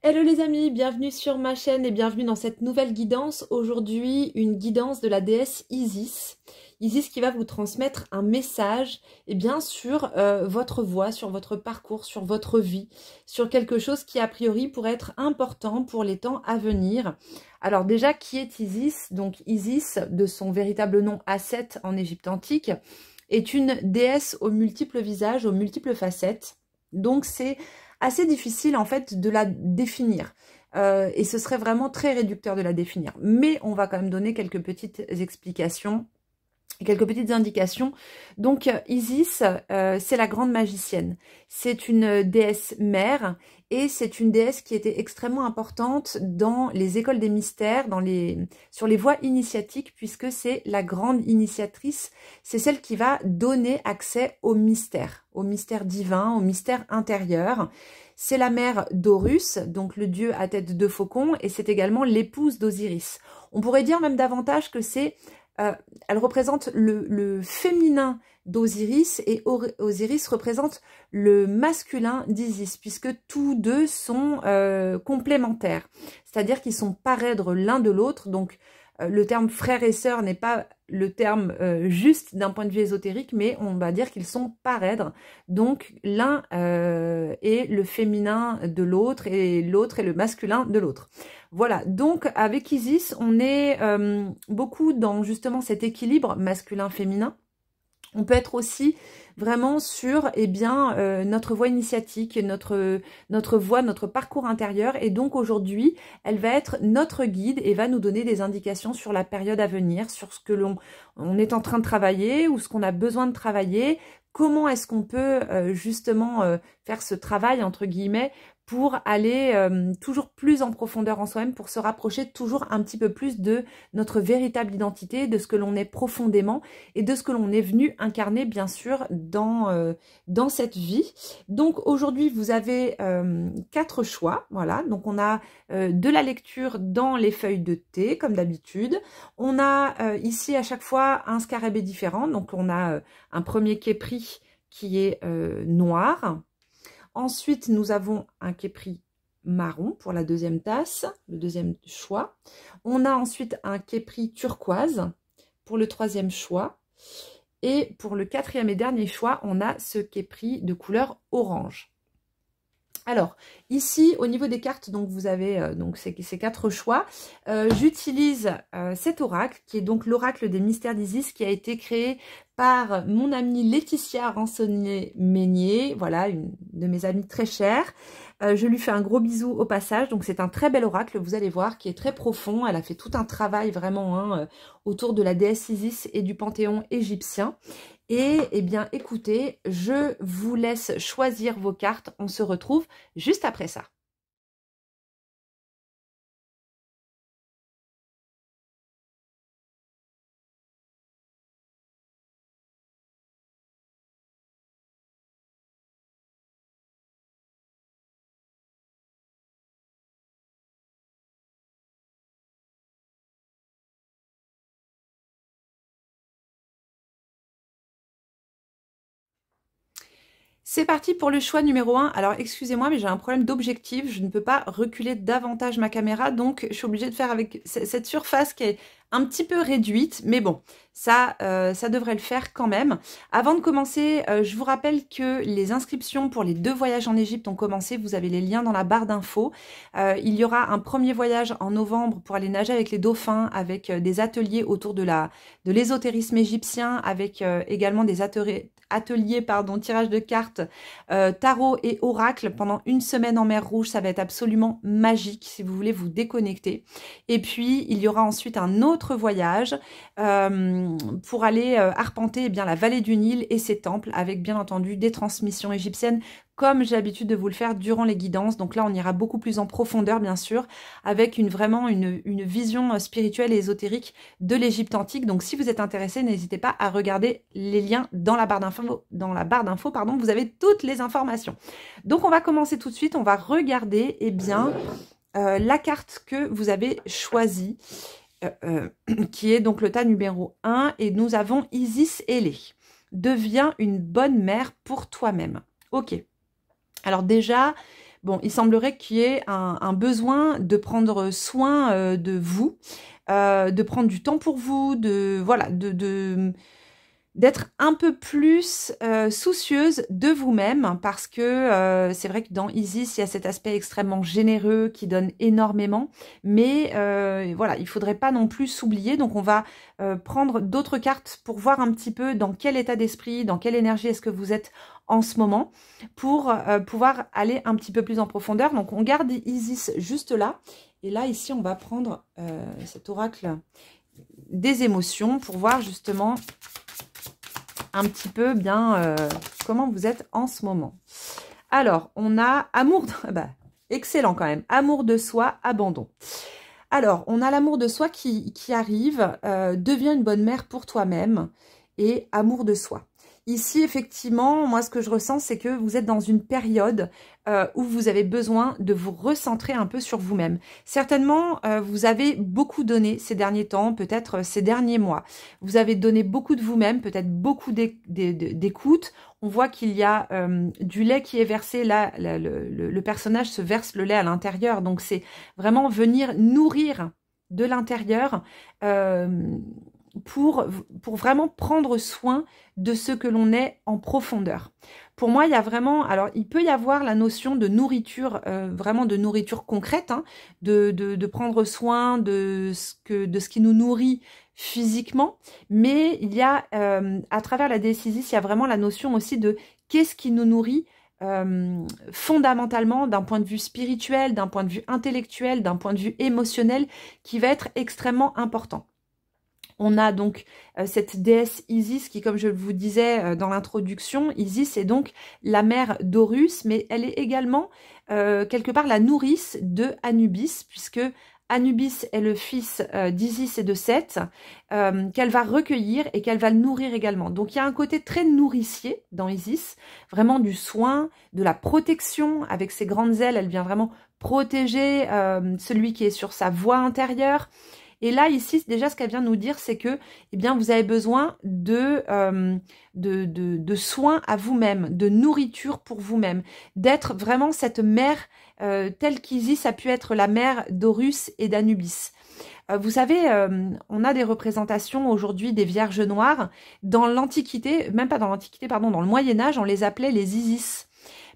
Hello les amis, bienvenue sur ma chaîne et bienvenue dans cette nouvelle guidance. Aujourd'hui, une guidance de la déesse Isis. Isis qui va vous transmettre un message sur votre voie, sur votre parcours, sur votre vie, sur quelque chose qui a priori pourrait être important pour les temps à venir. Alors déjà, qui est Isis? Donc Isis, de son véritable nom Aset en Égypte antique, est une déesse aux multiples visages, aux multiples facettes. Donc c'est assez difficile en fait de la définir. Et ce serait vraiment très réducteur de la définir. Mais on va quand même donner quelques petites explications, quelques petites indications. Donc Isis, c'est la grande magicienne. C'est une déesse mère et c'est une déesse qui était extrêmement importante dans les écoles des mystères, sur les voies initiatiques, puisque c'est la grande initiatrice. C'est celle qui va donner accès au mystère divin, au mystère intérieur. C'est la mère d'Horus, donc le dieu à tête de faucon, et c'est également l'épouse d'Osiris. On pourrait dire même davantage que elle représente le féminin d'Osiris et Osiris représente le masculin d'Isis, puisque tous deux sont complémentaires. C'est-à-dire qu'ils sont parèdres l'un de l'autre, donc le terme frère et sœur n'est pas le terme juste d'un point de vue ésotérique, mais on va dire qu'ils sont parèdres. Donc l'un est le féminin de l'autre et l'autre est le masculin de l'autre. Voilà, donc avec Isis, on est beaucoup dans justement cet équilibre masculin-féminin. On peut être aussi vraiment sur notre voie initiatique, notre voie, notre parcours intérieur. Et donc aujourd'hui, elle va être notre guide et va nous donner des indications sur la période à venir, sur ce que l'on est en train de travailler ou ce qu'on a besoin de travailler. Comment est-ce qu'on peut faire ce travail, entre guillemets, pour aller toujours plus en profondeur en soi-même, pour se rapprocher toujours un petit peu plus de notre véritable identité, de ce que l'on est profondément et de ce que l'on est venu incarner, bien sûr, dans cette vie. Donc aujourd'hui, vous avez 4 choix. Voilà, donc on a de la lecture dans les feuilles de thé, comme d'habitude. On a ici à chaque fois un scarabée différent. Donc on a un premier képri qui est noir. Ensuite, nous avons un képri marron pour la deuxième tasse, le deuxième choix. On a ensuite un képri turquoise pour le troisième choix. Et pour le quatrième et dernier choix, on a ce képri de couleur orange. Alors, ici, au niveau des cartes, donc vous avez ces 4 choix. J'utilise cet oracle, qui est donc l'oracle des mystères d'Isis, qui a été créé par mon amie Laetitia Ransonnier-Meignier, voilà, une de mes amies très chères. Je lui fais un gros bisou au passage. Donc c'est un très bel oracle, vous allez voir, qui est très profond. Elle a fait tout un travail vraiment autour de la déesse Isis et du panthéon égyptien. Et eh bien écoutez, je vous laisse choisir vos cartes. On se retrouve juste après ça. C'est parti pour le choix numéro 1. Alors, excusez-moi, mais j'ai un problème d'objectif. Je ne peux pas reculer davantage ma caméra, donc je suis obligée de faire avec cette surface qui est un petit peu réduite. Mais bon, ça devrait le faire quand même. Avant de commencer, je vous rappelle que les inscriptions pour les 2 voyages en Égypte ont commencé. Vous avez les liens dans la barre d'infos. Il y aura un premier voyage en novembre pour aller nager avec les dauphins, avec des ateliers autour de l'ésotérisme égyptien, avec également des ateliers tirage de cartes, tarot et oracle pendant une semaine en mer Rouge. Ça va être absolument magique si vous voulez vous déconnecter. Et puis, il y aura ensuite un autre voyage pour aller arpenter la vallée du Nil et ses temples avec bien entendu des transmissions égyptiennes comme j'ai l'habitude de vous le faire durant les guidances. Donc là, on ira beaucoup plus en profondeur, bien sûr, avec vraiment une vision spirituelle et ésotérique de l'Égypte antique. Donc si vous êtes intéressé, n'hésitez pas à regarder les liens dans la barre d'infos. Vous avez toutes les informations. Donc on va commencer tout de suite. On va regarder la carte que vous avez choisie, qui est donc le tas numéro 1. Et nous avons Isis Ailée. Deviens une bonne mère pour toi-même. Ok. Alors déjà, bon, il semblerait qu'il y ait un besoin de prendre soin de vous, de prendre du temps pour vous, voilà, d'être un peu plus soucieuse de vous-même, parce que c'est vrai que dans Isis, il y a cet aspect extrêmement généreux qui donne énormément, mais voilà, il faudrait pas non plus s'oublier. Donc on va prendre d'autres cartes pour voir un petit peu dans quel état d'esprit, dans quelle énergie est-ce que vous êtes en ce moment, pour pouvoir aller un petit peu plus en profondeur. Donc on garde Isis juste là, et là ici on va prendre cet oracle des émotions pour voir justement un petit peu bien comment vous êtes en ce moment. Alors, on a amour, excellent quand même, amour de soi, abandon. Alors, on a l'amour de soi qui arrive, deviens une bonne mère pour toi-même, et amour de soi. Ici, effectivement, moi, ce que je ressens, c'est que vous êtes dans une période où vous avez besoin de vous recentrer un peu sur vous-même. Certainement, vous avez beaucoup donné ces derniers temps, peut-être ces derniers mois. Vous avez donné beaucoup de vous-même, peut-être beaucoup d'écoute. On voit qu'il y a du lait qui est versé. Là, le personnage se verse le lait à l'intérieur. Donc, c'est vraiment venir nourrir de l'intérieur pour vraiment prendre soin de ce que l'on est en profondeur. Pour moi, il y a vraiment, alors il peut y avoir la notion de nourriture, vraiment de nourriture concrète, hein, de prendre soin de ce qui nous nourrit physiquement, mais il y a, à travers la déesse Isis, il y a vraiment la notion aussi de qu'est-ce qui nous nourrit fondamentalement d'un point de vue spirituel, d'un point de vue intellectuel, d'un point de vue émotionnel, qui va être extrêmement important. On a donc cette déesse Isis qui, comme je vous disais dans l'introduction, Isis est donc la mère d'Horus, mais elle est également quelque part la nourrice de Anubis, puisque Anubis est le fils d'Isis et de Seth, qu'elle va recueillir et qu'elle va le nourrir également. Donc il y a un côté très nourricier dans Isis, vraiment du soin, de la protection. Avec ses grandes ailes, elle vient vraiment protéger celui qui est sur sa voie intérieure. Et là, ici, déjà, ce qu'elle vient nous dire, c'est que, eh bien, vous avez besoin de soins à vous-même, de nourriture pour vous-même, d'être vraiment cette mère telle qu'Isis a pu être la mère d'Horus et d'Anubis. Vous savez, on a des représentations aujourd'hui des Vierges Noires. Dans l'Antiquité, même pas dans l'Antiquité, pardon, dans le Moyen-Âge, on les appelait les Isis.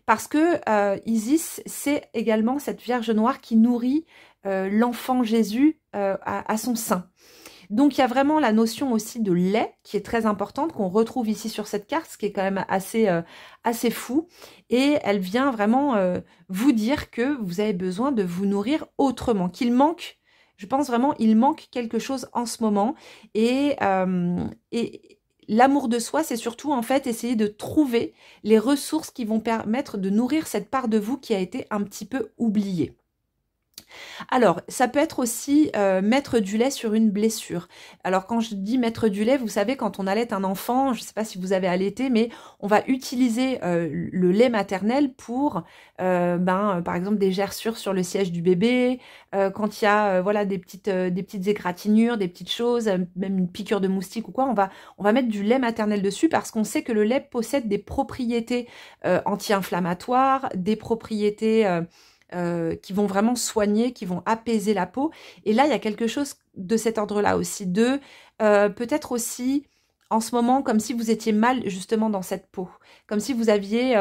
Parce que Isis, c'est également cette Vierge Noire qui nourrit l'enfant Jésus à son sein. Donc il y a vraiment la notion aussi de lait qui est très importante, qu'on retrouve ici sur cette carte, ce qui est quand même assez fou. Et elle vient vraiment vous dire que vous avez besoin de vous nourrir autrement, qu'il manque, je pense vraiment, il manque quelque chose en ce moment. Et l'amour de soi, c'est surtout en fait essayer de trouver les ressources qui vont permettre de nourrir cette part de vous qui a été un petit peu oubliée. Alors, ça peut être aussi mettre du lait sur une blessure. Alors, quand je dis mettre du lait, vous savez, quand on allaite un enfant, je ne sais pas si vous avez allaité, mais on va utiliser le lait maternel pour, par exemple, des gerçures sur le siège du bébé, quand il y a voilà, des petites égratignures, des petites choses, même une piqûre de moustique ou quoi, on va mettre du lait maternel dessus parce qu'on sait que le lait possède des propriétés anti-inflammatoires, des propriétés qui vont vraiment soigner, qui vont apaiser la peau. Et là, il y a quelque chose de cet ordre-là aussi, de peut-être aussi en ce moment, comme si vous étiez mal justement dans cette peau, comme si vous aviez,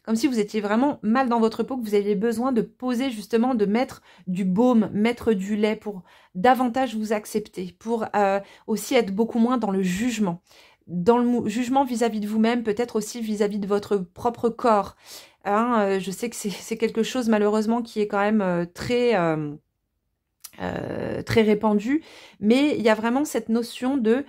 comme si vous étiez vraiment mal dans votre peau, que vous aviez besoin de poser justement, de mettre du baume, mettre du lait pour davantage vous accepter, pour aussi être beaucoup moins dans le jugement. Dans le jugement vis-à-vis de vous-même, peut-être aussi vis-à-vis de votre propre corps. Hein, je sais que c'est quelque chose malheureusement qui est quand même très répandu, mais il y a vraiment cette notion de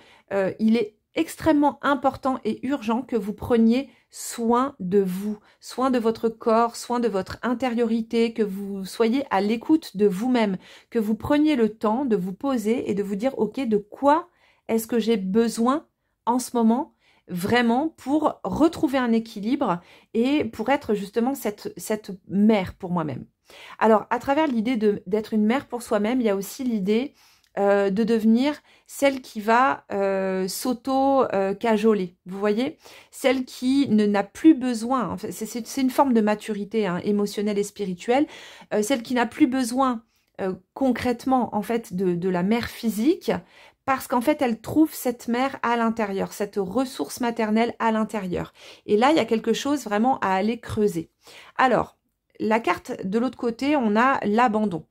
il est extrêmement important et urgent que vous preniez soin de vous, soin de votre corps, soin de votre intériorité, que vous soyez à l'écoute de vous-même, que vous preniez le temps de vous poser et de vous dire ok, de quoi est-ce que j'ai besoin en ce moment vraiment pour retrouver un équilibre et pour être justement cette mère pour moi-même. Alors, à travers l'idée d'être une mère pour soi-même, il y a aussi l'idée de devenir celle qui va s'auto-cajoler, vous voyez, celle qui n'a plus besoin, en fait, c'est une forme de maturité hein, émotionnelle et spirituelle, celle qui n'a plus besoin concrètement en fait de la mère physique, parce qu'en fait elle trouve cette mère à l'intérieur, cette ressource maternelle à l'intérieur. Et là il y a quelque chose vraiment à aller creuser. Alors, la carte de l'autre côté, on a l'abandon.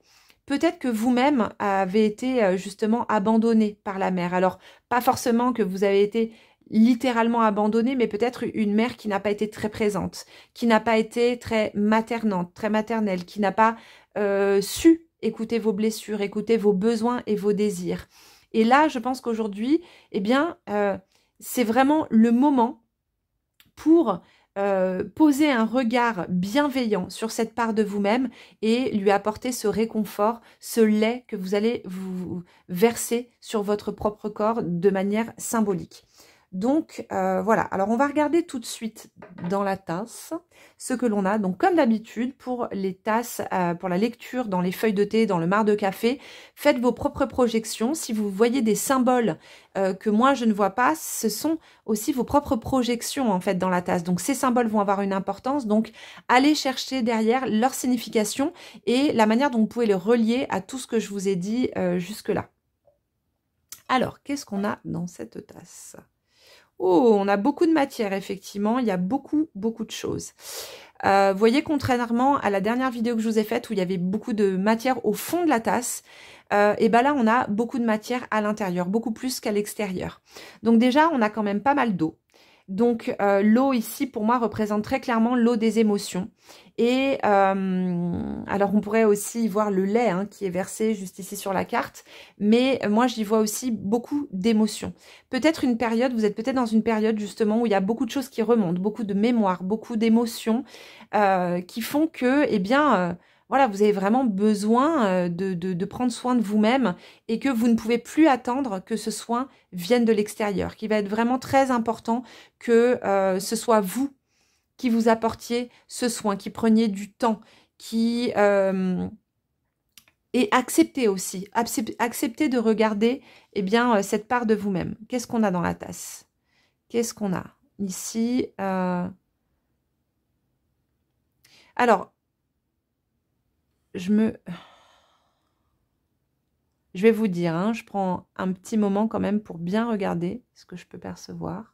Peut-être que vous-même avez été justement abandonné par la mère. Alors, pas forcément que vous avez été littéralement abandonné, mais peut-être une mère qui n'a pas été très présente, qui n'a pas été très maternante, très maternelle, qui n'a pas su écouter vos blessures, écouter vos besoins et vos désirs. Et là, je pense qu'aujourd'hui, eh bien, c'est vraiment le moment pour poser un regard bienveillant sur cette part de vous-même et lui apporter ce réconfort, ce lait que vous allez vous verser sur votre propre corps de manière symbolique. Donc voilà, alors on va regarder tout de suite dans la tasse ce que l'on a. Donc comme d'habitude pour les tasses, pour la lecture dans les feuilles de thé, dans le marc de café, faites vos propres projections. Si vous voyez des symboles que moi je ne vois pas, ce sont aussi vos propres projections en fait dans la tasse. Donc ces symboles vont avoir une importance, donc allez chercher derrière leur signification et la manière dont vous pouvez les relier à tout ce que je vous ai dit jusque-là. Alors, qu'est-ce qu'on a dans cette tasse ? Oh, on a beaucoup de matière, effectivement. Il y a beaucoup de choses. Vous voyez, contrairement à la dernière vidéo que je vous ai faite où il y avait beaucoup de matière au fond de la tasse, et ben là, on a beaucoup de matière à l'intérieur, beaucoup plus qu'à l'extérieur. Donc déjà, on a quand même pas mal d'eau. Donc l'eau ici, pour moi, représente très clairement l'eau des émotions. Et alors, on pourrait aussi voir le lait hein, qui est versé juste ici sur la carte. Mais moi, j'y vois aussi beaucoup d'émotions. Peut-être une période, vous êtes peut-être dans une période justement où il y a beaucoup de choses qui remontent, beaucoup de mémoire, beaucoup d'émotions qui font que, eh bien... voilà, vous avez vraiment besoin de prendre soin de vous-même et que vous ne pouvez plus attendre que ce soin vienne de l'extérieur, qu'il va être vraiment très important que ce soit vous qui vous apportiez ce soin, qui preniez du temps, qui... et acceptez aussi, acceptez de regarder eh bien, cette part de vous-même. Qu'est-ce qu'on a dans la tasse? Qu'est-ce qu'on a ici Alors, je vais vous dire, hein, je prends un petit moment quand même pour bien regarder ce que je peux percevoir.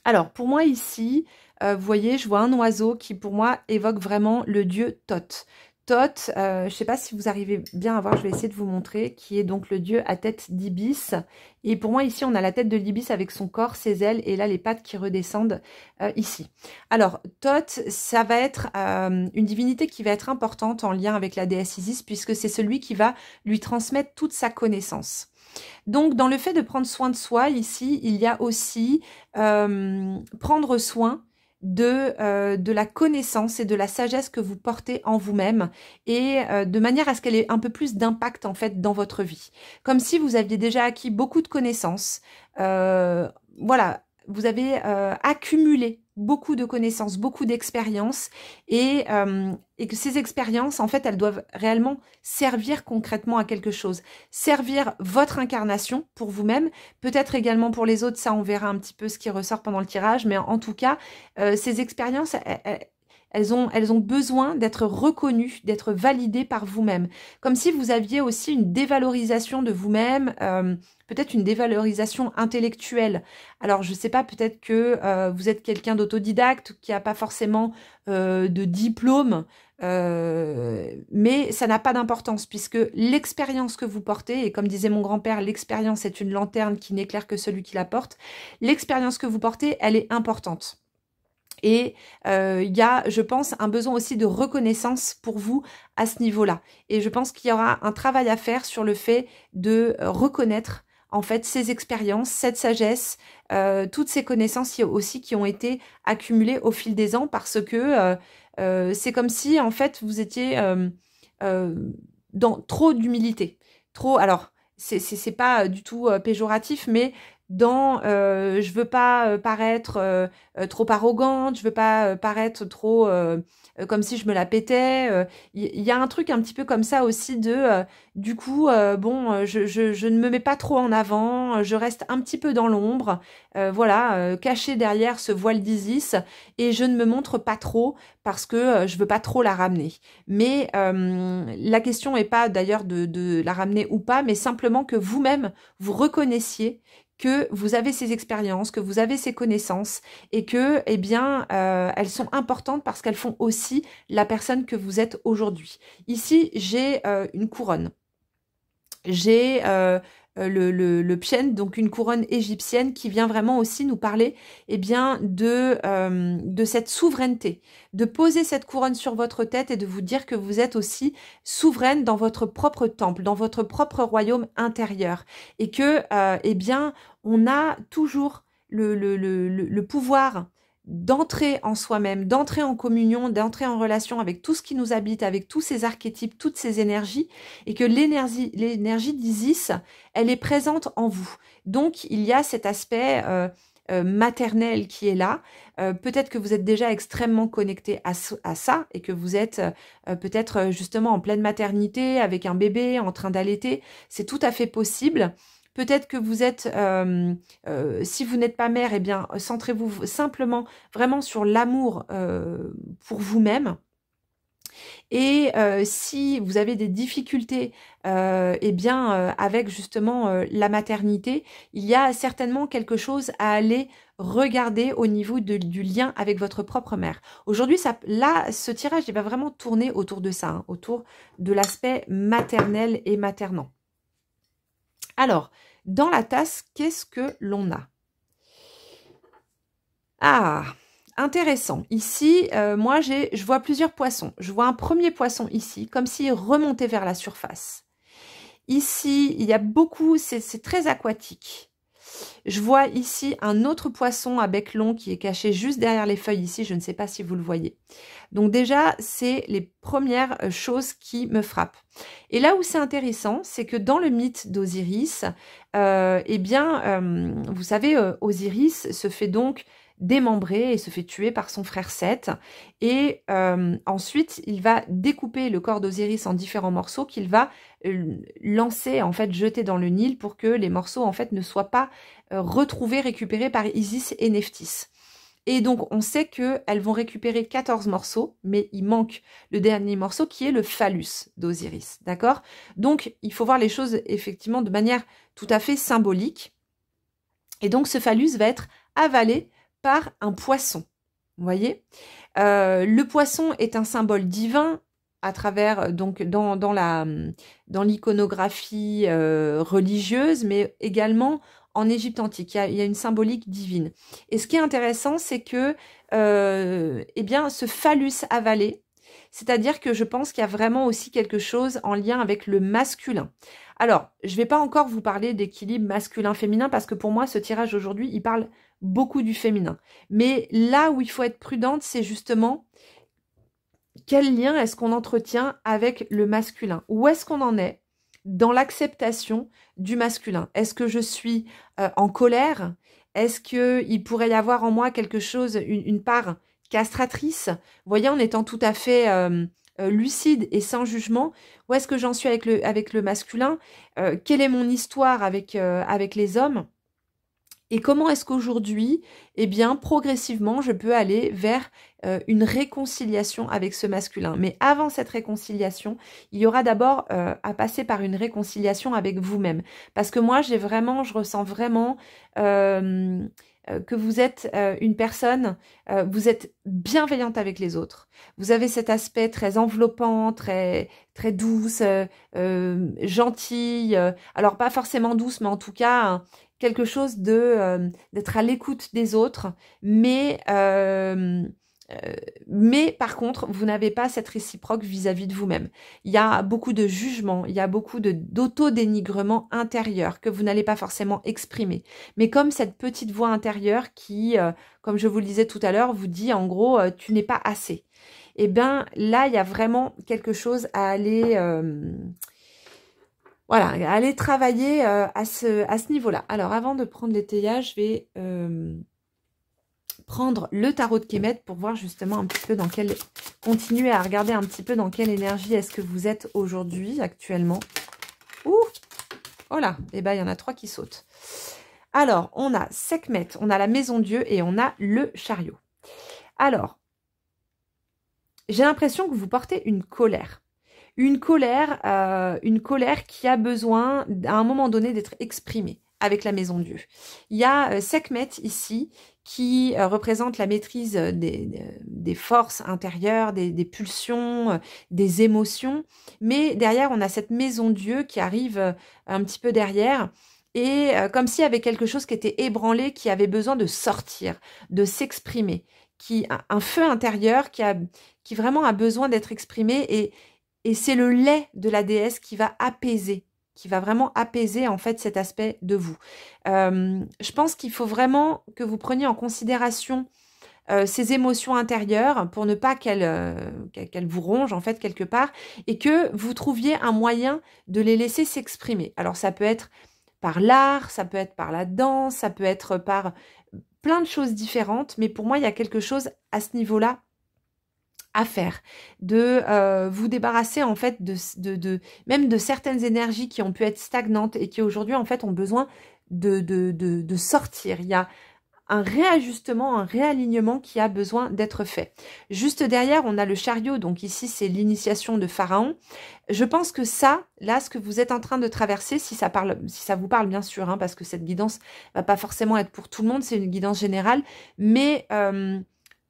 Alors, pour moi ici, vous voyez, je vois un oiseau qui pour moi évoque vraiment le dieu Thoth. Thoth, je ne sais pas si vous arrivez bien à voir, je vais essayer de vous montrer, qui est donc le dieu à tête d'ibis. Et pour moi ici, on a la tête de l'ibis avec son corps, ses ailes et là les pattes qui redescendent ici. Alors, Thoth, ça va être une divinité qui va être importante en lien avec la déesse Isis puisque c'est celui qui va lui transmettre toute sa connaissance. Donc, dans le fait de prendre soin de soi, ici, il y a aussi prendre soin de la connaissance et de la sagesse que vous portez en vous-même et de manière à ce qu'elle ait un peu plus d'impact en fait dans votre vie. Comme si vous aviez déjà acquis beaucoup de connaissances. Voilà, vous avez accumulé beaucoup de connaissances, beaucoup d'expériences et que ces expériences, en fait, elles doivent réellement servir concrètement à quelque chose. Servir votre incarnation pour vous-même, peut-être également pour les autres, ça on verra un petit peu ce qui ressort pendant le tirage, mais en tout cas, ces expériences, elles ont besoin d'être reconnues, d'être validées par vous-même. Comme si vous aviez aussi une dévalorisation de vous-même, peut-être une dévalorisation intellectuelle. Alors, je ne sais pas, peut-être que vous êtes quelqu'un d'autodidacte, qui n'a pas forcément de diplôme, mais ça n'a pas d'importance puisque l'expérience que vous portez, et comme disait mon grand-père, l'expérience est une lanterne qui n'éclaire que celui qui la porte, l'expérience que vous portez, elle est importante. Et il y a, je pense, un besoin aussi de reconnaissance pour vous à ce niveau-là. Et je pense qu'il y aura un travail à faire sur le fait de reconnaître en fait ces expériences, cette sagesse, toutes ces connaissances aussi qui ont été accumulées au fil des ans parce que c'est comme si en fait vous étiez dans trop d'humilité. Trop, alors c'est pas du tout péjoratif, mais dans je veux pas paraître trop arrogante, je veux pas paraître trop comme si je me la pétais. Il y a un truc un petit peu comme ça aussi de du coup bon je ne me mets pas trop en avant, je reste un petit peu dans l'ombre, voilà, cachée derrière ce voile d'Isis et je ne me montre pas trop parce que je veux pas trop la ramener. Mais la question n'est pas d'ailleurs de la ramener ou pas, mais simplement que vous-même vous reconnaissiez que vous avez ces expériences, que vous avez ces connaissances et que, eh bien, elles sont importantes parce qu'elles font aussi la personne que vous êtes aujourd'hui. Ici, j'ai une couronne. J'ai le pien, donc une couronne égyptienne qui vient vraiment aussi nous parler eh bien, de cette souveraineté, de poser cette couronne sur votre tête et de vous dire que vous êtes aussi souveraine dans votre propre temple, dans votre propre royaume intérieur et que, eh bien, on a toujours le pouvoir d'entrer en soi-même, d'entrer en communion, d'entrer en relation avec tout ce qui nous habite, avec tous ces archétypes, toutes ces énergies, et que l'énergie d'Isis, elle est présente en vous. Donc, il y a cet aspect maternel qui est là. Peut-être que vous êtes déjà extrêmement connecté à ça, et que vous êtes peut-être justement en pleine maternité, avec un bébé, en train d'allaiter. C'est tout à fait possible. Peut-être que vous êtes, si vous n'êtes pas mère, eh bien, centrez-vous simplement vraiment sur l'amour pour vous-même. Et si vous avez des difficultés eh bien, avec justement la maternité, il y a certainement quelque chose à aller regarder au niveau du lien avec votre propre mère. Aujourd'hui, là, ce tirage, il va vraiment tourner autour de ça, hein, autour de l'aspect maternel et maternant. Alors, dans la tasse, qu'est-ce que l'on a? Ah, intéressant. Ici, moi, je vois plusieurs poissons. Je vois un premier poisson ici, comme s'il remontait vers la surface. Ici, il y a beaucoup, c'est très aquatique. Je vois ici un autre poisson à bec long qui est caché juste derrière les feuilles ici. Je ne sais pas si vous le voyez. Donc déjà, c'est les premières choses qui me frappent. Et là où c'est intéressant, c'est que dans le mythe d'Osiris, eh bien, vous savez, Osiris se fait donc démembrer et se fait tuer par son frère Seth. Et ensuite, il va découper le corps d'Osiris en différents morceaux qu'il va lancer, en fait, jeter dans le Nil pour que les morceaux, en fait, ne soient pas retrouvés, récupérés par Isis et Nephthys. Et donc, on sait qu'elles vont récupérer 14 morceaux, mais il manque le dernier morceau qui est le phallus d'Osiris, d'accord? Donc, il faut voir les choses effectivement de manière tout à fait symbolique. Et donc, ce phallus va être avalé par un poisson, vous voyez? Le poisson est un symbole divin à travers, donc, dans l'iconographie religieuse, mais également en Égypte antique, il y a une symbolique divine. Et ce qui est intéressant, c'est que eh bien, ce phallus avalé, c'est-à-dire que je pense qu'il y a vraiment aussi quelque chose en lien avec le masculin. Alors, je ne vais pas encore vous parler d'équilibre masculin-féminin parce que pour moi, ce tirage aujourd'hui, il parle beaucoup du féminin. Mais là où il faut être prudente, c'est justement quel lien est-ce qu'on entretient avec le masculin? Où est-ce qu'on en est dans l'acceptation du masculin? Est-ce que je suis en colère? Est-ce qu'il pourrait y avoir en moi quelque chose, une part castratrice? Vous voyez, en étant tout à fait lucide et sans jugement, où est-ce que j'en suis avec le masculin? Quelle est mon histoire avec les hommes? Et comment est-ce qu'aujourd'hui, eh bien, progressivement, je peux aller vers une réconciliation avec ce masculin. Mais avant cette réconciliation, il y aura d'abord à passer par une réconciliation avec vous-même. Parce que moi, je ressens vraiment que vous êtes une personne, vous êtes bienveillante avec les autres. Vous avez cet aspect très enveloppant, très, très douce, gentille. Alors, pas forcément douce, mais en tout cas... quelque chose d'être à l'écoute des autres, mais par contre, vous n'avez pas cette réciproque vis-à-vis de vous-même. Il y a beaucoup de jugement, il y a beaucoup d'auto-dénigrement intérieur que vous n'allez pas forcément exprimer. Mais comme cette petite voix intérieure qui, comme je vous le disais tout à l'heure, vous dit en gros, tu n'es pas assez. Eh bien, là, il y a vraiment quelque chose à aller... Voilà, allez travailler à ce niveau-là. Alors, avant de prendre l'étayage, je vais prendre le tarot de Kemet pour voir justement un petit peu dans quelle... Continuer à regarder un petit peu dans quelle énergie est-ce que vous êtes aujourd'hui, actuellement. Ouh! Oh là! Eh bien, il y en a 3 qui sautent. Alors, on a Sekhmet, on a la Maison Dieu et on a le Chariot. Alors, j'ai l'impression que vous portez une colère. Une colère qui a besoin, à un moment donné, d'être exprimée avec la Maison Dieu. Il y a Sekhmet ici, qui représente la maîtrise des forces intérieures, des pulsions, des émotions. Mais derrière, on a cette Maison Dieu qui arrive un petit peu derrière. Et comme s'il y avait quelque chose qui était ébranlé, qui avait besoin de sortir, de s'exprimer. Un feu intérieur qui vraiment a besoin d'être exprimé. Et c'est le lait de la déesse qui va apaiser, qui va vraiment apaiser en fait cet aspect de vous. Je pense qu'il faut vraiment que vous preniez en considération ces émotions intérieures pour ne pas qu'elles vous rongent en fait quelque part et que vous trouviez un moyen de les laisser s'exprimer. Alors ça peut être par l'art, ça peut être par la danse, ça peut être par plein de choses différentes, mais pour moi il y a quelque chose à ce niveau-là à faire, de vous débarrasser en fait même de certaines énergies qui ont pu être stagnantes et qui aujourd'hui en fait ont besoin de sortir. Il y a un réajustement, un réalignement qui a besoin d'être fait. Juste derrière, on a le Chariot, donc ici c'est l'initiation de Pharaon. Je pense que ça, là, ce que vous êtes en train de traverser, si ça vous parle bien sûr, hein, parce que cette guidance va pas forcément être pour tout le monde, c'est une guidance générale, mais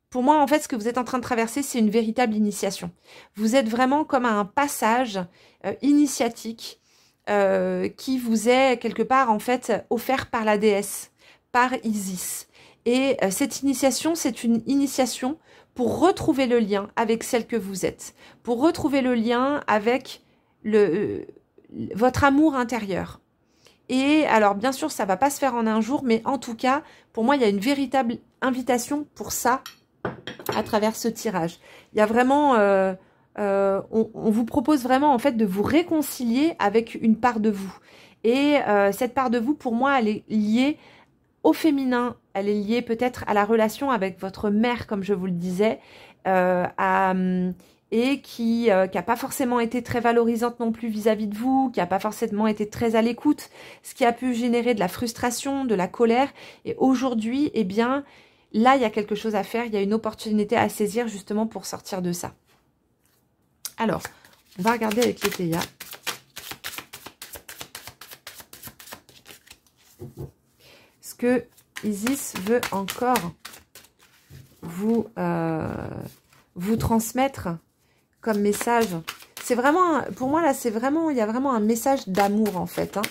pour moi, en fait, ce que vous êtes en train de traverser, c'est une véritable initiation. Vous êtes vraiment comme à un passage initiatique qui vous est quelque part, en fait, offert par la déesse, par Isis. Et cette initiation, c'est une initiation pour retrouver le lien avec celle que vous êtes, pour retrouver le lien avec votre amour intérieur. Et alors, bien sûr, ça ne va pas se faire en un jour, mais en tout cas, pour moi, il y a une véritable invitation pour ça, à travers ce tirage. Il y a vraiment, on vous propose vraiment en fait de vous réconcilier avec une part de vous. Et cette part de vous, pour moi, elle est liée au féminin, elle est liée peut-être à la relation avec votre mère, comme je vous le disais, et qui n'a pas forcément été très valorisante non plus vis-à-vis de vous, qui n'a pas forcément été très à l'écoute, ce qui a pu générer de la frustration, de la colère. Et aujourd'hui, eh bien, là, il y a quelque chose à faire, il y a une opportunité à saisir justement pour sortir de ça. Alors, on va regarder avec les Théa. Ce que Isis veut encore vous transmettre comme message. C'est vraiment, pour moi là, c'est vraiment, il y a vraiment un message d'amour en fait. Hein.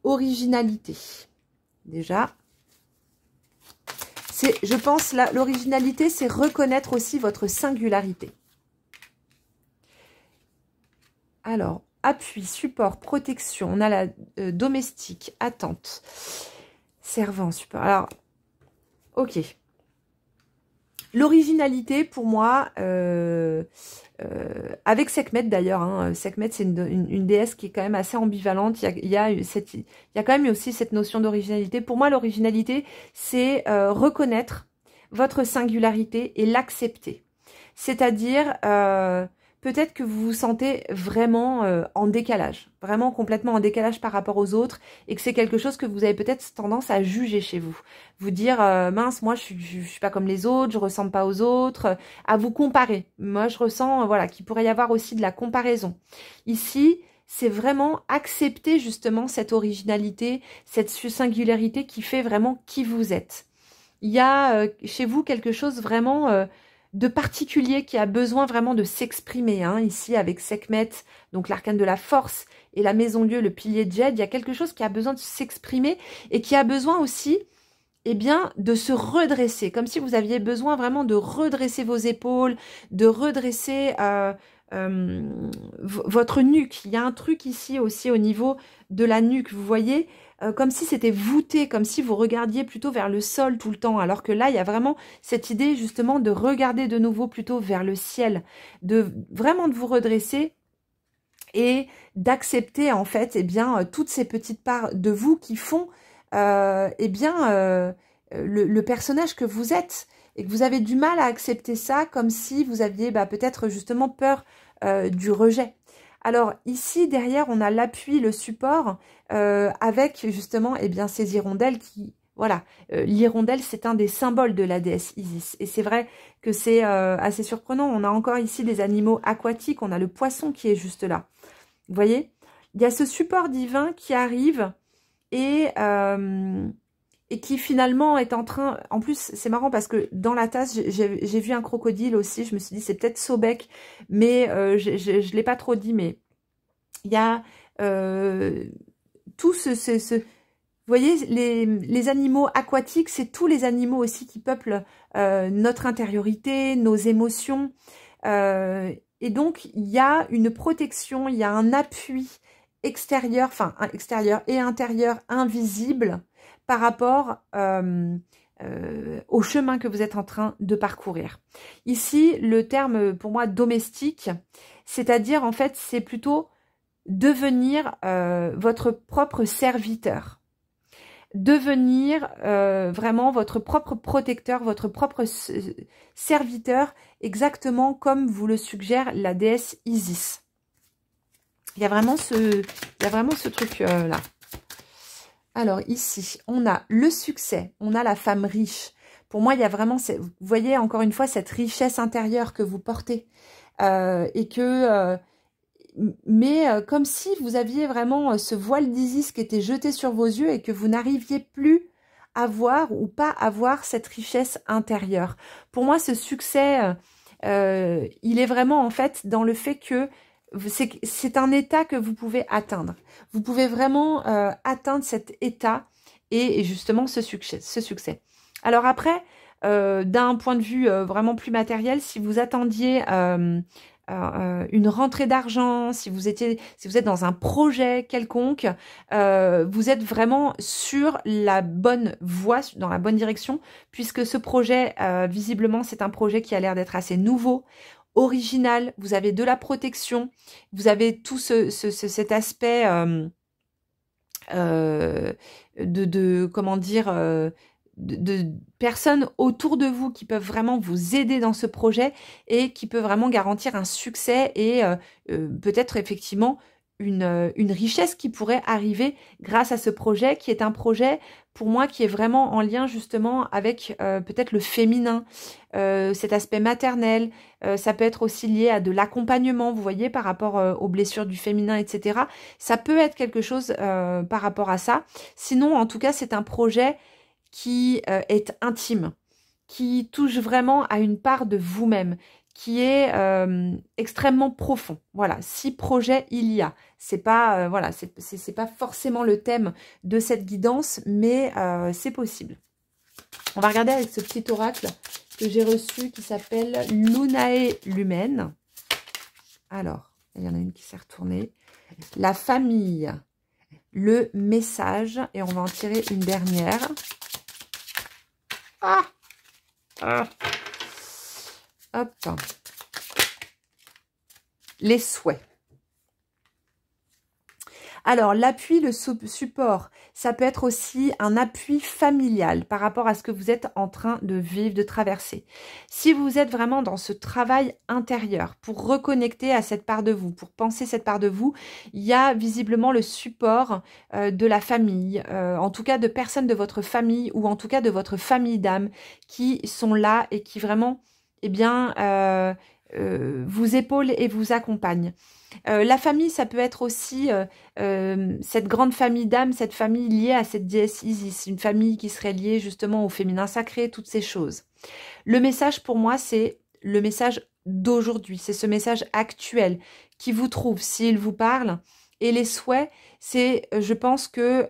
Originalité, déjà. Je pense, l'originalité, c'est reconnaître aussi votre singularité. Alors, appui, support, protection. On a la domestique, attente, servant, support. Alors, ok. L'originalité, pour moi, avec Sekhmet d'ailleurs, hein, Sekhmet, c'est une déesse qui est quand même assez ambivalente. Il y a quand même aussi cette notion d'originalité. Pour moi, l'originalité, c'est reconnaître votre singularité et l'accepter. C'est-à-dire, peut-être que vous vous sentez vraiment en décalage, vraiment complètement en décalage par rapport aux autres, et que c'est quelque chose que vous avez peut-être tendance à juger chez vous. Vous dire, mince, moi je suis pas comme les autres, je ressemble pas aux autres, à vous comparer. Moi je ressens, voilà, qu'il pourrait y avoir aussi de la comparaison. Ici, c'est vraiment accepter justement cette originalité, cette singularité qui fait vraiment qui vous êtes. Il y a chez vous quelque chose vraiment... de particulier qui a besoin vraiment de s'exprimer, hein, ici avec Sekhmet, donc l'arcane de la force, et la Maison Dieu, le pilier de Jed, il y a quelque chose qui a besoin de s'exprimer et qui a besoin aussi, eh bien, de se redresser, comme si vous aviez besoin vraiment de redresser vos épaules, de redresser votre nuque. Il y a un truc ici aussi au niveau de la nuque, vous voyez, comme si c'était voûté, comme si vous regardiez plutôt vers le sol tout le temps, alors que là, il y a vraiment cette idée justement de regarder de nouveau plutôt vers le ciel, vraiment de vous redresser et d'accepter en fait toutes ces petites parts de vous qui font le personnage que vous êtes, et que vous avez du mal à accepter ça, comme si vous aviez peut-être justement peur du rejet. Alors ici derrière on a l'appui, le support avec justement ces hirondelles qui... Voilà, l'hirondelle, c'est un des symboles de la déesse Isis. Et c'est vrai que c'est assez surprenant. On a encore ici des animaux aquatiques. On a le poisson qui est juste là. Vous voyez? Il y a ce support divin qui arrive et qui finalement est en train... En plus, c'est marrant parce que dans la tasse, j'ai vu un crocodile aussi. Je me suis dit, c'est peut-être Sobek, mais je ne l'ai pas trop dit. Mais il y a tout vous voyez, les animaux aquatiques, c'est tous les animaux aussi qui peuplent notre intériorité, nos émotions. Et donc, il y a une protection, il y a un appui extérieur, enfin extérieur et intérieur invisible par rapport au chemin que vous êtes en train de parcourir. Ici, le terme pour moi domestique, c'est-à-dire en fait, c'est plutôt devenir votre propre serviteur. Devenir vraiment votre propre protecteur, votre propre serviteur, exactement comme vous le suggère la déesse Isis. Il y a vraiment ce truc-là. Alors ici, on a le succès, on a la femme riche. Pour moi, il y a vraiment, vous voyez encore une fois cette richesse intérieure que vous portez. Et que... mais comme si vous aviez vraiment ce voile d'Isis qui était jeté sur vos yeux et que vous n'arriviez plus à voir ou pas à voir cette richesse intérieure. Pour moi, ce succès, il est vraiment en fait dans le fait que c'est un état que vous pouvez atteindre. Vous pouvez vraiment atteindre cet état et justement ce succès. Alors après, d'un point de vue vraiment plus matériel, si vous attendiez... une rentrée d'argent, si vous êtes dans un projet quelconque, vous êtes vraiment sur la bonne voie, dans la bonne direction, puisque ce projet, visiblement, c'est un projet qui a l'air d'être assez nouveau, original, vous avez de la protection, vous avez tout cet aspect comment dire... de personnes autour de vous qui peuvent vraiment vous aider dans ce projet et qui peut vraiment garantir un succès et peut-être effectivement une richesse qui pourrait arriver grâce à ce projet qui est un projet pour moi qui est vraiment en lien justement avec peut-être le féminin, cet aspect maternel, ça peut être aussi lié à de l'accompagnement, vous voyez, par rapport aux blessures du féminin, etc. Ça peut être quelque chose par rapport à ça. Sinon, en tout cas, c'est un projet qui est intime, qui touche vraiment à une part de vous-même, qui est extrêmement profond. Voilà, si projet il y a. C'est pas voilà, c'est pas forcément le thème de cette guidance, mais c'est possible. On va regarder avec ce petit oracle que j'ai reçu qui s'appelle Lunae Lumen. Alors, il y en a une qui s'est retournée. La famille, le message, et on va en tirer une dernière. Ah, hop. Les souhaits. Alors, l'appui, le support, ça peut être aussi un appui familial par rapport à ce que vous êtes en train de vivre, de traverser. Si vous êtes vraiment dans ce travail intérieur pour reconnecter à cette part de vous, pour penser cette part de vous, il y a visiblement le support de la famille, en tout cas de personnes de votre famille ou en tout cas de votre famille d'âme qui sont là et qui vraiment, eh bien, vous épaulent et vous accompagnent. La famille, ça peut être aussi cette grande famille d'âme, cette famille liée à cette déesse Isis, une famille qui serait liée justement au féminin sacré, toutes ces choses. Le message pour moi, c'est le message d'aujourd'hui, c'est ce message actuel qui vous trouve, s'il vous parle. Et les souhaits, c'est, je pense que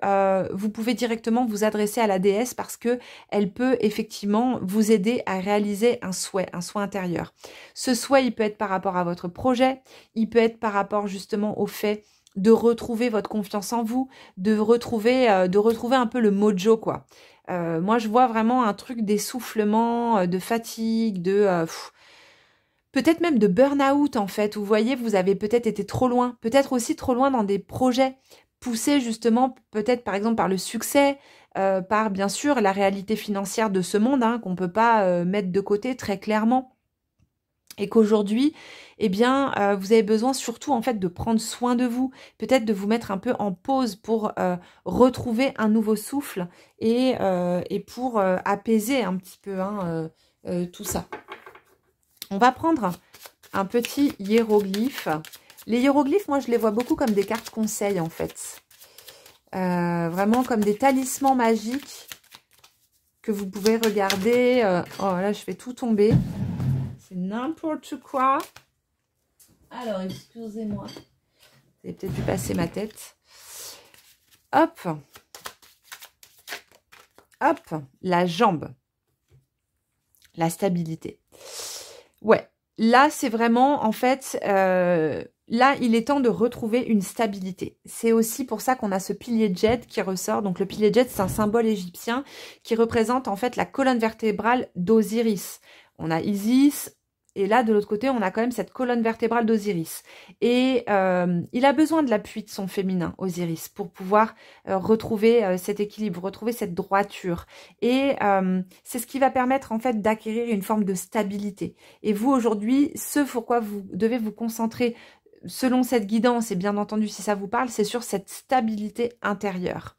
vous pouvez directement vous adresser à la déesse parce que elle peut effectivement vous aider à réaliser un souhait intérieur. Ce souhait, il peut être par rapport à votre projet, il peut être par rapport justement au fait de retrouver votre confiance en vous, de retrouver un peu le mojo, quoi. Moi, je vois vraiment un truc d'essoufflement, de fatigue, peut-être même de burn-out en fait, où vous voyez, vous avez peut-être été trop loin, peut-être aussi trop loin dans des projets poussés justement, peut-être par exemple par le succès, par bien sûr la réalité financière de ce monde, hein, qu'on ne peut pas mettre de côté très clairement. Et qu'aujourd'hui, eh bien, vous avez besoin surtout en fait de prendre soin de vous, peut-être de vous mettre un peu en pause pour retrouver un nouveau souffle et pour apaiser un petit peu hein, tout ça. On va prendre un petit hiéroglyphe. Les hiéroglyphes, moi, je les vois beaucoup comme des cartes conseils, en fait. Vraiment comme des talismans magiques que vous pouvez regarder. Oh, là, je fais tout tomber. C'est n'importe quoi. Alors, excusez-moi. Vous avez peut-être vu passer ma tête. Hop. Hop. La jambe. La stabilité. Ouais. Là, c'est vraiment, en fait, là, il est temps de retrouver une stabilité. C'est aussi pour ça qu'on a ce pilier Djed qui ressort. Donc, le pilier Djed, c'est un symbole égyptien qui représente, en fait, la colonne vertébrale d'Osiris. On a Isis, et là, de l'autre côté, on a quand même cette colonne vertébrale d'Osiris. Et il a besoin de l'appui de son féminin, Osiris, pour pouvoir retrouver cet équilibre, retrouver cette droiture. Et c'est ce qui va permettre, en fait, d'acquérir une forme de stabilité. Et vous, aujourd'hui, ce sur quoi vous devez vous concentrer, selon cette guidance, et bien entendu, si ça vous parle, c'est sur cette stabilité intérieure.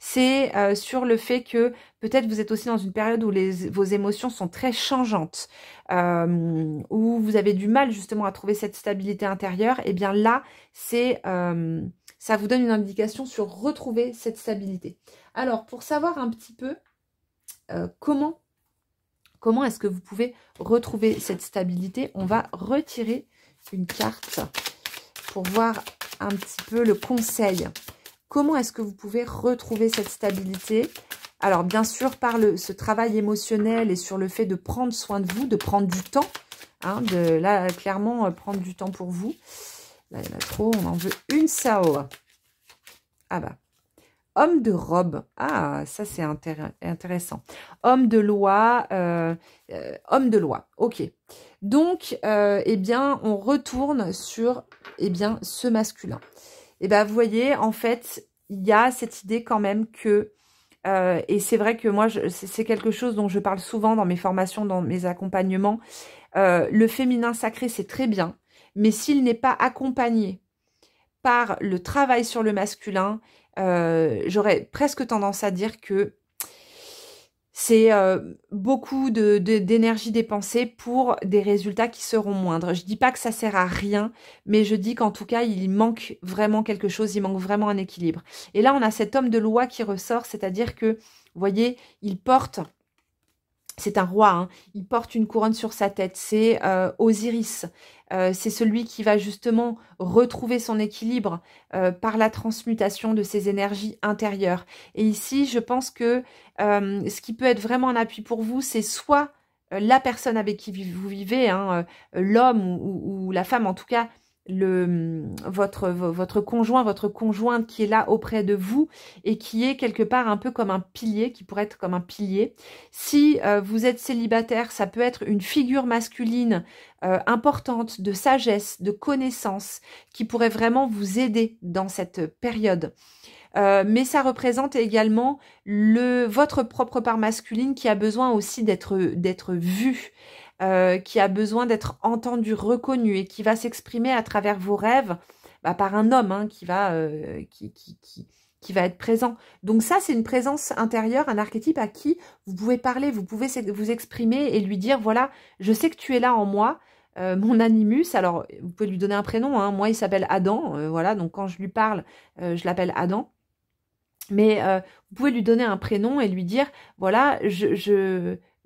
C'est sur le fait que peut-être vous êtes aussi dans une période où vos émotions sont très changeantes, où vous avez du mal justement à trouver cette stabilité intérieure. Et bien là, ça vous donne une indication sur retrouver cette stabilité. Alors, pour savoir un petit peu comment est-ce que vous pouvez retrouver cette stabilité, on va retirer une carte pour voir un petit peu le conseil. Comment est-ce que vous pouvez retrouver cette stabilité? Alors, bien sûr, par ce travail émotionnel et sur le fait de prendre soin de vous, de prendre du temps. Hein, là, clairement, prendre du temps pour vous. Là, il y en a trop, on en veut une seule. Ah bah. Homme de robe. Ah, ça, c'est intéressant. Homme de loi. Homme de loi. Ok. Donc, eh bien, on retourne sur ce masculin. Et bien, vous voyez, en fait, il y a cette idée quand même que, et c'est vrai que moi, c'est quelque chose dont je parle souvent dans mes formations, dans mes accompagnements, le féminin sacré, c'est très bien, mais s'il n'est pas accompagné par le travail sur le masculin, j'aurais presque tendance à dire que c'est beaucoup d'énergie dépensée pour des résultats qui seront moindres. Je dis pas que ça sert à rien, mais je dis qu'en tout cas, il manque vraiment quelque chose, il manque vraiment un équilibre. Et là, on a cet homme de loi qui ressort, c'est-à-dire que, vous voyez, il porte... C'est un roi, hein. Il porte une couronne sur sa tête, c'est Osiris. C'est celui qui va justement retrouver son équilibre par la transmutation de ses énergies intérieures. Et ici, je pense que ce qui peut être vraiment un appui pour vous, c'est soit la personne avec qui vous vivez, hein, l'homme ou la femme, en tout cas, votre conjoint, votre conjointe qui est là auprès de vous et qui est quelque part un peu comme un pilier, qui pourrait être comme un pilier. Si vous êtes célibataire, ça peut être une figure masculine importante de sagesse, de connaissance, qui pourrait vraiment vous aider dans cette période. Mais ça représente également votre propre part masculine qui a besoin aussi d'être vue. Qui a besoin d'être entendu, reconnu et qui va s'exprimer à travers vos rêves par un homme hein, qui va être présent. Donc ça, c'est une présence intérieure, un archétype à qui vous pouvez parler, vous pouvez vous exprimer et lui dire, voilà, je sais que tu es là en moi, mon animus. Alors, vous pouvez lui donner un prénom, hein. Moi, il s'appelle Adam, voilà, donc quand je lui parle, je l'appelle Adam. Mais vous pouvez lui donner un prénom et lui dire, voilà,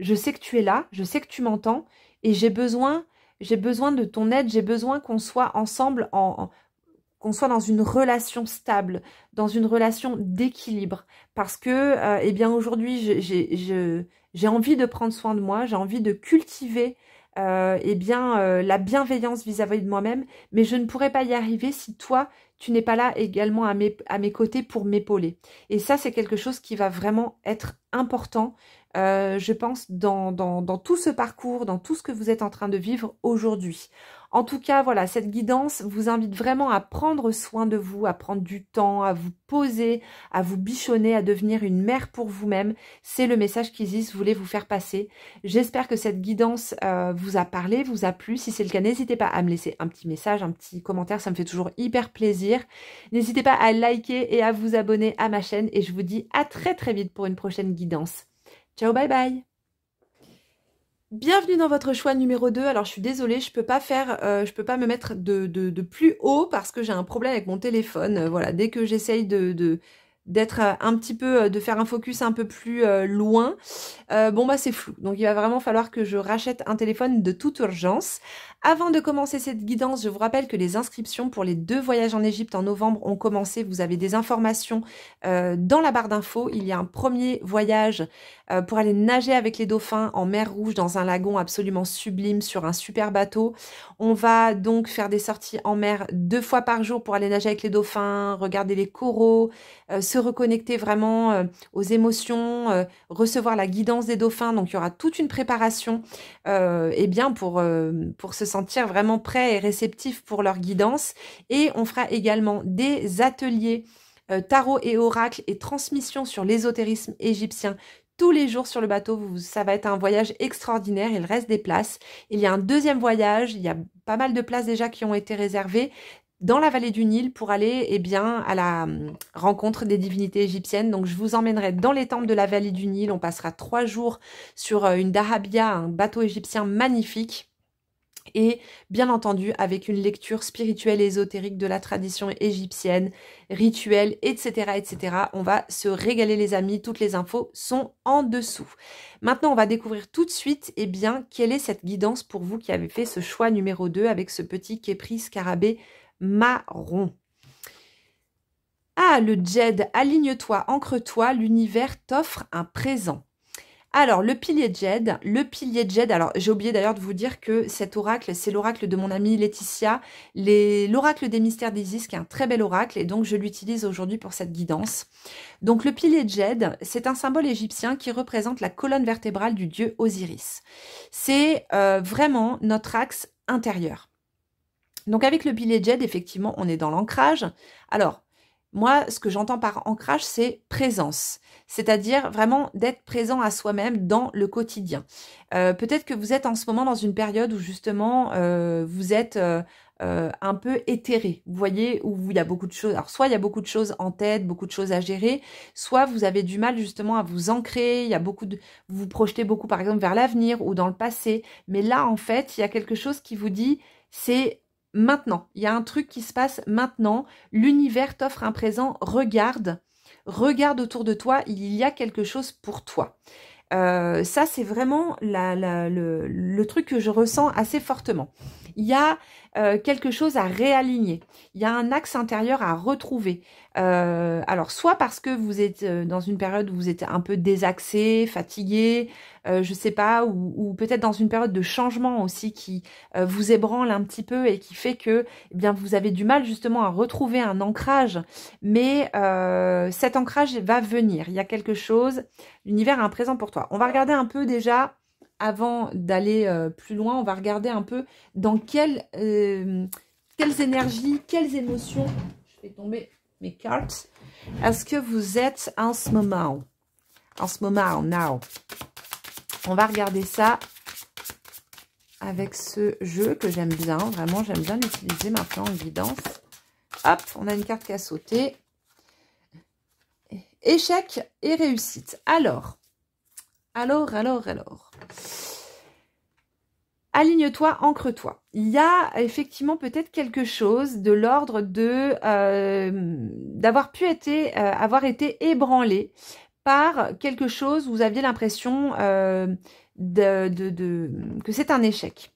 je sais que tu es là, je sais que tu m'entends et j'ai besoin de ton aide, j'ai besoin qu'on soit ensemble, qu'on soit dans une relation stable, dans une relation d'équilibre. Parce que, eh bien, aujourd'hui, j'ai envie de prendre soin de moi, j'ai envie de cultiver la bienveillance vis-à-vis de moi-même, mais je ne pourrais pas y arriver si toi, tu n'es pas là également à mes côtés pour m'épauler. Et ça, c'est quelque chose qui va vraiment être important je pense, dans tout ce parcours, dans tout ce que vous êtes en train de vivre aujourd'hui. En tout cas, voilà, cette guidance vous invite vraiment à prendre soin de vous, à prendre du temps, à vous poser, à vous bichonner, à devenir une mère pour vous-même. C'est le message qu'Isis voulait vous faire passer. J'espère que cette guidance vous a parlé, vous a plu. Si c'est le cas, n'hésitez pas à me laisser un petit message, un petit commentaire, ça me fait toujours hyper plaisir. N'hésitez pas à liker et à vous abonner à ma chaîne et je vous dis à très très vite pour une prochaine guidance. Ciao, bye bye! Bienvenue dans votre choix numéro 2. Alors je suis désolée, je peux pas me mettre de plus haut parce que j'ai un problème avec mon téléphone. Voilà, dès que j'essaye d'être un petit peu, de faire un focus un peu plus loin, bon bah c'est flou. Donc il va vraiment falloir que je rachète un téléphone de toute urgence. Avant de commencer cette guidance, je vous rappelle que les inscriptions pour les 2 voyages en Égypte en novembre ont commencé. Vous avez des informations dans la barre d'infos. Il y a un premier voyage pour aller nager avec les dauphins en mer Rouge dans un lagon absolument sublime sur un super bateau. On va donc faire des sorties en mer 2 fois par jour pour aller nager avec les dauphins, regarder les coraux, se reconnecter vraiment aux émotions, recevoir la guidance des dauphins. Donc il y aura toute une préparation eh bien pour se sentir vraiment prêt et réceptif pour leur guidance. Et on fera également des ateliers tarot et oracle et transmission sur l'ésotérisme égyptien tous les jours sur le bateau. Ça va être un voyage extraordinaire, il reste des places. Il y a un deuxième voyage, il y a pas mal de places déjà qui ont été réservées dans la vallée du Nil pour aller eh bien, à la rencontre des divinités égyptiennes. Donc je vous emmènerai dans les temples de la vallée du Nil. On passera 3 jours sur une dahabia, un bateau égyptien magnifique. Et bien entendu avec une lecture spirituelle et ésotérique de la tradition égyptienne, rituelle, etc., etc. On va se régaler les amis, toutes les infos sont en dessous. Maintenant, on va découvrir tout de suite, eh bien, quelle est cette guidance pour vous qui avez fait ce choix numéro 2 avec ce petit képris scarabée marron. Ah, le Djed, aligne-toi, ancre-toi, l'univers t'offre un présent. Alors, le pilier Djed, alors j'ai oublié d'ailleurs de vous dire que cet oracle, c'est l'oracle de mon amie Laetitia, l'oracle des mystères d'Isis, qui est un très bel oracle, et donc je l'utilise aujourd'hui pour cette guidance. Donc le pilier Djed, c'est un symbole égyptien qui représente la colonne vertébrale du dieu Osiris. C'est vraiment notre axe intérieur. Donc avec le pilier Djed, effectivement, on est dans l'ancrage. Alors, moi, ce que j'entends par ancrage, c'est présence. C'est-à-dire vraiment d'être présent à soi-même dans le quotidien. Peut-être que vous êtes en ce moment dans une période où justement vous êtes un peu éthéré. Vous voyez, où il y a beaucoup de choses. Alors soit il y a beaucoup de choses en tête, beaucoup de choses à gérer, soit vous avez du mal justement à vous ancrer. Il y a beaucoup de, vous vous projetez beaucoup par exemple vers l'avenir ou dans le passé. Mais là, en fait, il y a quelque chose qui vous dit, c'est maintenant, il y a un truc qui se passe maintenant, l'univers t'offre un présent, regarde autour de toi, il y a quelque chose pour toi. Ça, c'est vraiment le truc que je ressens assez fortement. Il y a quelque chose à réaligner. Il y a un axe intérieur à retrouver. Alors, soit parce que vous êtes dans une période où vous êtes un peu désaxé, fatigué, je sais pas, ou peut-être dans une période de changement aussi qui vous ébranle un petit peu et qui fait que eh bien, vous avez du mal justement à retrouver un ancrage. Mais cet ancrage va venir. Il y a quelque chose, l'univers a un présent pour toi. On va regarder un peu déjà, avant d'aller plus loin, on va regarder un peu dans quelles énergies, quelles émotions, je fais tomber mes cartes, est-ce que vous êtes en ce moment? En ce moment, now. On va regarder ça avec ce jeu que j'aime bien, vraiment j'aime bien l'utiliser maintenant en guidance. Hop, on a une carte qui a sauté. Échec et réussite. Alors. Aligne-toi, ancre-toi. Il y a effectivement peut-être quelque chose de l'ordre de d'avoir pu avoir été ébranlé par quelque chose où vous aviez l'impression que c'est un échec.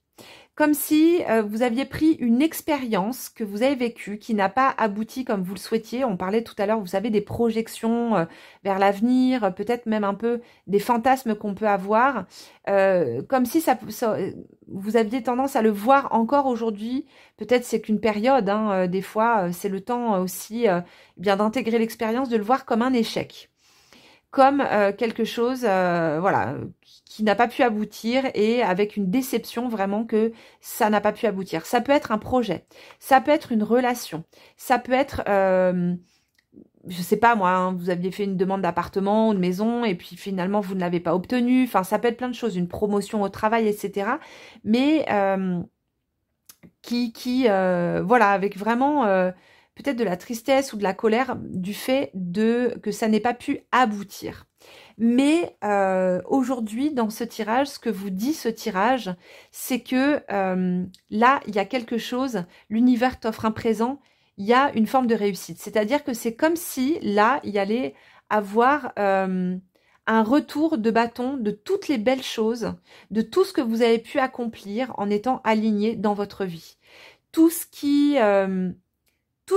Comme si vous aviez pris une expérience que vous avez vécue, qui n'a pas abouti comme vous le souhaitiez. On parlait tout à l'heure, vous savez, des projections vers l'avenir, peut-être même un peu des fantasmes qu'on peut avoir. Comme si vous aviez tendance à le voir encore aujourd'hui. Peut-être c'est qu'une période, hein, des fois, c'est le temps aussi bien d'intégrer l'expérience, de le voir comme un échec. comme quelque chose voilà, qui n'a pas pu aboutir et avec une déception vraiment que ça n'a pas pu aboutir. Ça peut être un projet, ça peut être une relation, ça peut être, je sais pas moi, hein, vous aviez fait une demande d'appartement ou de maison et puis finalement vous ne l'avez pas obtenue. Enfin, ça peut être plein de choses, une promotion au travail, etc. Mais voilà, avec vraiment peut-être de la tristesse ou de la colère du fait que ça n'ait pas pu aboutir. Mais aujourd'hui, dans ce tirage, ce que vous dit ce tirage, c'est que là, il y a quelque chose, l'univers t'offre un présent, il y a une forme de réussite. C'est-à-dire que c'est comme si, là, il y allait avoir un retour de bâton de toutes les belles choses, de tout ce que vous avez pu accomplir en étant aligné dans votre vie. Tout ce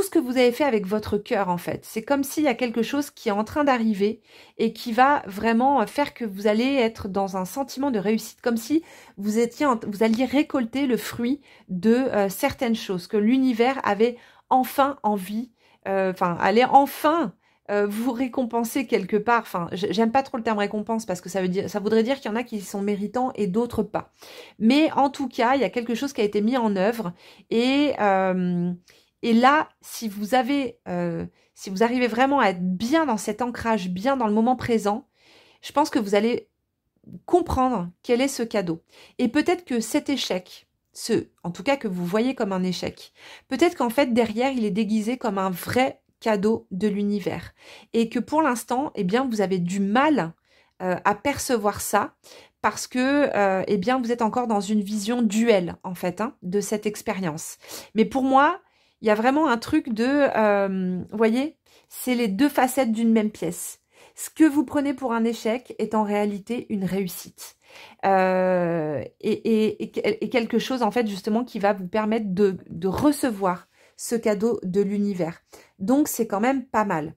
que vous avez fait avec votre cœur, en fait. C'est comme s'il y a quelque chose qui est en train d'arriver et qui va vraiment faire que vous allez être dans un sentiment de réussite, comme si vous alliez récolter le fruit de certaines choses, que l'univers avait enfin envie, allait enfin vous récompenser quelque part. Enfin, j'aime pas trop le terme récompense parce que ça voudrait dire qu'il y en a qui sont méritants et d'autres pas. Mais en tout cas, il y a quelque chose qui a été mis en œuvre et là, si vous arrivez vraiment à être bien dans cet ancrage, bien dans le moment présent, je pense que vous allez comprendre quel est ce cadeau. Et peut-être que cet échec, en tout cas que vous voyez comme un échec, peut-être qu'en fait derrière il est déguisé comme un vrai cadeau de l'univers. Et que pour l'instant, eh bien, vous avez du mal à percevoir ça parce que eh bien, vous êtes encore dans une vision duelle en fait de cette expérience. Mais pour moi, il y a vraiment un truc vous voyez, c'est les deux facettes d'une même pièce. Ce que vous prenez pour un échec est en réalité une réussite. Et quelque chose, en fait, justement, qui va vous permettre de recevoir ce cadeau de l'univers. Donc, c'est quand même pas mal.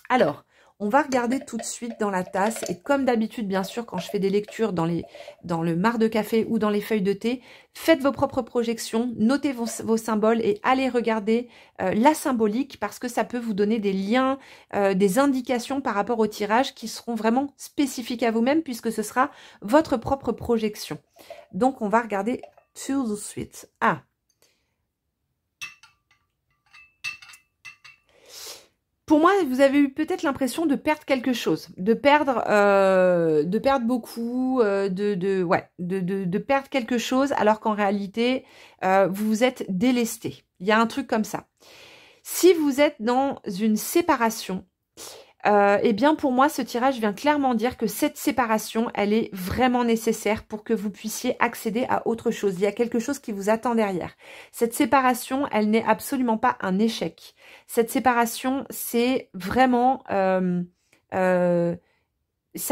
Alors, on va regarder tout de suite dans la tasse. Et comme d'habitude, bien sûr, quand je fais des lectures dans le marc de café ou dans les feuilles de thé, faites vos propres projections, notez vos symboles et allez regarder la symbolique parce que ça peut vous donner des liens, des indications par rapport au tirage qui seront vraiment spécifiques à vous-même puisque ce sera votre propre projection. Donc, on va regarder tout de suite. Ah! Pour moi, vous avez eu peut-être l'impression de perdre quelque chose, de perdre beaucoup, de perdre quelque chose, alors qu'en réalité, vous vous êtes délesté. Il y a un truc comme ça. Si vous êtes dans une séparation, eh bien pour moi, ce tirage vient clairement dire que cette séparation, elle est vraiment nécessaire pour que vous puissiez accéder à autre chose. Il y a quelque chose qui vous attend derrière. Cette séparation, elle n'est absolument pas un échec. Cette séparation, c'est vraiment... ça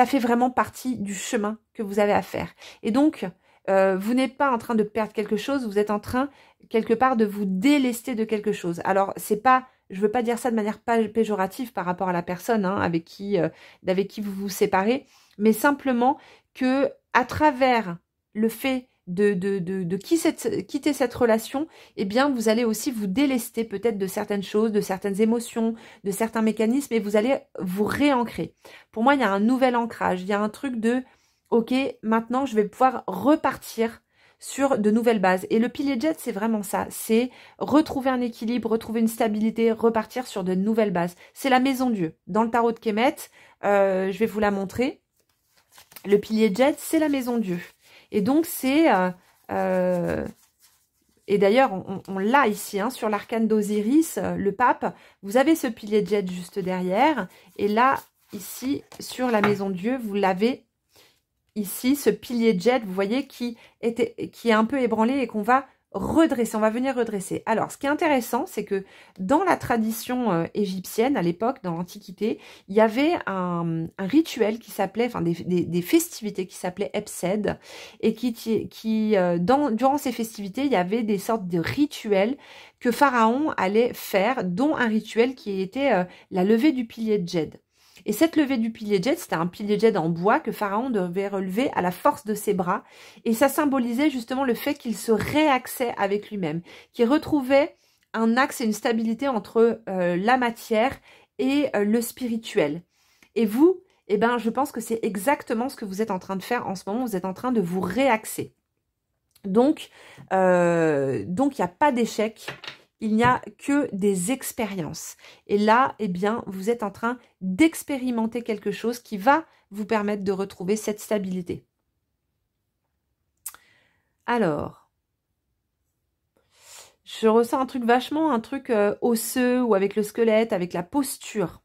fait vraiment partie du chemin que vous avez à faire. Et donc, vous n'êtes pas en train de perdre quelque chose, vous êtes en train, quelque part, de vous délester de quelque chose. Alors, c'est pas... Je veux pas dire ça de manière péjorative par rapport à la personne avec qui vous vous séparez, mais simplement que à travers le fait de quitter cette relation, eh bien vous allez aussi vous délester peut-être de certaines choses, de certaines émotions, de certains mécanismes et vous allez vous réancrer. Pour moi, il y a un nouvel ancrage, il y a un truc de ok, maintenant je vais pouvoir repartir sur de nouvelles bases. Et le pilier jet, c'est vraiment ça. C'est retrouver un équilibre, retrouver une stabilité, repartir sur de nouvelles bases. C'est la maison Dieu. Dans le tarot de Kemet, je vais vous la montrer. Le pilier jet, c'est la maison Dieu. Et donc, c'est... et d'ailleurs, on l'a ici, sur l'arcane d'Osiris, le pape. Vous avez ce pilier jet juste derrière. Et là, ici, sur la maison Dieu, vous l'avez ici, ce pilier jet, vous voyez, qui est un peu ébranlé et qu'on va redresser, on va venir redresser. Alors, ce qui est intéressant, c'est que dans la tradition égyptienne, à l'époque, dans l'Antiquité, il y avait un rituel qui s'appelait, enfin des festivités qui s'appelaient Hebsed, et durant ces festivités, il y avait des sortes de rituels que Pharaon allait faire, dont un rituel qui était la levée du pilier jet. Et cette levée du pilier jet, c'était un pilier jet en bois que Pharaon devait relever à la force de ses bras. Et ça symbolisait justement le fait qu'il se réaxait avec lui-même, qu'il retrouvait un axe et une stabilité entre la matière et le spirituel. Et vous, eh ben, je pense que c'est exactement ce que vous êtes en train de faire en ce moment. Vous êtes en train de vous réaxer. Donc, il n'y a pas d'échec. Il n'y a que des expériences. Et là, eh bien, vous êtes en train d'expérimenter quelque chose qui va vous permettre de retrouver cette stabilité. Alors, je ressens un truc vachement, un truc osseux ou avec le squelette, avec la posture.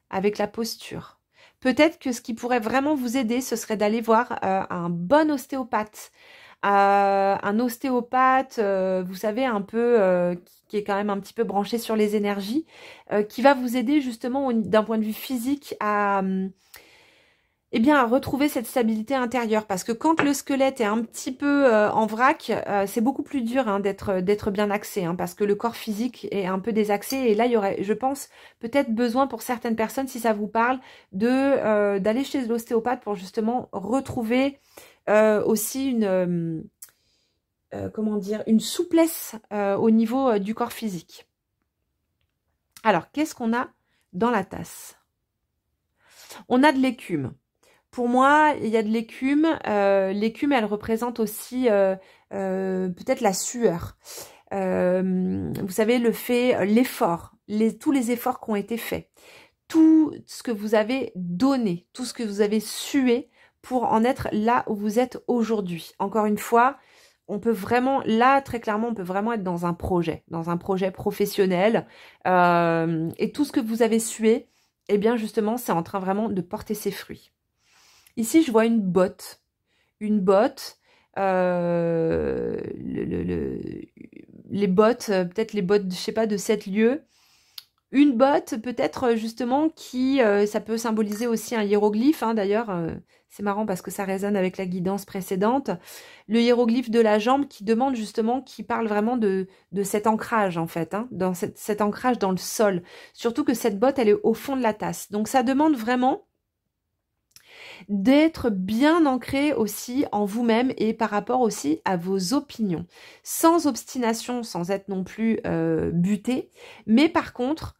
Avec la posture. Peut-être que ce qui pourrait vraiment vous aider, ce serait d'aller voir un bon ostéopathe. Un ostéopathe, vous savez, un peu, qui est quand même un petit peu branché sur les énergies, qui va vous aider justement d'un point de vue physique eh bien, à retrouver cette stabilité intérieure. Parce que quand le squelette est un petit peu en vrac, c'est beaucoup plus dur hein, d'être bien axé, hein, parce que le corps physique est un peu désaxé. Et là, il y aurait, je pense, peut-être besoin pour certaines personnes, si ça vous parle, d'aller chez l'ostéopathe pour justement retrouver aussi comment dire, une souplesse au niveau du corps physique. Alors, qu'est-ce qu'on a dans la tasse? On a de l'écume. Pour moi, il y a de l'écume. L'écume, elle représente aussi peut-être la sueur. Vous savez, l'effort, tous les efforts qui ont été faits, tout ce que vous avez donné, tout ce que vous avez sué pour en être là où vous êtes aujourd'hui. Encore une fois, on peut vraiment, là, très clairement, on peut vraiment être dans un projet professionnel. Et tout ce que vous avez sué, eh bien, justement, c'est en train vraiment de porter ses fruits. Ici, je vois une botte. Une botte. Les bottes, peut-être les bottes, je sais pas, de 7 lieues. Une botte, peut-être justement, qui, ça peut symboliser aussi un hiéroglyphe. Hein, d'ailleurs, c'est marrant parce que ça résonne avec la guidance précédente. Le hiéroglyphe de la jambe qui demande justement, qui parle vraiment de cet ancrage, en fait. Hein, dans cet ancrage dans le sol. Surtout que cette botte, elle est au fond de la tasse. Donc, ça demande vraiment d'être bien ancré aussi en vous-même et par rapport aussi à vos opinions. Sans obstination, sans être non plus buté, mais par contre,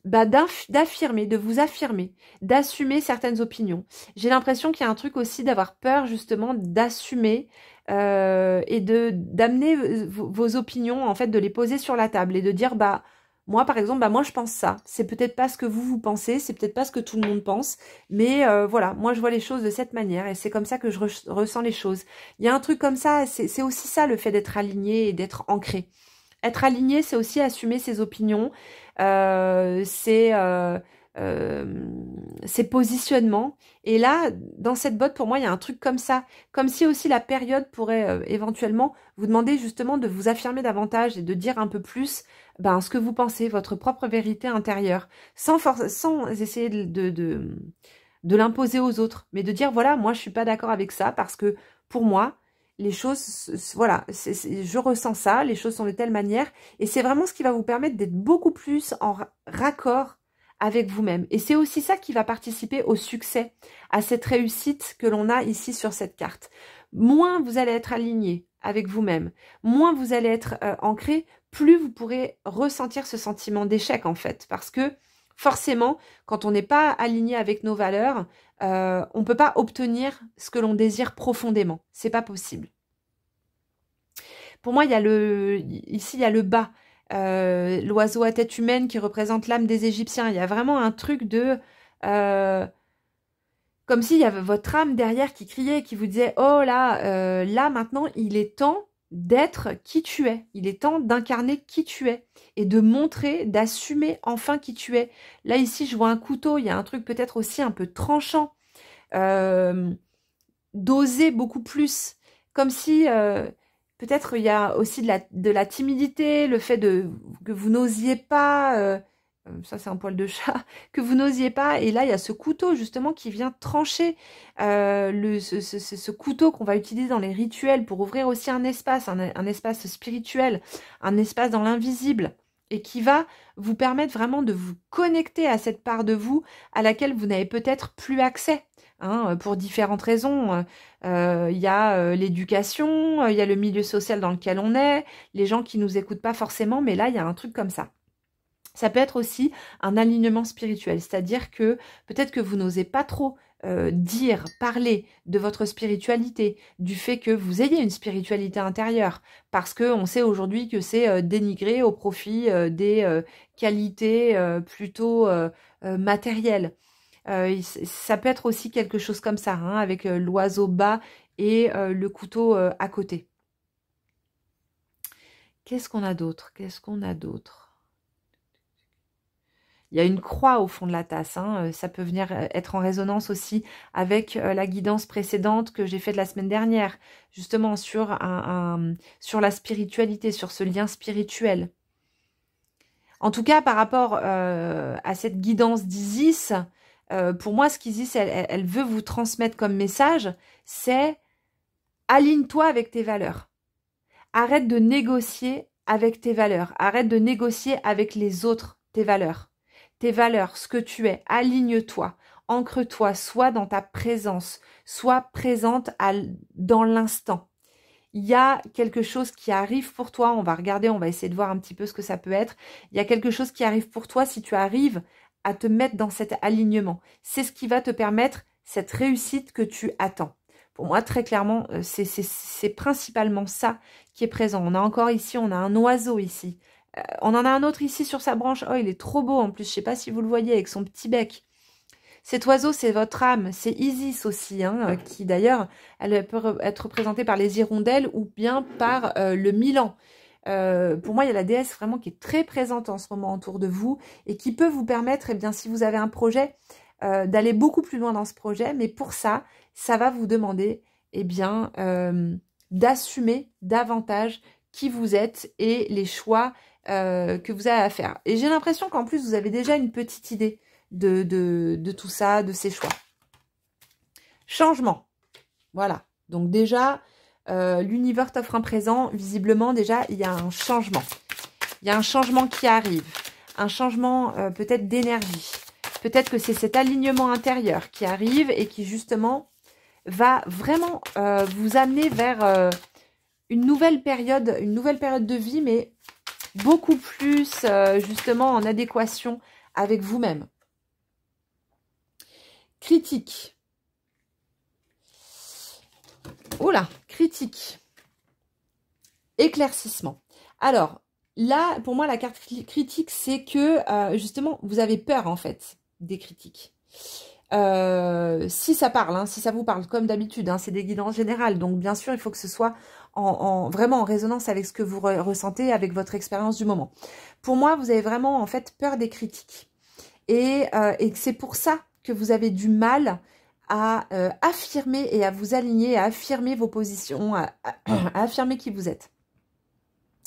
d'affirmer, de vous affirmer, d'assumer certaines opinions. J'ai l'impression qu'il y a un truc aussi d'avoir peur justement d'assumer et d'amener vos opinions, en fait, de les poser sur la table et de dire, moi, par exemple, moi, je pense ça. C'est peut-être pas ce que vous pensez, c'est peut-être pas ce que tout le monde pense, mais voilà, moi, je vois les choses de cette manière et c'est comme ça que je ressens les choses. Il y a un truc comme ça, c'est aussi ça, le fait d'être aligné et d'être ancré. Être aligné, c'est aussi assumer ses opinions, ses positionnements. Et là, dans cette botte, pour moi, il y a un truc comme ça. Comme si aussi la période pourrait éventuellement vous demander justement de vous affirmer davantage et de dire un peu plus ce que vous pensez, votre propre vérité intérieure, sans essayer de l'imposer aux autres, mais de dire, voilà, moi, je suis pas d'accord avec ça parce que pour moi, les choses, voilà, je ressens ça, les choses sont de telle manière, et c'est vraiment ce qui va vous permettre d'être beaucoup plus en raccord avec vous-même. Et c'est aussi ça qui va participer au succès, à cette réussite que l'on a ici sur cette carte. Moins vous allez être aligné avec vous-même, moins vous allez être ancré, plus vous pourrez ressentir ce sentiment d'échec en fait. Parce que forcément, quand on n'est pas aligné avec nos valeurs, on ne peut pas obtenir ce que l'on désire profondément. C'est pas possible. Pour moi, ici, il y a le bas. L'oiseau à tête humaine qui représente l'âme des Égyptiens. Il y a vraiment un truc de... comme s'il y avait votre âme derrière qui criait, qui vous disait « Oh là, là maintenant, il est temps d'être qui tu es. Il est temps d'incarner qui tu es. Et de montrer, d'assumer enfin qui tu es. » Là, ici, je vois un couteau. Il y a un truc peut-être aussi un peu tranchant. D'oser beaucoup plus. Comme si... peut-être il y a aussi de la timidité, le fait que vous n'osiez pas, ça c'est un poil de chat, que vous n'osiez pas, et là il y a ce couteau justement qui vient trancher, ce couteau qu'on va utiliser dans les rituels pour ouvrir aussi un espace spirituel, un espace dans l'invisible, et qui va vous permettre vraiment de vous connecter à cette part de vous à laquelle vous n'avez peut-être plus accès. Hein, pour différentes raisons. Il y a l'éducation, il y a le milieu social dans lequel on est, les gens qui nous écoutent pas forcément, mais là, il y a un truc comme ça. Ça peut être aussi un alignement spirituel, c'est-à-dire que peut-être que vous n'osez pas trop parler de votre spiritualité, du fait que vous ayez une spiritualité intérieure, parce qu'on sait aujourd'hui que c'est dénigré au profit des qualités plutôt matérielles. Ça peut être aussi quelque chose comme ça, hein, avec l'oiseau bas et le couteau à côté. Qu'est-ce qu'on a d'autre? Qu'est-ce qu'on a d'autre? Il y a une croix au fond de la tasse, hein. Ça peut venir être en résonance aussi avec la guidance précédente que j'ai faite la semaine dernière, justement sur, sur la spiritualité, sur ce lien spirituel. En tout cas, par rapport à cette guidance d'Isis, pour moi, ce qu'Isis, elle veut vous transmettre comme message, c'est aligne-toi avec tes valeurs. Arrête de négocier avec tes valeurs. Arrête de négocier avec les autres tes valeurs. Tes valeurs, ce que tu es, aligne-toi, ancre-toi, sois dans ta présence, sois présente dans l'instant. Il y a quelque chose qui arrive pour toi, on va regarder, on va essayer de voir un petit peu ce que ça peut être. Il y a quelque chose qui arrive pour toi si tu arrives à te mettre dans cet alignement. C'est ce qui va te permettre cette réussite que tu attends. Pour moi, très clairement, c'est principalement ça qui est présent. On a encore ici, on a un oiseau ici. On en a un autre ici sur sa branche. Oh, il est trop beau en plus. Je ne sais pas si vous le voyez avec son petit bec. Cet oiseau, c'est votre âme. C'est Isis aussi, hein, qui d'ailleurs, elle peut être représentée par les hirondelles ou bien par le Milan. Pour moi, il y a la déesse vraiment qui est très présente en ce moment autour de vous et qui peut vous permettre, eh bien, si vous avez un projet, d'aller beaucoup plus loin dans ce projet. Mais pour ça, ça va vous demander, eh bien, d'assumer davantage qui vous êtes et les choix que vous avez à faire. Et j'ai l'impression qu'en plus, vous avez déjà une petite idée de tout ça, de ces choix. Changement. Voilà. Donc déjà, l'univers t'offre un présent. Visiblement, déjà, il y a un changement. Il y a un changement qui arrive. Un changement peut-être d'énergie. Peut-être que c'est cet alignement intérieur qui arrive et qui, justement, va vraiment vous amener vers une nouvelle période de vie, mais beaucoup plus justement en adéquation avec vous-même. Critique. Oula, critique. Éclaircissement. Alors, là, pour moi, la carte critique, c'est que justement, vous avez peur en fait des critiques. Si ça parle, hein, si ça vous parle, comme d'habitude, hein, c'est des guidances générales. Donc, bien sûr, il faut que ce soit vraiment en résonance avec ce que vous ressentez, avec votre expérience du moment. Pour moi, vous avez vraiment, en fait, peur des critiques. Et c'est pour ça que vous avez du mal à affirmer et à vous aligner, à affirmer vos positions, à affirmer qui vous êtes.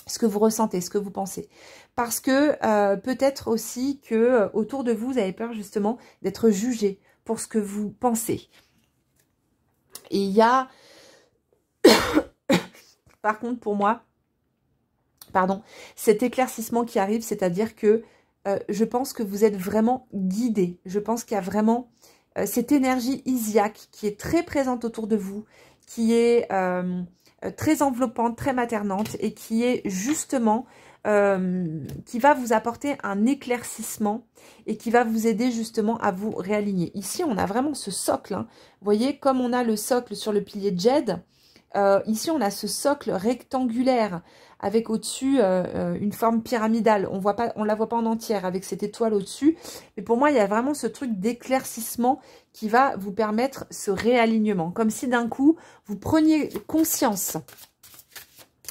Ce que vous ressentez, ce que vous pensez. Parce que peut-être aussi que autour de vous, vous avez peur justement d'être jugé pour ce que vous pensez. Et il y a, par contre pour moi, cet éclaircissement qui arrive, c'est-à-dire que je pense que vous êtes vraiment guidé. Je pense qu'il y a vraiment cette énergie isiaque qui est très présente autour de vous, qui est très enveloppante, très maternante et qui est justement, qui va vous apporter un éclaircissement et qui va vous aider justement à vous réaligner. Ici, on a vraiment ce socle. Hein. Vous voyez, comme on a le socle sur le pilier de Jade, ici, on a ce socle rectangulaire avec au-dessus une forme pyramidale. On la voit pas en entière avec cette étoile au-dessus. Mais pour moi, il y a vraiment ce truc d'éclaircissement qui va vous permettre ce réalignement. Comme si d'un coup, vous preniez conscience.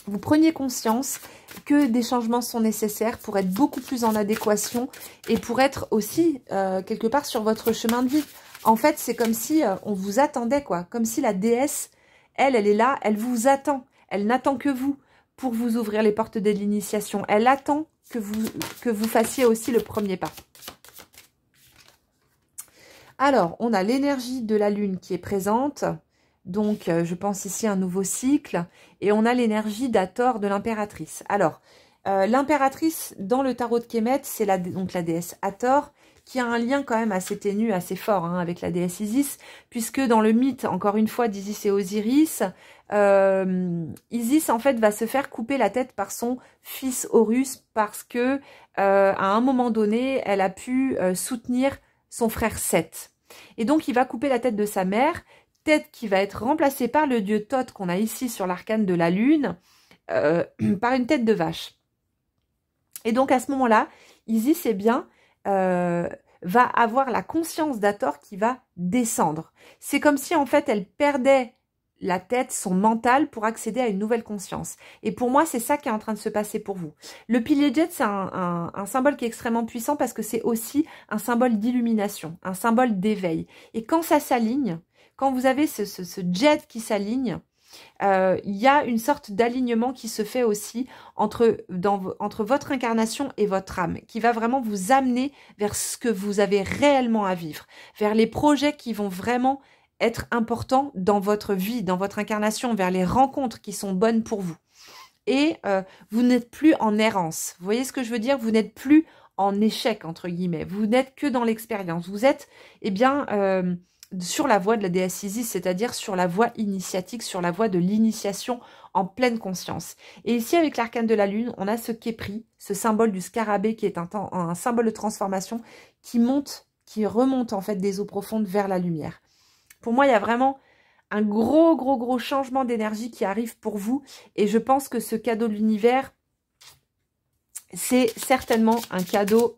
Vous preniez conscience que des changements sont nécessaires pour être beaucoup plus en adéquation et pour être aussi quelque part sur votre chemin de vie. En fait, c'est comme si on vous attendait, quoi. Comme si la déesse, elle est là, elle vous attend. Elle n'attend que vous pour vous ouvrir les portes de l'initiation. Elle attend que vous fassiez aussi le premier pas. Alors, on a l'énergie de la lune qui est présente. Donc, je pense ici à un nouveau cycle. Et on a l'énergie d'Hathor de l'impératrice. Alors, l'impératrice, dans le tarot de Kemet, c'est donc la déesse Hathor, qui a un lien quand même assez ténu, assez fort hein, avec la déesse Isis, puisque dans le mythe, encore une fois, d'Isis et Osiris, Isis en fait va se faire couper la tête par son fils Horus parce que à un moment donné, elle a pu soutenir son frère Seth. Et donc il va couper la tête de sa mère, tête qui va être remplacée par le dieu Thoth qu'on a ici sur l'arcane de la lune, par une tête de vache. Et donc à ce moment-là, Isis, eh bien, va avoir la conscience d'Hathor qui va descendre. C'est comme si en fait elle perdait la tête, son mental, pour accéder à une nouvelle conscience. Et pour moi, c'est ça qui est en train de se passer pour vous. Le pilier jet, c'est un symbole qui est extrêmement puissant parce que c'est aussi un symbole d'illumination, un symbole d'éveil. Et quand ça s'aligne, quand vous avez ce jet qui s'aligne, il y a une sorte d'alignement qui se fait aussi entre votre incarnation et votre âme, qui va vraiment vous amener vers ce que vous avez réellement à vivre, vers les projets qui vont vraiment être importants dans votre vie, dans votre incarnation, vers les rencontres qui sont bonnes pour vous. Et vous n'êtes plus en errance. Vous voyez ce que je veux dire? Vous n'êtes plus en échec, entre guillemets. Vous n'êtes que dans l'expérience. Vous êtes, eh bien, sur la voie de la déesse Isis, c'est-à-dire sur la voie initiatique, sur la voie de l'initiation en pleine conscience. Et ici, avec l'arcane de la lune, on a ce képri, ce symbole du scarabée qui est un symbole de transformation qui remonte en fait des eaux profondes vers la lumière. Pour moi, il y a vraiment un gros changement d'énergie qui arrive pour vous. Et je pense que ce cadeau de l'univers, c'est certainement un cadeau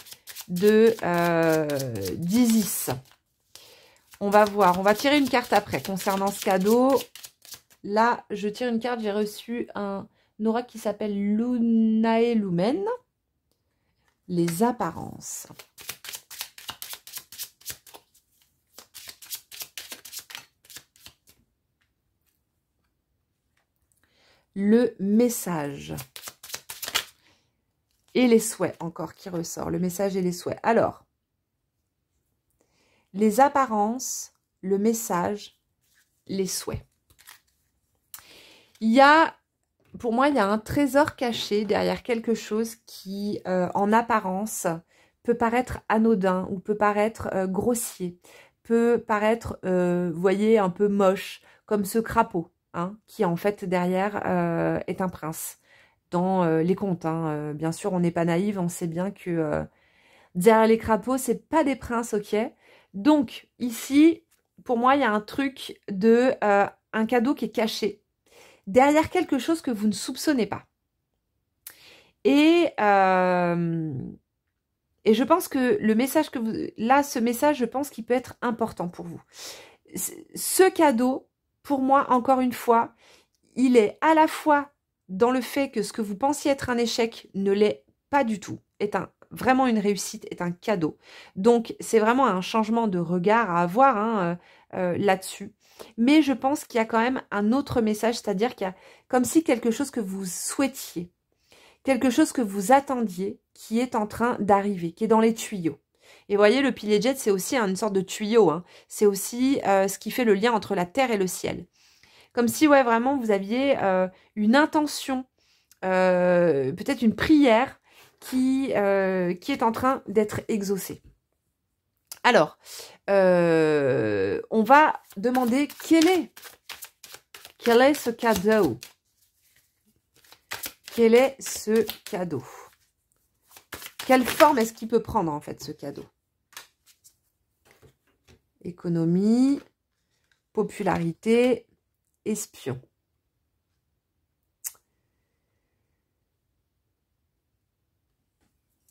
d'Isis. On va voir, on va tirer une carte après concernant ce cadeau. Là, je tire une carte, j'ai reçu un aura qui s'appelle Lunae Lumen. Les apparences. Le message. Et les souhaits encore qui ressort. Le message et les souhaits. Alors, les apparences, le message, les souhaits. Il y a, pour moi, il y a un trésor caché derrière quelque chose qui, en apparence, peut paraître anodin ou peut paraître grossier, peut paraître, vous voyez, un peu moche, comme ce crapaud, hein, qui en fait derrière est un prince. Dans les contes, hein, bien sûr, on n'est pas naïve, on sait bien que derrière les crapauds, c'est pas des princes, ok? Donc, ici, pour moi, il y a un truc de un cadeau qui est caché derrière quelque chose que vous ne soupçonnez pas. Et je pense que le message que vous... Là, ce message, je pense qu'il peut être important pour vous. Ce cadeau, pour moi, encore une fois, il est à la fois dans le fait que ce que vous pensiez être un échec ne l'est pas du tout, est vraiment une réussite, est un cadeau. Donc, c'est vraiment un changement de regard à avoir hein, là-dessus. Mais je pense qu'il y a quand même un autre message, c'est-à-dire qu'il y a comme si quelque chose que vous souhaitiez, quelque chose que vous attendiez, qui est en train d'arriver, qui est dans les tuyaux. Et vous voyez, le pilier jet, c'est aussi une sorte de tuyau. Hein. C'est aussi ce qui fait le lien entre la terre et le ciel. Comme si, ouais, vraiment, vous aviez une intention, peut-être une prière qui est en train d'être exaucée. Alors, on va demander quel est ce cadeau? Quel est ce cadeau? Quelle forme est-ce qu'il peut prendre, en fait, ce cadeau? Économie, popularité, espion.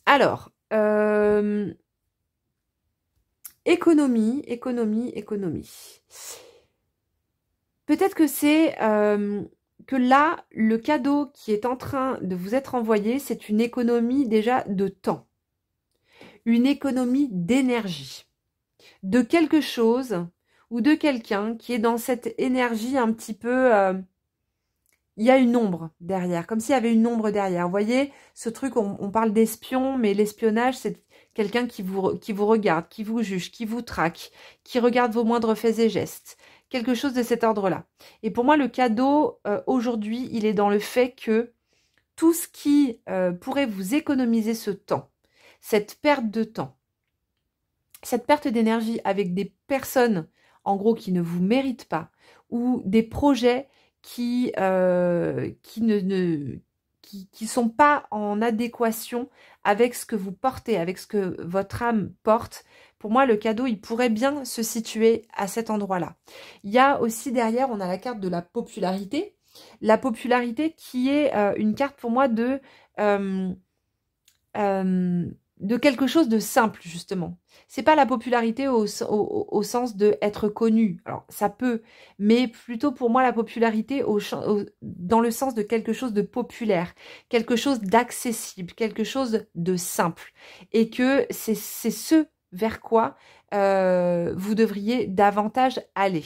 Alors, économie. Peut-être que c'est que là, le cadeau qui est en train de vous être envoyé, c'est une économie déjà de temps, une économie d'énergie, de quelque chose ou de quelqu'un qui est dans cette énergie un petit peu... il y a une ombre derrière, comme s'il y avait une ombre derrière. Vous voyez, ce truc, on parle d'espion, mais l'espionnage, c'est quelqu'un qui vous regarde, qui vous juge, qui vous traque, qui regarde vos moindres faits et gestes. Quelque chose de cet ordre-là. Et pour moi, le cadeau, aujourd'hui, il est dans le fait que tout ce qui pourrait vous économiser ce temps, cette perte de temps, cette perte d'énergie avec des personnes, en gros, qui ne vous méritent pas, ou des projets qui sont pas en adéquation avec ce que vous portez, avec ce que votre âme porte. Pour moi, le cadeau, il pourrait bien se situer à cet endroit-là. Il y a aussi derrière, on a la carte de la popularité. La popularité qui est une carte pour moi de quelque chose de simple, justement. C'est pas la popularité au sens de être connu. Alors, ça peut, mais plutôt pour moi, la popularité dans le sens de quelque chose de populaire, quelque chose d'accessible, quelque chose de simple. Et que c'est ce vers quoi vous devriez davantage aller.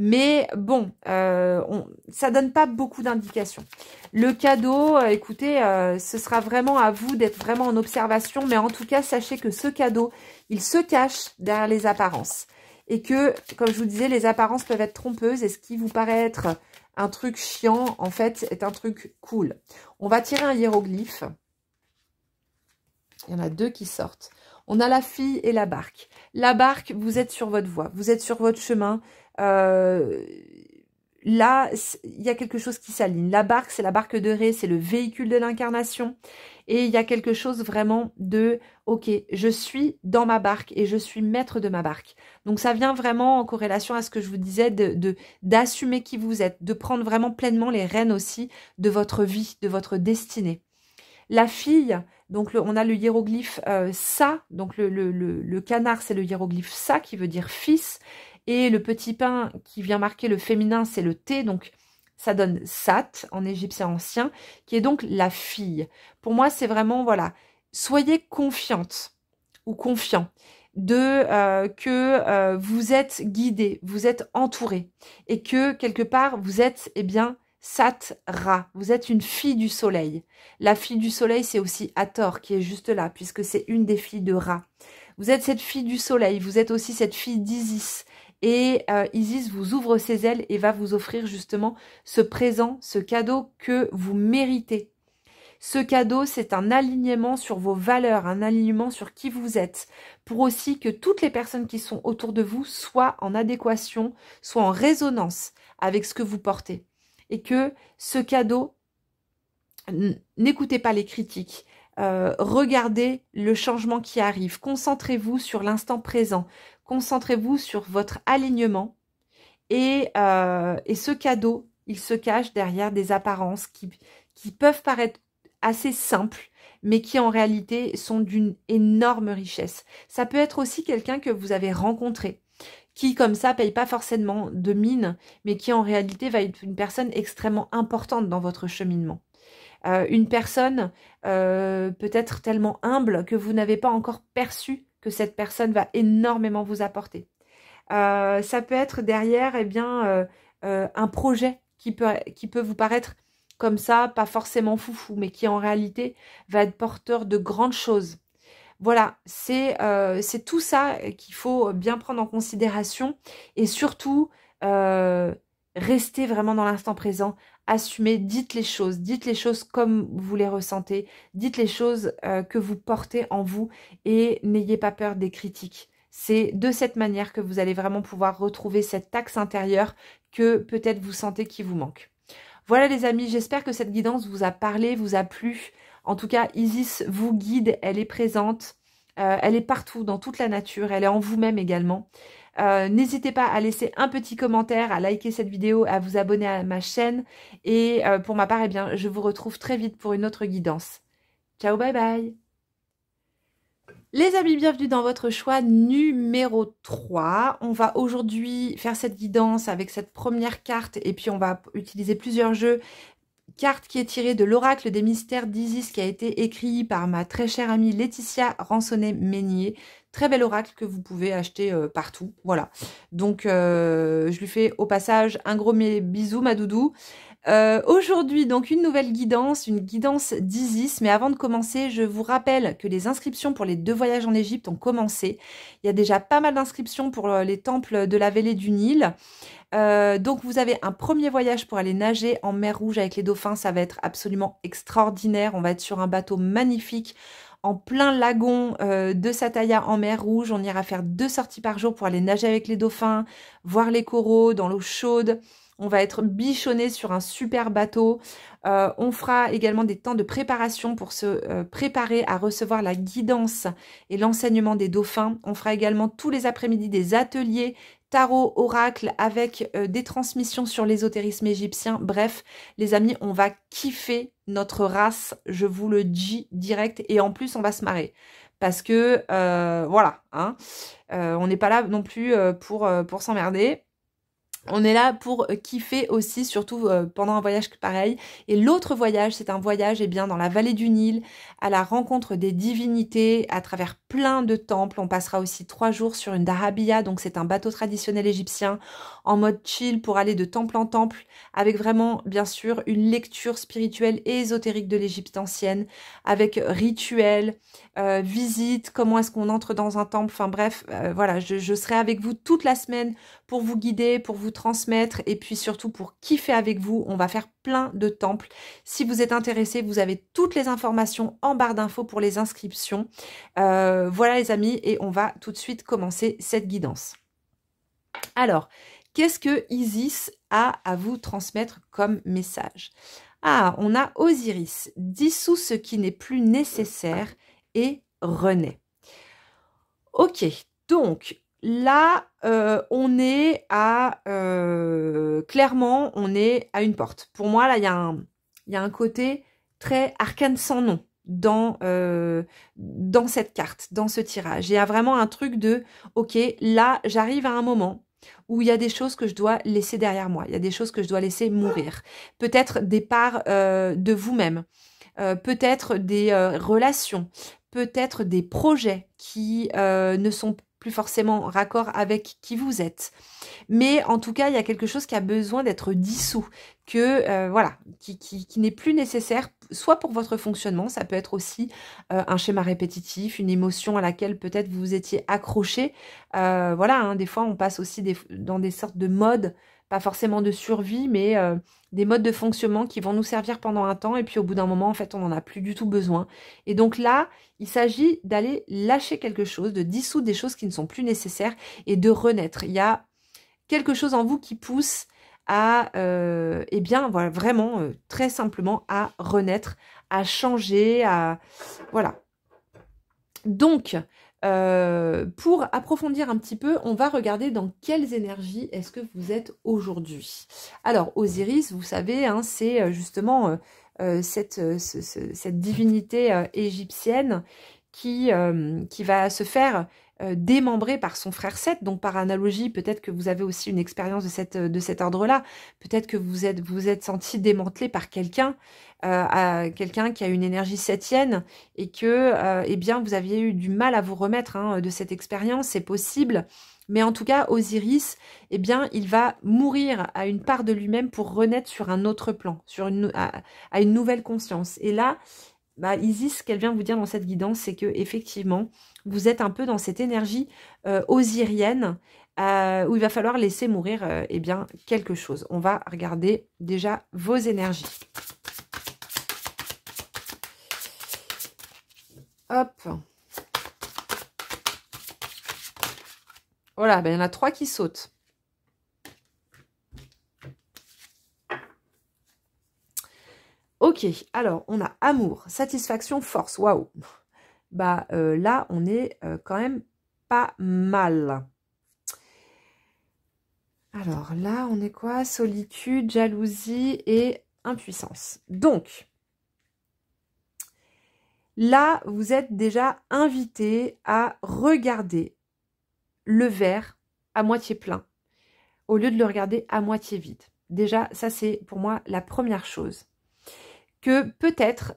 Mais bon, ça donne pas beaucoup d'indications. Le cadeau, écoutez, ce sera vraiment à vous d'être vraiment en observation. Mais en tout cas, sachez que ce cadeau, il se cache derrière les apparences. Et que, comme je vous disais, les apparences peuvent être trompeuses. Et ce qui vous paraît être un truc chiant, en fait, est un truc cool. On va tirer un hiéroglyphe. Il y en a deux qui sortent. On a la fille et la barque. La barque, vous êtes sur votre voie. Vous êtes sur votre chemin. Là, il y a quelque chose qui s'aligne. La barque, c'est la barque de Ré, c'est le véhicule de l'incarnation. Et il y a quelque chose vraiment de, ok, je suis dans ma barque et je suis maître de ma barque. Donc ça vient vraiment en corrélation à ce que je vous disais, d'assumer qui vous êtes, de prendre vraiment pleinement les rênes aussi de votre vie, de votre destinée. La fille, donc on a le hiéroglyphe Sa, donc le canard, c'est le hiéroglyphe Sa qui veut dire fils. Et le petit pain qui vient marquer le féminin, c'est le T, donc ça donne Sat en égyptien ancien, qui est donc la fille. Pour moi, c'est vraiment, voilà, soyez confiante ou confiant que vous êtes guidé, vous êtes entouré, et que quelque part, vous êtes, eh bien, Sat-Ra, vous êtes une fille du soleil. La fille du soleil, c'est aussi Hathor qui est juste là, puisque c'est une des filles de Ra. Vous êtes cette fille du soleil, vous êtes aussi cette fille d'Isis. Et Isis vous ouvre ses ailes et va vous offrir justement ce présent, ce cadeau que vous méritez. Ce cadeau, c'est un alignement sur vos valeurs, un alignement sur qui vous êtes, pour aussi que toutes les personnes qui sont autour de vous soient en adéquation, soient en résonance avec ce que vous portez. Et que ce cadeau, n'écoutez pas les critiques, regardez le changement qui arrive, concentrez-vous sur l'instant présent, concentrez-vous sur votre alignement et ce cadeau, il se cache derrière des apparences qui peuvent paraître assez simples, mais qui en réalité sont d'une énorme richesse. Ça peut être aussi quelqu'un que vous avez rencontré, qui comme ça paye pas forcément de mine, mais qui en réalité va être une personne extrêmement importante dans votre cheminement. Une personne peut-être tellement humble que vous n'avez pas encore perçu que cette personne va énormément vous apporter. Ça peut être derrière eh bien, un projet qui peut vous paraître comme ça, pas forcément foufou, mais qui en réalité va être porteur de grandes choses. Voilà, c'est tout ça qu'il faut bien prendre en considération et surtout restez vraiment dans l'instant présent, assumez, dites les choses comme vous les ressentez, dites les choses que vous portez en vous et n'ayez pas peur des critiques. C'est de cette manière que vous allez vraiment pouvoir retrouver cet axe intérieur que peut-être vous sentez qui vous manque. Voilà les amis, j'espère que cette guidance vous a parlé, vous a plu. En tout cas, Isis vous guide, elle est présente, elle est partout dans toute la nature, elle est en vous-même également. N'hésitez pas à laisser un petit commentaire, à liker cette vidéo, à vous abonner à ma chaîne. Et pour ma part, eh bien, je vous retrouve très vite pour une autre guidance. Ciao, bye bye. Les amis, bienvenue dans votre choix numéro 3. On va aujourd'hui faire cette guidance avec cette première carte et puis on va utiliser plusieurs jeux. Carte qui est tirée de l'oracle des mystères d'Isis qui a été écrit par ma très chère amie Laetitia Ransonnet-Meignier. Très bel oracle que vous pouvez acheter partout. Voilà. Donc, je lui fais au passage un gros bisou, ma doudou. Aujourd'hui, donc, une nouvelle guidance, une guidance d'Isis. Mais avant de commencer, je vous rappelle que les inscriptions pour les 2 voyages en Égypte ont commencé. Il y a déjà pas mal d'inscriptions pour les temples de la vallée du Nil. Donc vous avez un premier voyage pour aller nager en mer Rouge avec les dauphins, ça va être absolument extraordinaire. On va être sur un bateau magnifique en plein lagon de Sataya en mer Rouge. On ira faire 2 sorties par jour pour aller nager avec les dauphins, voir les coraux dans l'eau chaude. On va être bichonné sur un super bateau. On fera également des temps de préparation pour se préparer à recevoir la guidance et l'enseignement des dauphins. On fera également tous les après-midi des ateliers tarot, oracle, avec des transmissions sur l'ésotérisme égyptien. Bref, les amis, on va kiffer notre race, je vous le dis direct. Et en plus, on va se marrer. Parce que, voilà, hein, on n'est pas là non plus pour s'emmerder. On est là pour kiffer aussi, surtout pendant un voyage pareil. Et l'autre voyage, c'est un voyage bien, dans la vallée du Nil, à la rencontre des divinités, à travers plein de temples. On passera aussi 3 jours sur une dahabiya, donc c'est un bateau traditionnel égyptien, en mode chill pour aller de temple en temple, avec vraiment, bien sûr, une lecture spirituelle et ésotérique de l'Égypte ancienne, avec rituels, visite, comment est-ce qu'on entre dans un temple, enfin bref, voilà, je serai avec vous toute la semaine pour vous guider, pour vous transmettre et puis surtout pour kiffer avec vous. On va faire plein de temples. Si vous êtes intéressés, vous avez toutes les informations en barre d'infos pour les inscriptions. Voilà les amis, et on va tout de suite commencer cette guidance. Alors, qu'est-ce que Isis a à vous transmettre comme message? Ah, on a Osiris, dissout ce qui n'est plus nécessaire et renaît. Ok, donc là, on est à... clairement, on est à une porte. Pour moi, là, il y a un côté très arcane sans nom dans cette carte, dans ce tirage. Il y a vraiment un truc de, ok, là, j'arrive à un moment où il y a des choses que je dois laisser derrière moi. Il y a des choses que je dois laisser mourir. Peut-être des parts de vous-même. Peut-être des relations. Peut-être des projets qui ne sont plus forcément raccord avec qui vous êtes. Mais en tout cas, il y a quelque chose qui a besoin d'être dissous, que voilà, qui n'est plus nécessaire, soit pour votre fonctionnement, ça peut être aussi un schéma répétitif, une émotion à laquelle peut-être vous étiez accroché. Voilà, hein, des fois on passe aussi dans des sortes de modes, pas forcément de survie, mais des modes de fonctionnement qui vont nous servir pendant un temps, et puis au bout d'un moment, en fait, on n'en a plus du tout besoin. Et donc là, il s'agit d'aller lâcher quelque chose, de dissoudre des choses qui ne sont plus nécessaires et de renaître. Il y a quelque chose en vous qui pousse à, eh bien, voilà, vraiment, très simplement, à renaître, à changer, à... Voilà. Donc, pour approfondir un petit peu, on va regarder dans quelles énergies est-ce que vous êtes aujourd'hui. Alors, Osiris, vous savez, hein, c'est justement cette divinité égyptienne qui va se faire démembré par son frère Seth. Donc par analogie, peut-être que vous avez aussi une expérience de cet ordre-là. Peut-être que vous êtes senti démantelé par quelqu'un, quelqu'un qui a une énergie septienne, et que eh bien vous aviez eu du mal à vous remettre hein, de cette expérience. C'est possible. Mais en tout cas, Osiris, eh bien, il va mourir à une part de lui-même pour renaître sur un autre plan, à une nouvelle conscience. Et là, bah, Isis, ce qu'elle vient vous dire dans cette guidance, c'est que effectivement, vous êtes un peu dans cette énergie osirienne où il va falloir laisser mourir eh bien, quelque chose. On va regarder déjà vos énergies. Hop. Voilà, ben, il y en a 3 qui sautent. Ok, alors on a amour, satisfaction, force. Waouh. Bah là, on est quand même pas mal. Alors là, on est quoi? Solitude, jalousie et impuissance. Donc, là, vous êtes déjà invité à regarder le verre à moitié plein au lieu de le regarder à moitié vide. Déjà, ça c'est pour moi la première chose. Que peut-être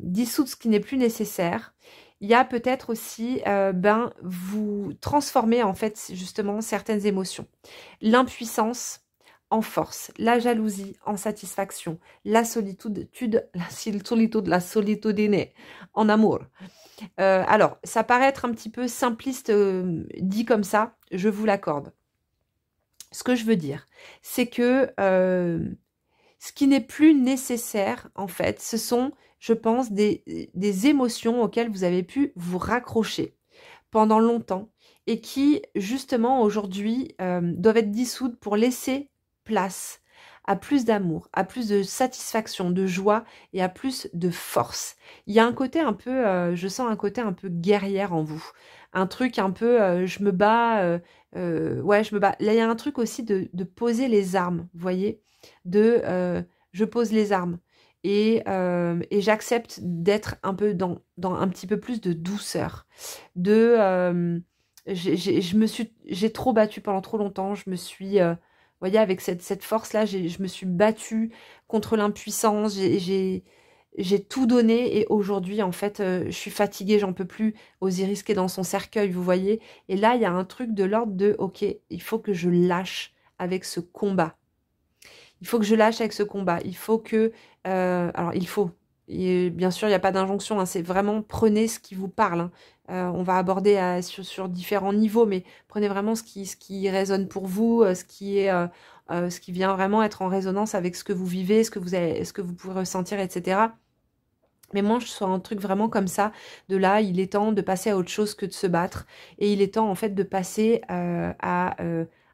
dissoudre ce qui n'est plus nécessaire. Il y a peut-être aussi vous transformer en fait justement certaines émotions. L'impuissance en force, la jalousie en satisfaction, la solitude en amour. Alors, ça paraît être un petit peu simpliste dit comme ça, je vous l'accorde. Ce que je veux dire, c'est que ce qui n'est plus nécessaire, en fait, ce sont, je pense, des émotions auxquelles vous avez pu vous raccrocher pendant longtemps et qui, justement, aujourd'hui, doivent être dissoutes pour laisser place à plus d'amour, à plus de satisfaction, de joie et à plus de force. Il y a un côté un peu, je sens un côté un peu guerrière en vous. Un truc un peu, je me bats, ouais, je me bats. Là, il y a un truc aussi de poser les armes, vous voyez, je pose les armes et j'accepte d'être un peu dans un petit peu plus de douceur, j'ai trop battu pendant trop longtemps, je me suis, vous voyez, avec cette force-là, je me suis battue contre l'impuissance, j'ai tout donné et aujourd'hui, en fait, je suis fatiguée, j'en peux plus. Osiris qui est dans son cercueil, vous voyez. Et là, il y a un truc de l'ordre de, ok, il faut que je lâche avec ce combat. Il faut que je lâche avec ce combat. Il faut que... alors, il faut. Et bien sûr, il n'y a pas d'injonction. Hein, c'est vraiment, prenez ce qui vous parle. Hein. On va aborder sur différents niveaux, mais prenez vraiment ce qui résonne pour vous, ce qui vient vraiment être en résonance avec ce que vous vivez, ce que vous pouvez ressentir, etc. Mais moi, je sens un truc vraiment comme ça, de là, il est temps de passer à autre chose que de se battre. Et il est temps, en fait, de passer à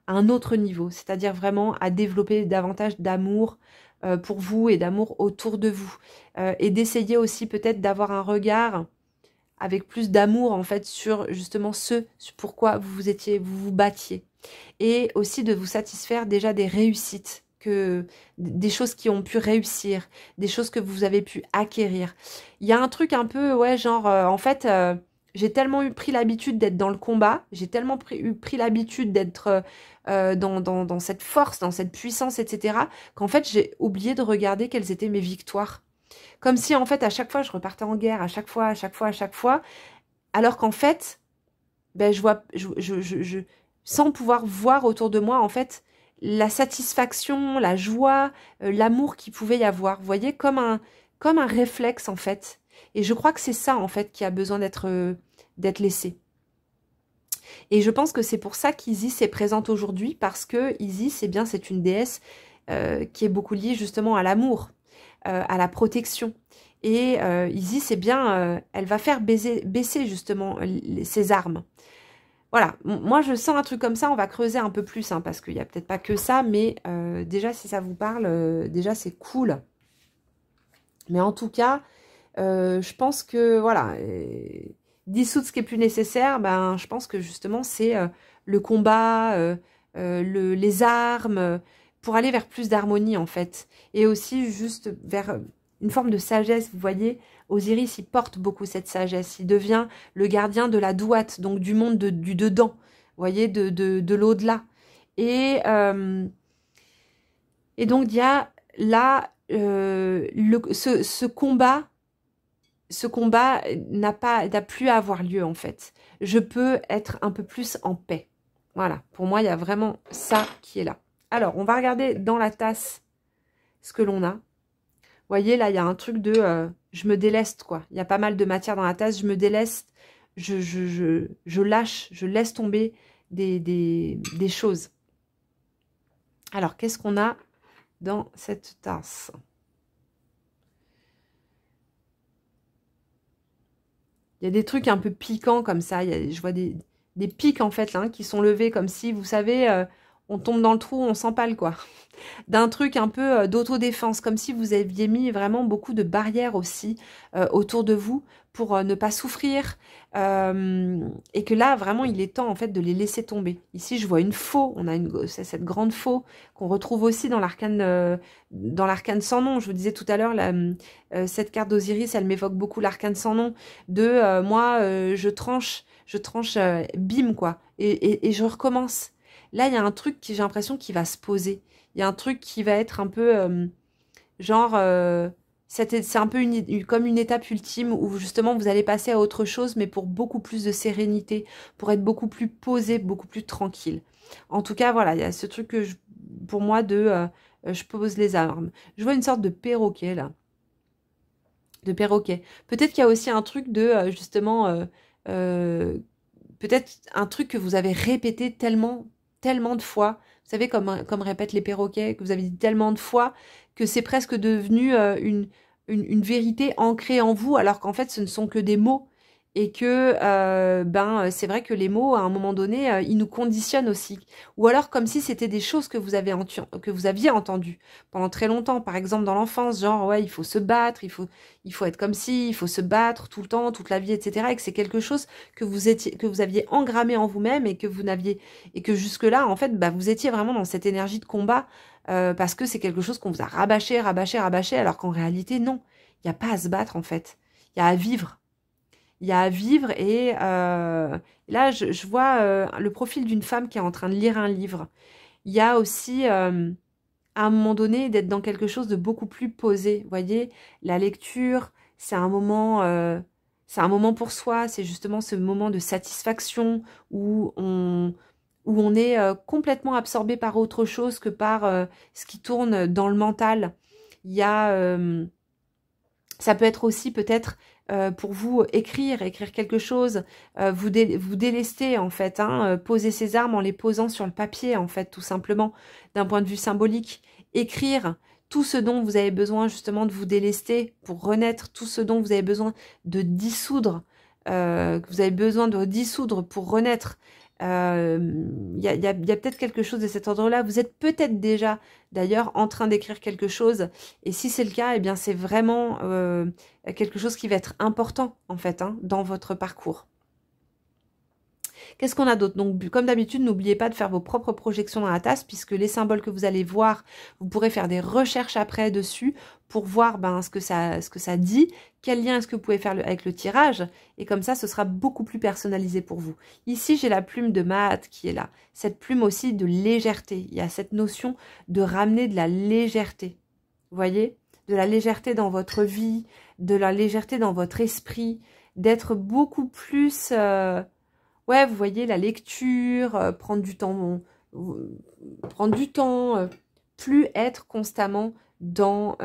un autre niveau, c'est-à-dire vraiment à développer davantage d'amour pour vous et d'amour autour de vous. Et d'essayer aussi peut-être d'avoir un regard avec plus d'amour, en fait, sur justement sur pourquoi vous vous battiez. Et aussi de vous satisfaire déjà des réussites, des choses qui ont pu réussir, des choses que vous avez pu acquérir. Il y a un truc un peu, ouais, genre, en fait, j'ai tellement pris l'habitude d'être dans le combat, j'ai tellement pris l'habitude d'être dans cette force, dans cette puissance, etc., qu'en fait, j'ai oublié de regarder quelles étaient mes victoires. Comme si, en fait, à chaque fois, je repartais en guerre, à chaque fois, alors qu'en fait, ben, sans pouvoir voir autour de moi, en fait, la satisfaction, la joie, l'amour qu'il pouvait y avoir. Vous voyez, comme un réflexe, en fait. Et je crois que c'est ça, en fait, qui a besoin d'être laissé. Et je pense que c'est pour ça qu'Isis est présente aujourd'hui, parce que Isis, eh bien, c'est une déesse qui est beaucoup liée justement à l'amour, à la protection. Et Isis, eh bien, elle va faire baisser justement ses armes. Voilà, moi je sens un truc comme ça, on va creuser un peu plus, hein, parce qu'il n'y a peut-être pas que ça, mais déjà si ça vous parle, déjà c'est cool. Mais en tout cas, je pense que, voilà, dissoudre ce qui est plus nécessaire, ben, je pense que justement c'est le combat, les armes, pour aller vers plus d'harmonie en fait. Et aussi juste vers une forme de sagesse, vous voyez, Osiris, il porte beaucoup cette sagesse. Il devient le gardien de la douate, donc du monde du dedans, vous voyez, de l'au-delà. Et donc, il y a là, ce combat n'a plus à avoir lieu, en fait. Je peux être un peu plus en paix. Voilà, pour moi, il y a vraiment ça qui est là. Alors, on va regarder dans la tasse ce que l'on a. Vous voyez, là, il y a un truc de... je me déleste, quoi. Il y a pas mal de matière dans la tasse. Je me déleste. Je lâche. Je laisse tomber des choses. Alors, qu'est-ce qu'on a dans cette tasse? Il y a des trucs un peu piquants comme ça. Je vois des pics, en fait, là, qui sont levés comme si, vous savez... on tombe dans le trou, on s'empale, quoi. D'un truc un peu d'autodéfense, comme si vous aviez mis vraiment beaucoup de barrières aussi autour de vous pour ne pas souffrir. Et que là, vraiment, il est temps, en fait, de les laisser tomber. Ici, je vois une faux. On a cette grande faux qu'on retrouve aussi dans l'arcane sans nom. Je vous disais tout à l'heure, cette carte d'Osiris, elle m'évoque beaucoup l'arcane sans nom. Moi, je tranche, bim, quoi. Et je recommence. Là, il y a un truc j'ai l'impression qui va se poser. Il y a un truc qui va être un peu c'est un peu comme une étape ultime où justement vous allez passer à autre chose, mais pour beaucoup plus de sérénité, pour être beaucoup plus posé, beaucoup plus tranquille. En tout cas, voilà, il y a ce truc pour moi je pose les armes. Je vois une sorte de perroquet là. De perroquet. Peut-être qu'il y a aussi un truc de justement... peut-être un truc que vous avez répété tellement de fois, vous savez, comme répètent les perroquets, que vous avez dit tellement de fois, que c'est presque devenu une vérité ancrée en vous, alors qu'en fait, ce ne sont que des mots. et que c'est vrai que les mots, à un moment donné, ils nous conditionnent aussi. Ou alors comme si c'était des choses que vous aviez entendues pendant très longtemps. Par exemple, dans l'enfance, genre, ouais, il faut se battre, il faut être comme ci, il faut se battre tout le temps, toute la vie, etc. Et que c'est quelque chose que vous aviez engrammé en vous-même et que jusque-là, en fait, vous étiez vraiment dans cette énergie de combat parce que c'est quelque chose qu'on vous a rabâché, alors qu'en réalité, non. Il n'y a pas à se battre, en fait. Il y a à vivre. Il y a à vivre et là, je vois le profil d'une femme qui est en train de lire un livre. Il y a aussi, à un moment donné, d'être dans quelque chose de beaucoup plus posé. Vous voyez, la lecture, c'est un moment pour soi. C'est justement ce moment de satisfaction où on est complètement absorbé par autre chose que par ce qui tourne dans le mental. Il y a... ça peut être aussi peut-être pour vous écrire quelque chose, vous délester en fait, poser ses armes en les posant sur le papier en fait, tout simplement, d'un point de vue symbolique. Écrire tout ce dont vous avez besoin justement de vous délester pour renaître, tout ce dont vous avez besoin de dissoudre, que vous avez besoin de dissoudre pour renaître. Il y a peut-être quelque chose de cet ordre-là. Vous êtes peut-être déjà d'ailleurs en train d'écrire quelque chose et si c'est le cas, eh bien c'est vraiment quelque chose qui va être important en fait dans votre parcours. Qu'est-ce qu'on a d'autre? Donc, comme d'habitude, n'oubliez pas de faire vos propres projections dans la tasse, puisque les symboles que vous allez voir, vous pourrez faire des recherches après dessus pour voir ce que ça dit, quel lien est-ce que vous pouvez faire avec le tirage, et comme ça, ce sera beaucoup plus personnalisé pour vous. Ici, j'ai la plume de Mahat qui est là. Cette plume aussi de légèreté. Il y a cette notion de ramener de la légèreté. Vous voyez? De la légèreté dans votre vie, de la légèreté dans votre esprit, d'être beaucoup plus... ouais, vous voyez, la lecture, prendre du temps, plus être constamment dans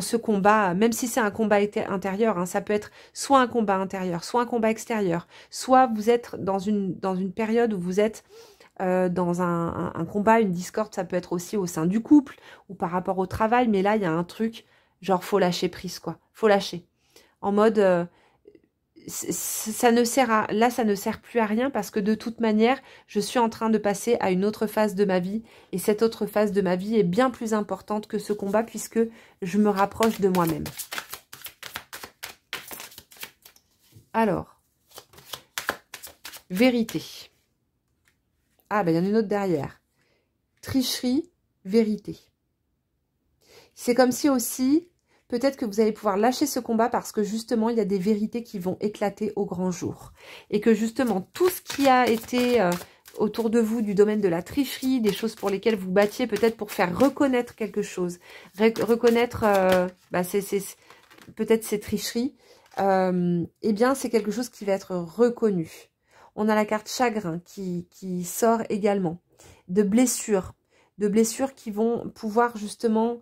ce combat, même si c'est un combat intérieur, ça peut être soit un combat intérieur, soit un combat extérieur, soit vous êtes dans une période où vous êtes dans un combat, une discorde, ça peut être aussi au sein du couple ou par rapport au travail, mais là, il y a un truc, genre, faut lâcher prise, quoi, faut lâcher. En mode... ça ne sert plus à rien parce que de toute manière, je suis en train de passer à une autre phase de ma vie et cette autre phase de ma vie est bien plus importante que ce combat puisque je me rapproche de moi-même. Alors, vérité. Ah, il y en a une autre derrière. Tricherie, vérité. C'est comme si aussi... Peut-être que vous allez pouvoir lâcher ce combat parce que justement, il y a des vérités qui vont éclater au grand jour. Et que justement, tout ce qui a été autour de vous du domaine de la tricherie, des choses pour lesquelles vous battiez peut-être pour faire reconnaître quelque chose, reconnaître peut-être ces tricheries, eh bien, c'est quelque chose qui va être reconnu. On a la carte chagrin qui sort également. De blessures qui vont pouvoir justement...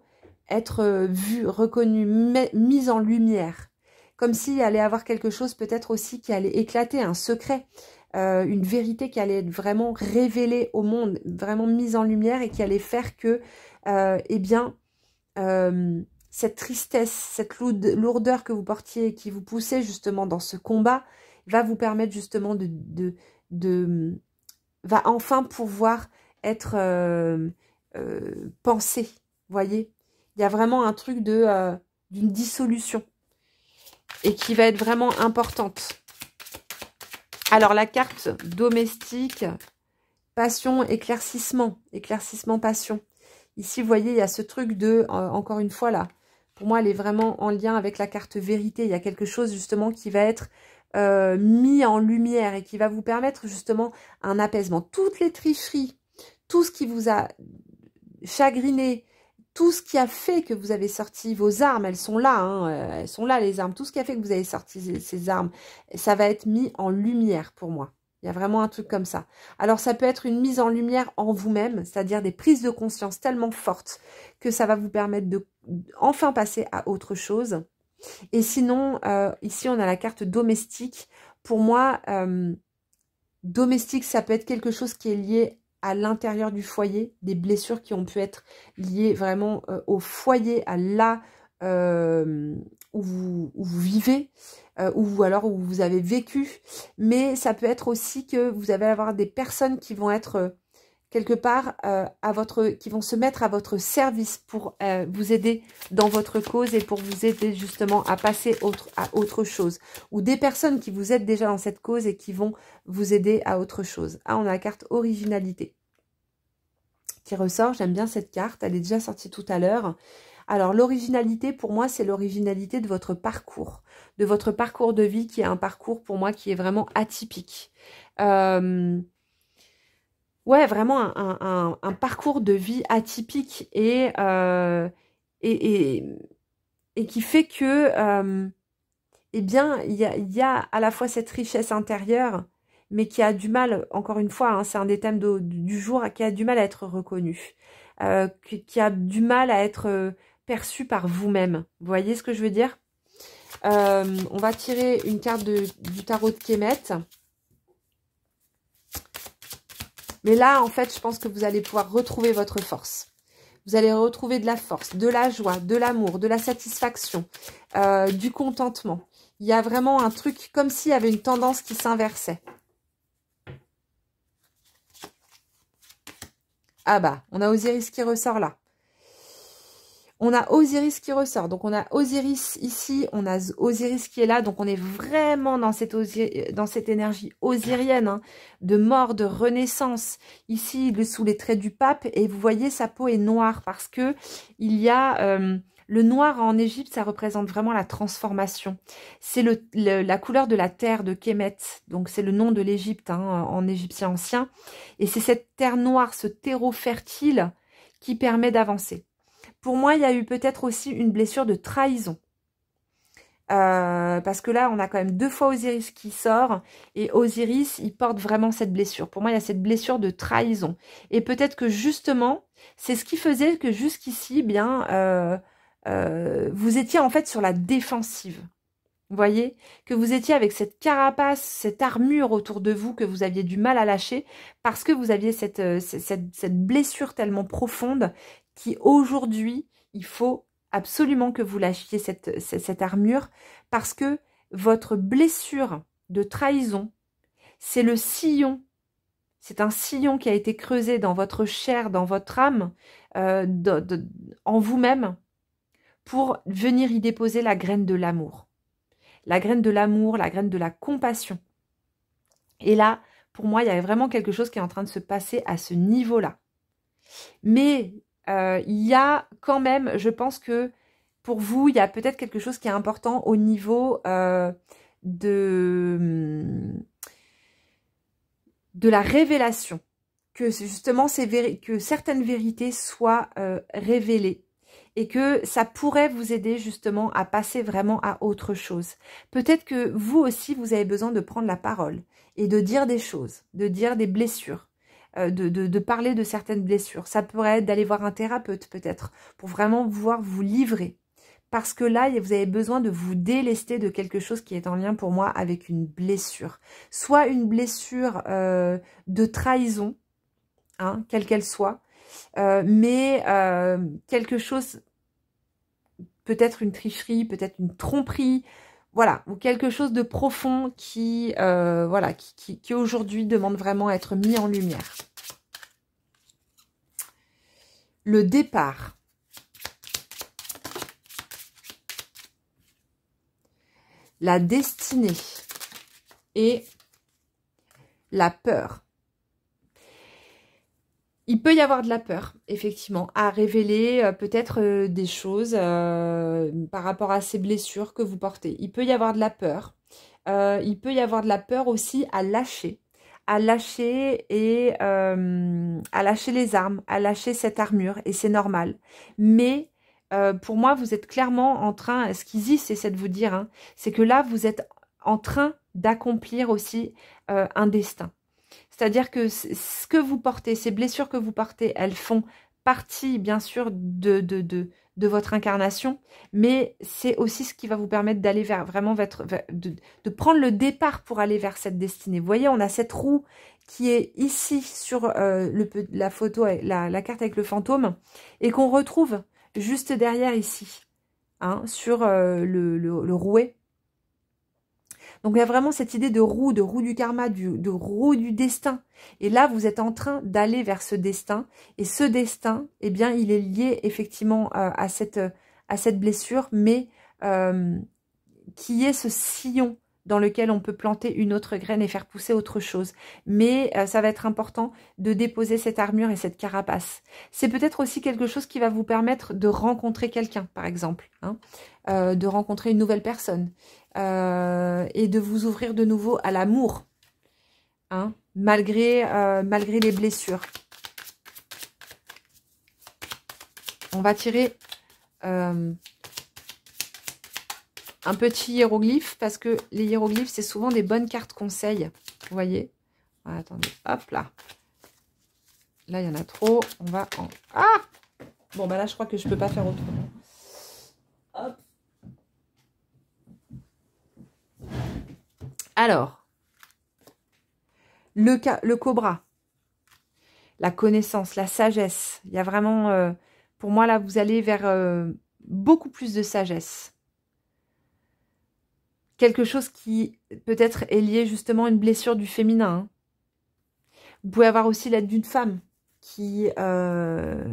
être vu, reconnu, mis en lumière. Comme s'il allait avoir quelque chose peut-être aussi qui allait éclater, un secret, une vérité qui allait être vraiment révélée au monde, vraiment mise en lumière et qui allait faire que, cette tristesse, cette lourdeur que vous portiez et qui vous poussait justement dans ce combat, va vous permettre justement va enfin pouvoir être pensé, voyez. Il y a vraiment un truc d'une dissolution et qui va être vraiment importante. Alors, la carte domestique, passion, éclaircissement, passion. Ici, vous voyez, il y a ce truc de, encore une fois là, pour moi, elle est vraiment en lien avec la carte vérité. Il y a quelque chose justement qui va être mis en lumière et qui va vous permettre justement un apaisement. Toutes les tricheries, tout ce qui vous a chagriné, tout ce qui a fait que vous avez sorti vos armes, elles sont là, elles sont là les armes. Tout ce qui a fait que vous avez sorti ces armes, ça va être mis en lumière pour moi. Il y a vraiment un truc comme ça. Alors ça peut être une mise en lumière en vous-même, c'est-à-dire des prises de conscience tellement fortes que ça va vous permettre de enfin passer à autre chose. Et sinon, ici on a la carte domestique. Pour moi, domestique, ça peut être quelque chose qui est lié à l'intérieur du foyer, des blessures qui ont pu être liées vraiment au foyer, à la où vous vivez, ou alors où vous avez vécu, mais ça peut être aussi que vous allez avoir des personnes qui vont être quelque part qui vont se mettre à votre service pour vous aider dans votre cause et pour vous aider justement à passer à autre chose, ou des personnes qui vous aident déjà dans cette cause et qui vont vous aider à autre chose. Ah, on a la carte originalité qui ressort. J'aime bien cette carte, elle est déjà sortie tout à l'heure. Alors l'originalité, pour moi, c'est l'originalité de votre parcours de vie, qui est un parcours pour moi qui est vraiment atypique. Ouais, vraiment un parcours de vie atypique et qui fait que, eh bien, il y a à la fois cette richesse intérieure, mais qui a du mal, encore une fois, hein, c'est un des thèmes du jour, qui a du mal à être reconnu, qui a du mal à être perçu par vous-même. Vous voyez ce que je veux dire? On va tirer une carte du tarot de Kemet. Mais là, en fait, je pense que vous allez pouvoir retrouver votre force. Vous allez retrouver de la force, de la joie, de l'amour, de la satisfaction, du contentement. Il y a vraiment un truc comme s'il y avait une tendance qui s'inversait. Ah bah, on a Osiris qui ressort là. On a Osiris qui ressort. Donc, on a Osiris ici, on a Osiris qui est là. Donc, on est vraiment dans cette énergie osirienne, hein, de mort, de renaissance. Ici, il est sous les traits du pape. Et vous voyez, sa peau est noire parce que il y a... le noir en Égypte, ça représente vraiment la transformation. C'est la couleur de la terre de Kemet. Donc, c'est le nom de l'Égypte, hein, en égyptien ancien. Et c'est cette terre noire, ce terreau fertile qui permet d'avancer. Pour moi, il y a eu peut-être aussi une blessure de trahison. Parce que là, on a quand même 2 fois Osiris qui sort. Et Osiris, il porte vraiment cette blessure. Pour moi, il y a cette blessure de trahison. Et peut-être que justement, c'est ce qui faisait que jusqu'ici, bien, vous étiez en fait sur la défensive. Vous voyez, que vous étiez avec cette carapace, cette armure autour de vous que vous aviez du mal à lâcher parce que vous aviez cette blessure tellement profonde qui aujourd'hui, il faut absolument que vous lâchiez cette armure parce que votre blessure de trahison, c'est le sillon. C'est un sillon qui a été creusé dans votre chair, dans votre âme, en vous-même pour venir y déposer la graine de l'amour. La graine de l'amour, la graine de la compassion. Et là, pour moi, il y a vraiment quelque chose qui est en train de se passer à ce niveau-là. Mais il y a quand même, je pense que pour vous, il y a peut-être quelque chose qui est important au niveau de la révélation. Que justement, que certaines vérités soient révélées. Et que ça pourrait vous aider justement à passer vraiment à autre chose. Peut-être que vous aussi, vous avez besoin de prendre la parole et de dire des choses, de dire des blessures, de parler de certaines blessures. Ça pourrait être d'aller voir un thérapeute peut-être pour vraiment pouvoir vous livrer. Parce que là, vous avez besoin de vous délester de quelque chose qui est en lien pour moi avec une blessure. Soit une blessure de trahison, hein, quelle qu'elle soit, mais quelque chose, peut-être une tricherie, peut-être une tromperie, voilà, ou quelque chose de profond qui, voilà, qui aujourd'hui demande vraiment à être mis en lumière. Le départ. La destinée et la peur. Il peut y avoir de la peur, effectivement, à révéler peut-être des choses par rapport à ces blessures que vous portez. Il peut y avoir de la peur. Il peut y avoir de la peur aussi à lâcher et à lâcher les armes, à lâcher cette armure, et c'est normal. Mais pour moi, vous êtes clairement en train, ce qu'Isis essaie de vous dire, hein, c'est que là, vous êtes en train d'accomplir aussi un destin. C'est-à-dire que ce que vous portez, ces blessures que vous portez, elles font partie, bien sûr, de votre incarnation, mais c'est aussi ce qui va vous permettre d'aller vers vraiment de prendre le départ pour aller vers cette destinée. Vous voyez, on a cette roue qui est ici sur la photo, la carte avec le fantôme, et qu'on retrouve juste derrière ici. hein, sur le rouet. Donc il y a vraiment cette idée de roue du karma, de roue du destin. Et là, vous êtes en train d'aller vers ce destin. Et ce destin, eh bien, il est lié effectivement à cette blessure, mais qui est ce sillon dans lequel on peut planter une autre graine et faire pousser autre chose. Mais ça va être important de déposer cette armure et cette carapace. C'est peut-être aussi quelque chose qui va vous permettre de rencontrer quelqu'un, par exemple, hein, de rencontrer une nouvelle personne et de vous ouvrir de nouveau à l'amour, hein, malgré les blessures. On va tirer un petit hiéroglyphe, parce que les hiéroglyphes, c'est souvent des bonnes cartes conseils. Vous voyez? Voilà, attendez, hop là. Là, il y en a trop. On va en... Ah! Bon, bah là, je crois que je peux pas faire autrement. Hop. Alors, le cobra, la connaissance, la sagesse. Il y a vraiment... pour moi, là, vous allez vers beaucoup plus de sagesse. Quelque chose qui peut-être est lié justement à une blessure du féminin. Hein. Vous pouvez avoir aussi l'aide d'une femme qui peut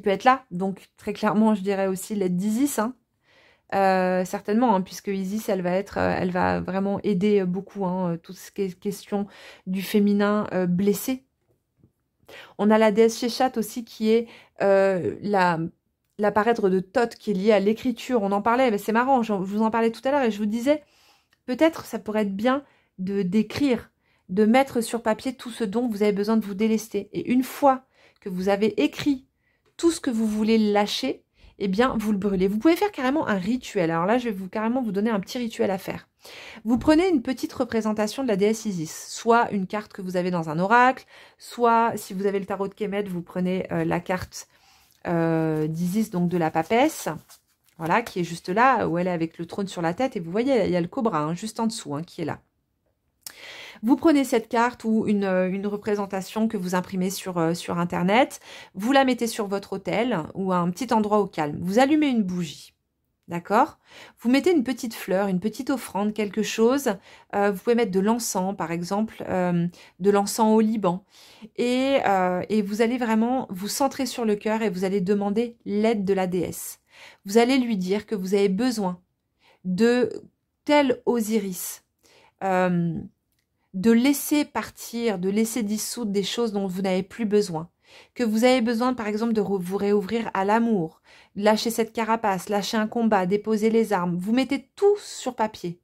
être là. Donc très clairement, je dirais aussi l'aide d'Isis. Hein. Certainement, hein, puisque Isis, elle va vraiment aider beaucoup. Hein, tout ce qui est question du féminin blessé. On a la déesse Sheshat aussi qui est l'apparaître de Thoth qui est lié à l'écriture. On en parlait, c'est marrant, je vous en parlais tout à l'heure et je vous disais, peut-être ça pourrait être bien d'écrire, de mettre sur papier tout ce dont vous avez besoin de vous délester. Et une fois que vous avez écrit tout ce que vous voulez lâcher, eh bien, vous le brûlez. Vous pouvez faire carrément un rituel. Alors là, je vais carrément vous donner un petit rituel à faire. Vous prenez une petite représentation de la déesse Isis, soit une carte que vous avez dans un oracle, soit, si vous avez le tarot de Kemet, vous prenez la carte d'Isis, donc de la papesse, voilà, qui est juste là, où elle est avec le trône sur la tête, et vous voyez, il y a le cobra, hein, juste en dessous, hein, qui est là. Vous prenez cette carte ou une représentation que vous imprimez sur Internet, vous la mettez sur votre autel ou à un petit endroit au calme. Vous allumez une bougie, d'accord? Vous mettez une petite fleur, une petite offrande, quelque chose. Vous pouvez mettre de l'encens, par exemple, de l'encens au Liban. Et vous allez vraiment vous centrer sur le cœur et vous allez demander l'aide de la déesse. Vous allez lui dire que vous avez besoin de tel Osiris, de laisser partir, de laisser dissoudre des choses dont vous n'avez plus besoin. Que vous avez besoin, par exemple, de vous réouvrir à l'amour, lâcher cette carapace, lâcher un combat, déposer les armes. Vous mettez tout sur papier.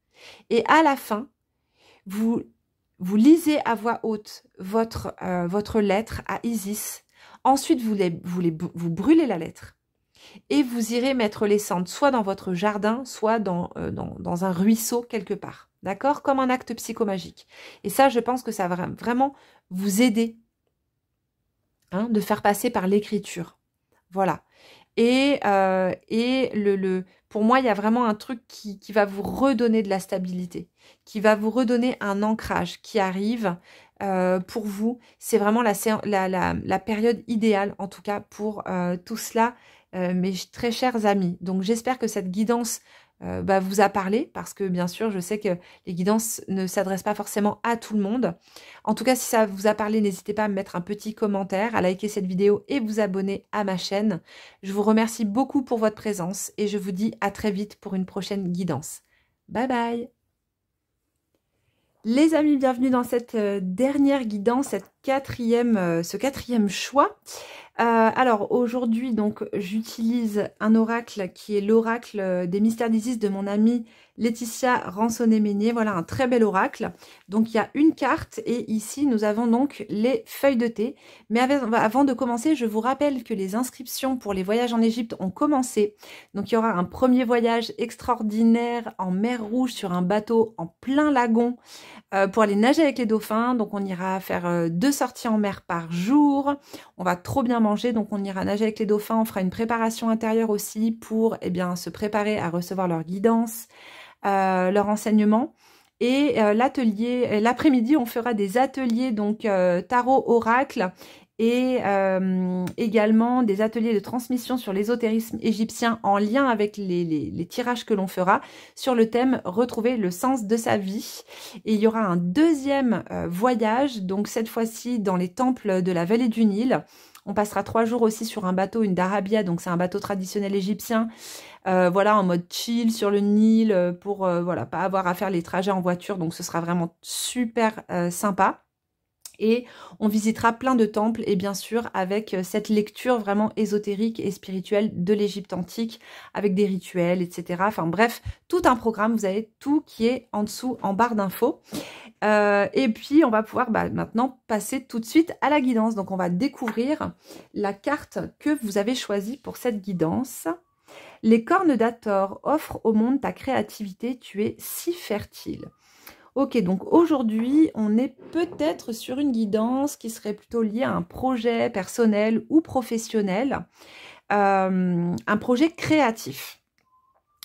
Et à la fin, vous lisez à voix haute votre lettre à Isis. Ensuite, vous brûlez la lettre. Et vous irez mettre les cendres soit dans votre jardin, soit dans un ruisseau quelque part. D'accord? Comme un acte psychomagique. Et ça, je pense que ça va vraiment vous aider, hein, de faire passer par l'écriture. Voilà. Et pour moi, il y a vraiment un truc qui va vous redonner de la stabilité, qui va vous redonner un ancrage qui arrive pour vous. C'est vraiment la période idéale, en tout cas, pour tout cela, mes très chers amis. Donc, j'espère que cette guidance vous a parlé, parce que bien sûr, je sais que les guidances ne s'adressent pas forcément à tout le monde. En tout cas, si ça vous a parlé, n'hésitez pas à me mettre un petit commentaire, à liker cette vidéo et vous abonner à ma chaîne. Je vous remercie beaucoup pour votre présence et je vous dis à très vite pour une prochaine guidance. Bye bye! Les amis, bienvenue dans cette dernière guidance, ce quatrième choix. Alors aujourd'hui, donc j'utilise un oracle qui est l'oracle des mystères d'Isis de mon amie Laetitia Ransonnet-Meignier. Voilà, un très bel oracle. Donc il y a une carte et ici nous avons donc les feuilles de thé. Mais avant de commencer, je vous rappelle que les inscriptions pour les voyages en Égypte ont commencé. Donc il y aura un premier voyage extraordinaire en mer Rouge sur un bateau en plein lagon pour aller nager avec les dauphins. Donc on ira faire 2 sorties en mer par jour. On va trop bien manger, donc on ira nager avec les dauphins. On fera une préparation intérieure aussi pour se préparer à recevoir leur guidance, leur enseignement. Et l'après-midi, on fera des ateliers donc tarot oracle et également des ateliers de transmission sur l'ésotérisme égyptien en lien avec les tirages que l'on fera sur le thème retrouver le sens de sa vie. Et il y aura un deuxième voyage, donc cette fois-ci dans les temples de la vallée du Nil. On passera 3 jours aussi sur un bateau, une darabia, donc c'est un bateau traditionnel égyptien, voilà, en mode chill sur le Nil, pour voilà, pas avoir à faire les trajets en voiture, donc ce sera vraiment super sympa. Et on visitera plein de temples et bien sûr avec cette lecture vraiment ésotérique et spirituelle de l'Égypte antique, avec des rituels, etc. Enfin bref, tout un programme, vous avez tout qui est en dessous, en barre d'infos. Et puis on va pouvoir maintenant passer tout de suite à la guidance. Donc on va découvrir la carte que vous avez choisie pour cette guidance. Les cornes d'Hathor offrent au monde ta créativité, tu es si fertile. Ok, donc aujourd'hui, on est peut-être sur une guidance qui serait plutôt liée à un projet personnel ou professionnel, un projet créatif.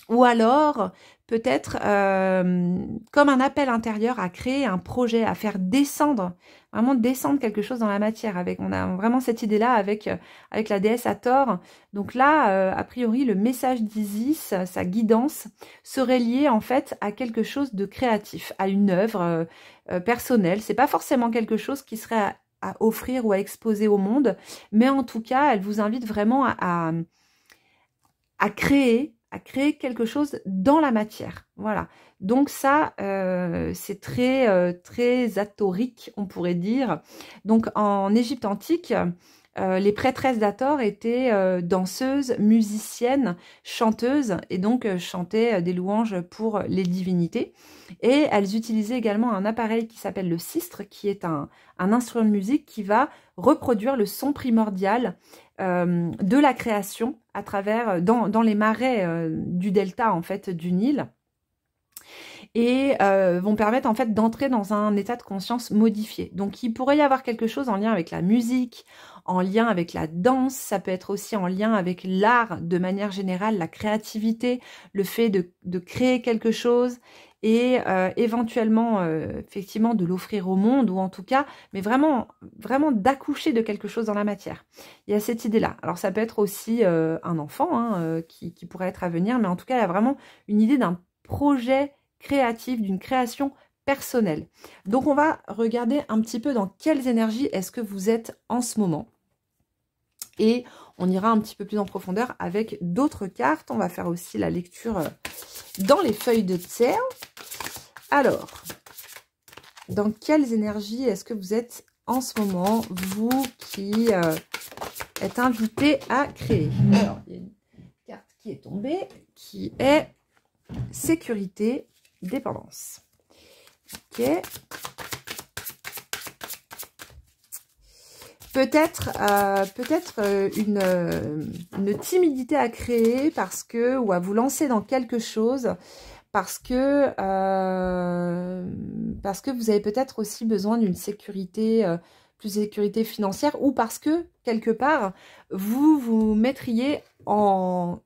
Ou alors, peut-être comme un appel intérieur à créer un projet, à faire descendre, vraiment descendre quelque chose dans la matière. On a vraiment cette idée-là avec la déesse Hathor. Donc là, a priori, le message d'Isis, sa guidance, serait lié en fait à quelque chose de créatif, à une œuvre personnelle. C'est pas forcément quelque chose qui serait à offrir ou à exposer au monde, mais en tout cas, elle vous invite vraiment à créer quelque chose dans la matière. Voilà. Donc ça, c'est très hathorique, on pourrait dire. Donc en Égypte antique, les prêtresses d'Hathor étaient danseuses, musiciennes, chanteuses, et donc chantaient des louanges pour les divinités. Et elles utilisaient également un appareil qui s'appelle le sistre, qui est un instrument de musique qui va reproduire le son primordial de la création à travers, dans les marais du delta en fait du Nil, et vont permettre en fait d'entrer dans un état de conscience modifié. Donc il pourrait y avoir quelque chose en lien avec la musique, en lien avec la danse, ça peut être aussi en lien avec l'art de manière générale, la créativité, le fait de créer quelque chose, et éventuellement effectivement de l'offrir au monde, ou en tout cas, mais vraiment d'accoucher de quelque chose dans la matière. Il y a cette idée-là. Alors ça peut être aussi un enfant qui pourrait être à venir, mais en tout cas, il y a vraiment une idée d'un projet créatif, d'une création personnelle. Donc on va regarder un petit peu dans quelles énergies est-ce que vous êtes en ce moment. Et on ira un petit peu plus en profondeur avec d'autres cartes. On va faire aussi la lecture dans les feuilles de terre. Alors, dans quelles énergies est-ce que vous êtes en ce moment, vous qui êtes invité à créer? Alors, il y a une carte qui est tombée, qui est sécurité, dépendance. Ok. Peut-être une timidité à créer ou à vous lancer dans quelque chose parce que vous avez peut-être aussi besoin d'une sécurité, plus sécurité financière, ou parce que quelque part vous vous mettriez en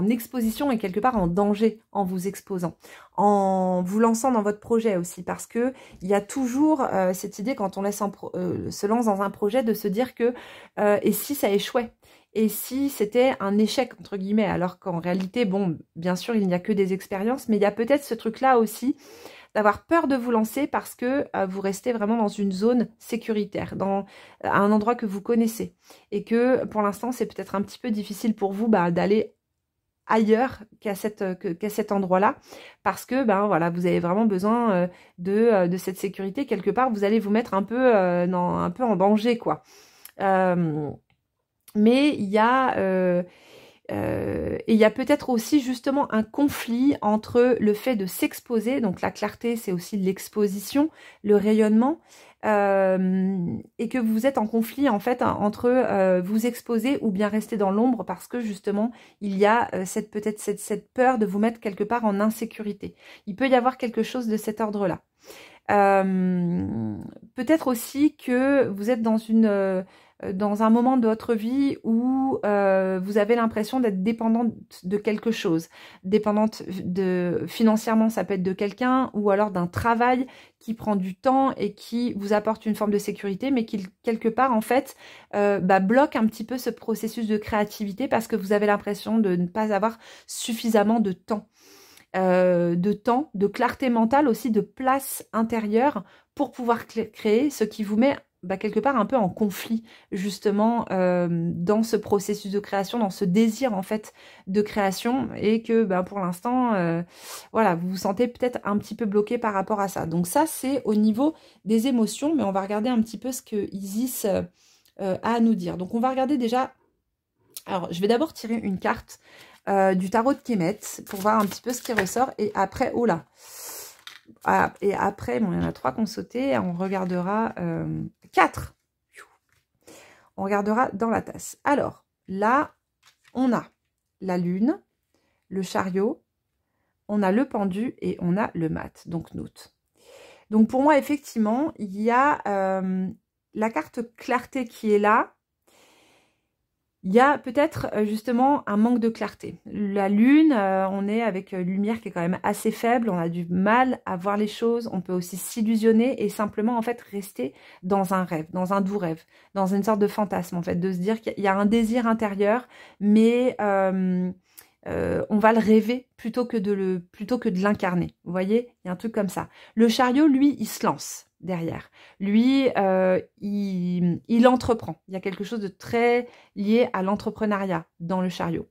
exposition et quelque part en danger en vous exposant, en vous lançant dans votre projet aussi, parce que il y a toujours cette idée quand on se lance dans un projet de se dire que et si ça échouait, et si c'était un échec entre guillemets, alors qu'en réalité, bon, bien sûr il n'y a que des expériences, mais il y a peut-être ce truc là aussi d'avoir peur de vous lancer parce que vous restez vraiment dans une zone sécuritaire, dans un endroit que vous connaissez, et que pour l'instant c'est peut-être un petit peu difficile pour vous d'aller ailleurs qu'à cet endroit-là, parce que voilà, vous avez vraiment besoin de cette sécurité. Quelque part, vous allez vous mettre un peu en danger, quoi. Mais il y a peut-être aussi justement un conflit entre le fait de s'exposer, donc la clarté, c'est aussi l'exposition, le rayonnement, et que vous êtes en conflit en fait entre vous exposer ou bien rester dans l'ombre, parce que justement il y a peut-être cette peur de vous mettre quelque part en insécurité. Il peut y avoir quelque chose de cet ordre-là. Peut-être aussi que vous êtes dans une dans un moment de votre vie où vous avez l'impression d'être dépendante de quelque chose. Dépendante financièrement, ça peut être de quelqu'un, ou alors d'un travail qui prend du temps et qui vous apporte une forme de sécurité, mais qui, quelque part, en fait, bloque un petit peu ce processus de créativité parce que vous avez l'impression de ne pas avoir suffisamment de temps. De clarté mentale aussi, de place intérieure pour pouvoir créer, ce qui vous met quelque part un peu en conflit justement dans ce processus de création, dans ce désir en fait de création, et que pour l'instant voilà, vous vous sentez peut-être un petit peu bloqué par rapport à ça. Donc ça, c'est au niveau des émotions, mais on va regarder un petit peu ce que Isis a à nous dire. Donc on va regarder déjà, alors je vais d'abord tirer une carte du tarot de Kemet pour voir un petit peu ce qui ressort, et après, oh là, et après, bon, il y en a 3 qui ont sauté, on regardera 4. On regardera dans la tasse. Alors, là, on a la lune, le chariot, on a le pendu et on a le mat, donc note. Donc pour moi, effectivement, il y a la carte clarté qui est là. Il y a peut-être justement un manque de clarté. La lune, on est avec une lumière qui est quand même assez faible, on a du mal à voir les choses, on peut aussi s'illusionner et simplement en fait rester dans un rêve, dans un doux rêve, dans une sorte de fantasme en fait, de se dire qu'il y a un désir intérieur, mais on va le rêver plutôt que de l'incarner. Vous voyez, il y a un truc comme ça. Le chariot, lui, il se lance derrière. Lui, il entreprend. Il y a quelque chose de très lié à l'entrepreneuriat dans le chariot.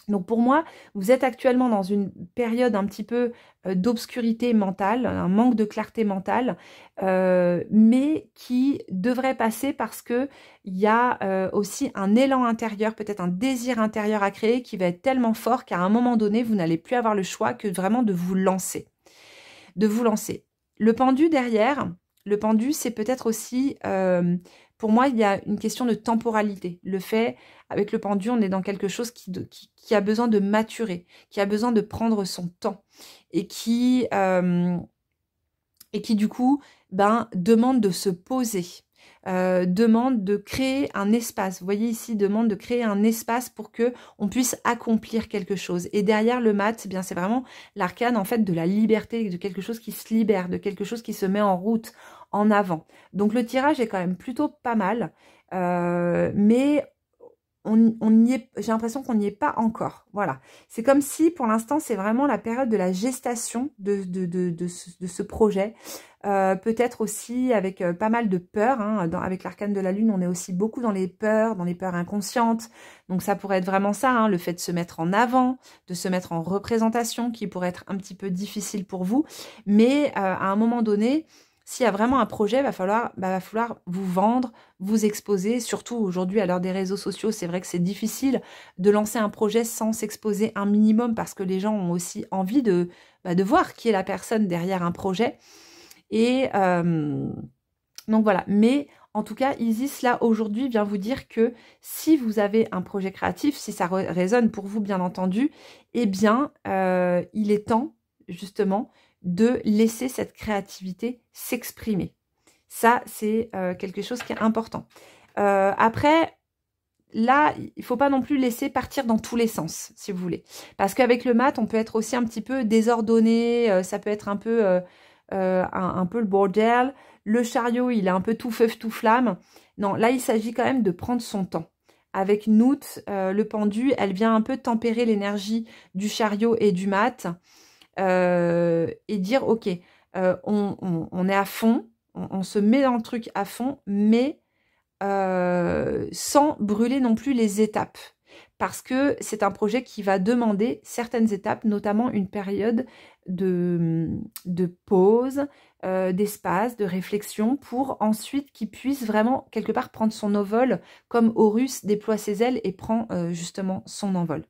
Donc pour moi, vous êtes actuellement dans une période un petit peu d'obscurité mentale, un manque de clarté mentale, mais qui devrait passer parce que il y a aussi un élan intérieur, peut-être un désir intérieur à créer qui va être tellement fort qu'à un moment donné, vous n'allez plus avoir le choix que vraiment de vous lancer. De vous lancer. Le pendu derrière, le pendu, c'est peut-être aussi, pour moi, il y a une question de temporalité. Le fait, avec le pendu, on est dans quelque chose qui a besoin de maturer, qui a besoin de prendre son temps et qui du coup, demande de se poser. Demande de créer un espace. Vous voyez ici, demande de créer un espace pour que on puisse accomplir quelque chose. Et derrière le mat, c'est vraiment l'arcane en fait de la liberté, de quelque chose qui se libère, de quelque chose qui se met en route, en avant. Donc le tirage est quand même plutôt pas mal, mais j'ai l'impression qu'on n'y est pas encore. Voilà. C'est comme si, pour l'instant, c'est vraiment la période de la gestation de ce projet. Peut-être aussi avec pas mal de peurs. Avec l'arcane de la lune, on est aussi beaucoup dans les peurs inconscientes. Donc ça pourrait être vraiment ça, le fait de se mettre en avant, de se mettre en représentation, qui pourrait être un petit peu difficile pour vous. Mais à un moment donné, s'il y a vraiment un projet, va falloir vous vendre, vous exposer. Surtout aujourd'hui, à l'heure des réseaux sociaux, c'est vrai que c'est difficile de lancer un projet sans s'exposer un minimum parce que les gens ont aussi envie de voir qui est la personne derrière un projet. Et donc voilà. Mais en tout cas, Isis, là, aujourd'hui, vient vous dire que si vous avez un projet créatif, si ça résonne pour vous, bien entendu, eh bien, il est temps, justement, de laisser cette créativité s'exprimer. Ça, c'est quelque chose qui est important. Après, là, il ne faut pas non plus laisser partir dans tous les sens, si vous voulez. Parce qu'avec le mat, on peut être aussi un petit peu désordonné, ça peut être un peu le bordel. Le chariot, il est un peu tout feu, tout flamme. Non, là, il s'agit quand même de prendre son temps. Avec Nout, le pendu, elle vient un peu tempérer l'énergie du chariot et du mat. Et dire ok, on est à fond, on se met dans le truc à fond, mais sans brûler non plus les étapes, parce que c'est un projet qui va demander certaines étapes, notamment une période de pause, d'espace, de réflexion, pour ensuite qu'il puisse vraiment quelque part prendre son envol, comme Horus déploie ses ailes et prend justement son envol.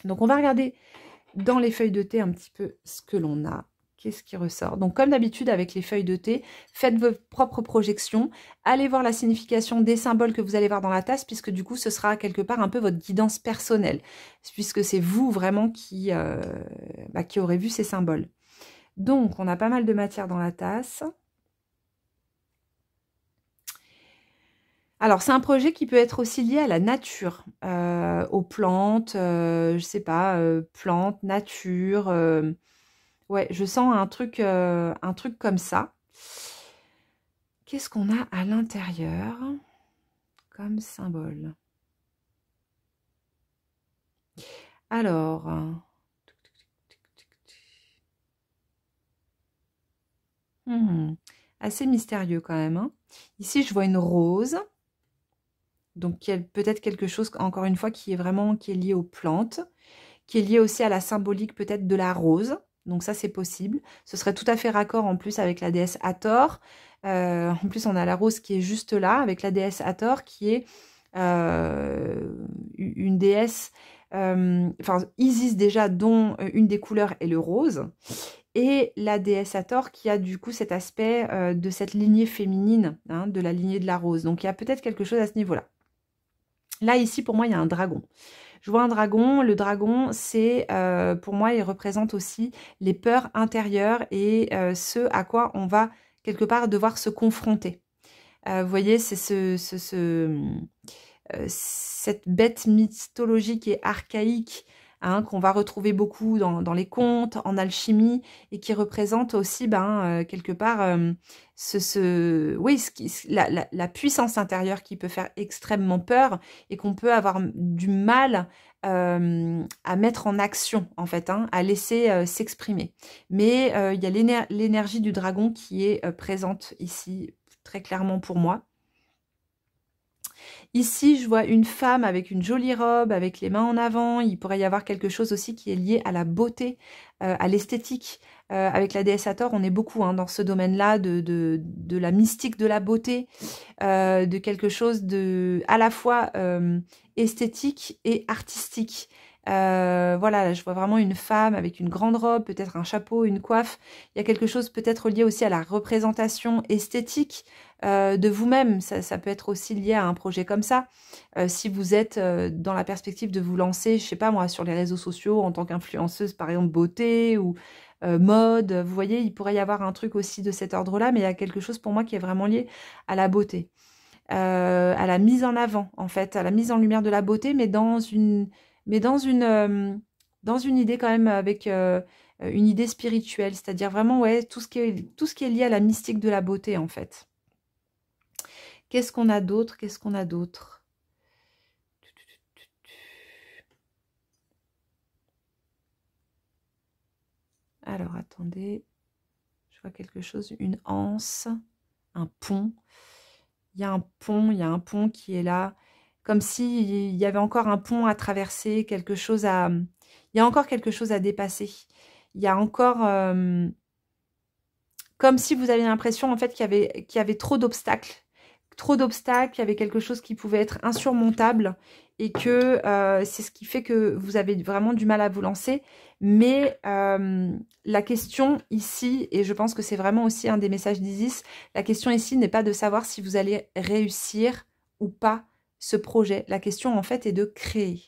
Donc on va regarder dans les feuilles de thé un petit peu ce que l'on a. Qu'est-ce qui ressort? Donc comme d'habitude avec les feuilles de thé, faites vos propres projections. Allez voir la signification des symboles que vous allez voir dans la tasse, puisque du coup ce sera quelque part un peu votre guidance personnelle, puisque c'est vous vraiment qui aurez vu ces symboles. Donc on a pas mal de matière dans la tasse. Alors, c'est un projet qui peut être aussi lié à la nature, aux plantes, je sais pas, plantes, nature. Ouais, je sens un truc comme ça. Qu'est-ce qu'on a à l'intérieur comme symbole? Alors, hmm, assez mystérieux quand même, hein. Ici, je vois une rose. Donc, il y a peut-être quelque chose, encore une fois, qui est lié aux plantes, qui est lié aussi à la symbolique peut-être de la rose. Donc ça, c'est possible. Ce serait tout à fait raccord en plus avec la déesse Hathor. En plus, on a la rose qui est juste là, avec la déesse Hathor, qui est une déesse, enfin Isis déjà, dont une des couleurs est le rose. Et la déesse Hathor qui a du coup cet aspect de cette lignée féminine, hein, de la lignée de la rose. Donc il y a peut-être quelque chose à ce niveau-là. Là, ici, pour moi, il y a un dragon. Je vois un dragon. Le dragon, c'est, pour moi, il représente aussi les peurs intérieures et ce à quoi on va, quelque part, devoir se confronter. Vous voyez, c'est cette bête mythologique et archaïque, hein, qu'on va retrouver beaucoup dans les contes, en alchimie, et qui représente aussi, quelque part, oui, la puissance intérieure qui peut faire extrêmement peur et qu'on peut avoir du mal à mettre en action, en fait, hein, à laisser s'exprimer. Mais il y a l'énergie du dragon qui est présente ici, très clairement pour moi. Ici, je vois une femme avec une jolie robe, avec les mains en avant. Il pourrait y avoir quelque chose aussi qui est lié à la beauté, à l'esthétique. Avec la déesse Hathor, on est beaucoup, hein, dans ce domaine-là de la mystique de la beauté, de quelque chose de à la fois esthétique et artistique. Voilà, je vois vraiment une femme avec une grande robe, peut-être un chapeau, une coiffe. Il y a quelque chose peut-être lié aussi à la représentation esthétique de vous-même. Ça peut être aussi lié à un projet comme ça. Si vous êtes dans la perspective de vous lancer, je sais pas moi, sur les réseaux sociaux en tant qu'influenceuse, par exemple beauté ou mode, vous voyez, il pourrait y avoir un truc aussi de cet ordre-là, mais il y a quelque chose pour moi qui est vraiment lié à la beauté, à la mise en avant, en fait, à la mise en lumière de la beauté, mais dans une idée quand même avec une idée spirituelle, c'est-à-dire vraiment, ouais, tout ce qui est lié à la mystique de la beauté, en fait. Qu'est-ce qu'on a d'autre? Qu'est-ce qu'on a d'autre? Alors, attendez. Je vois quelque chose, une anse, un pont. Il y a un pont qui est là. Comme s'il y avait encore un pont à traverser, quelque chose à... Il y a encore quelque chose à dépasser. Il y a encore... comme si vous aviez l'impression, en fait, qu'il y avait trop d'obstacles. Trop d'obstacles, il y avait quelque chose qui pouvait être insurmontable et que c'est ce qui fait que vous avez vraiment du mal à vous lancer. Mais la question ici, et je pense que c'est vraiment aussi un des messages d'Isis, la question ici n'est pas de savoir si vous allez réussir ou pas ce projet. La question en fait est de créer.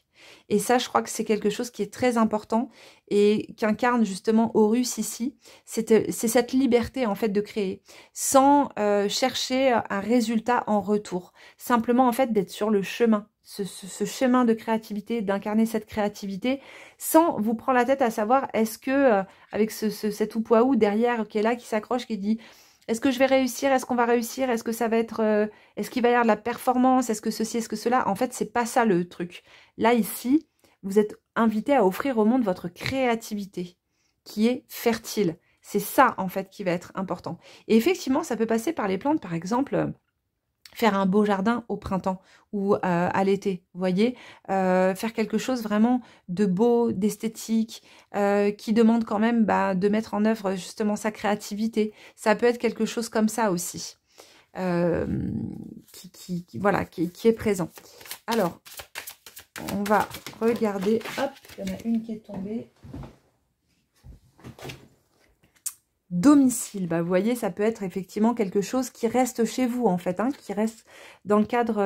Et ça, je crois que c'est quelque chose qui est très important et qu'incarne justement Horus ici. C'est cette liberté en fait de créer sans chercher un résultat en retour. Simplement en fait d'être sur le chemin, ce chemin de créativité, d'incarner cette créativité sans vous prendre la tête à savoir est-ce que avec cet oupoaou derrière qui est là, qui s'accroche, qui dit est-ce que je vais réussir, est-ce qu'on va réussir, est-ce que ça va être, est-ce qu'il va y avoir de la performance, est-ce que ceci, est-ce que cela. En fait, c'est pas ça le truc. Là, ici, vous êtes invité à offrir au monde votre créativité qui est fertile. C'est ça, en fait, qui va être important. Et effectivement, ça peut passer par les plantes, par exemple, faire un beau jardin au printemps ou à l'été, vous voyez, faire quelque chose vraiment de beau, d'esthétique, qui demande quand même de mettre en œuvre justement sa créativité. Ça peut être quelque chose comme ça aussi, voilà, qui est présent. Alors, on va regarder, hop, il y en a une qui est tombée. Domicile, vous voyez, ça peut être effectivement quelque chose qui reste chez vous en fait, hein, qui reste dans le cadre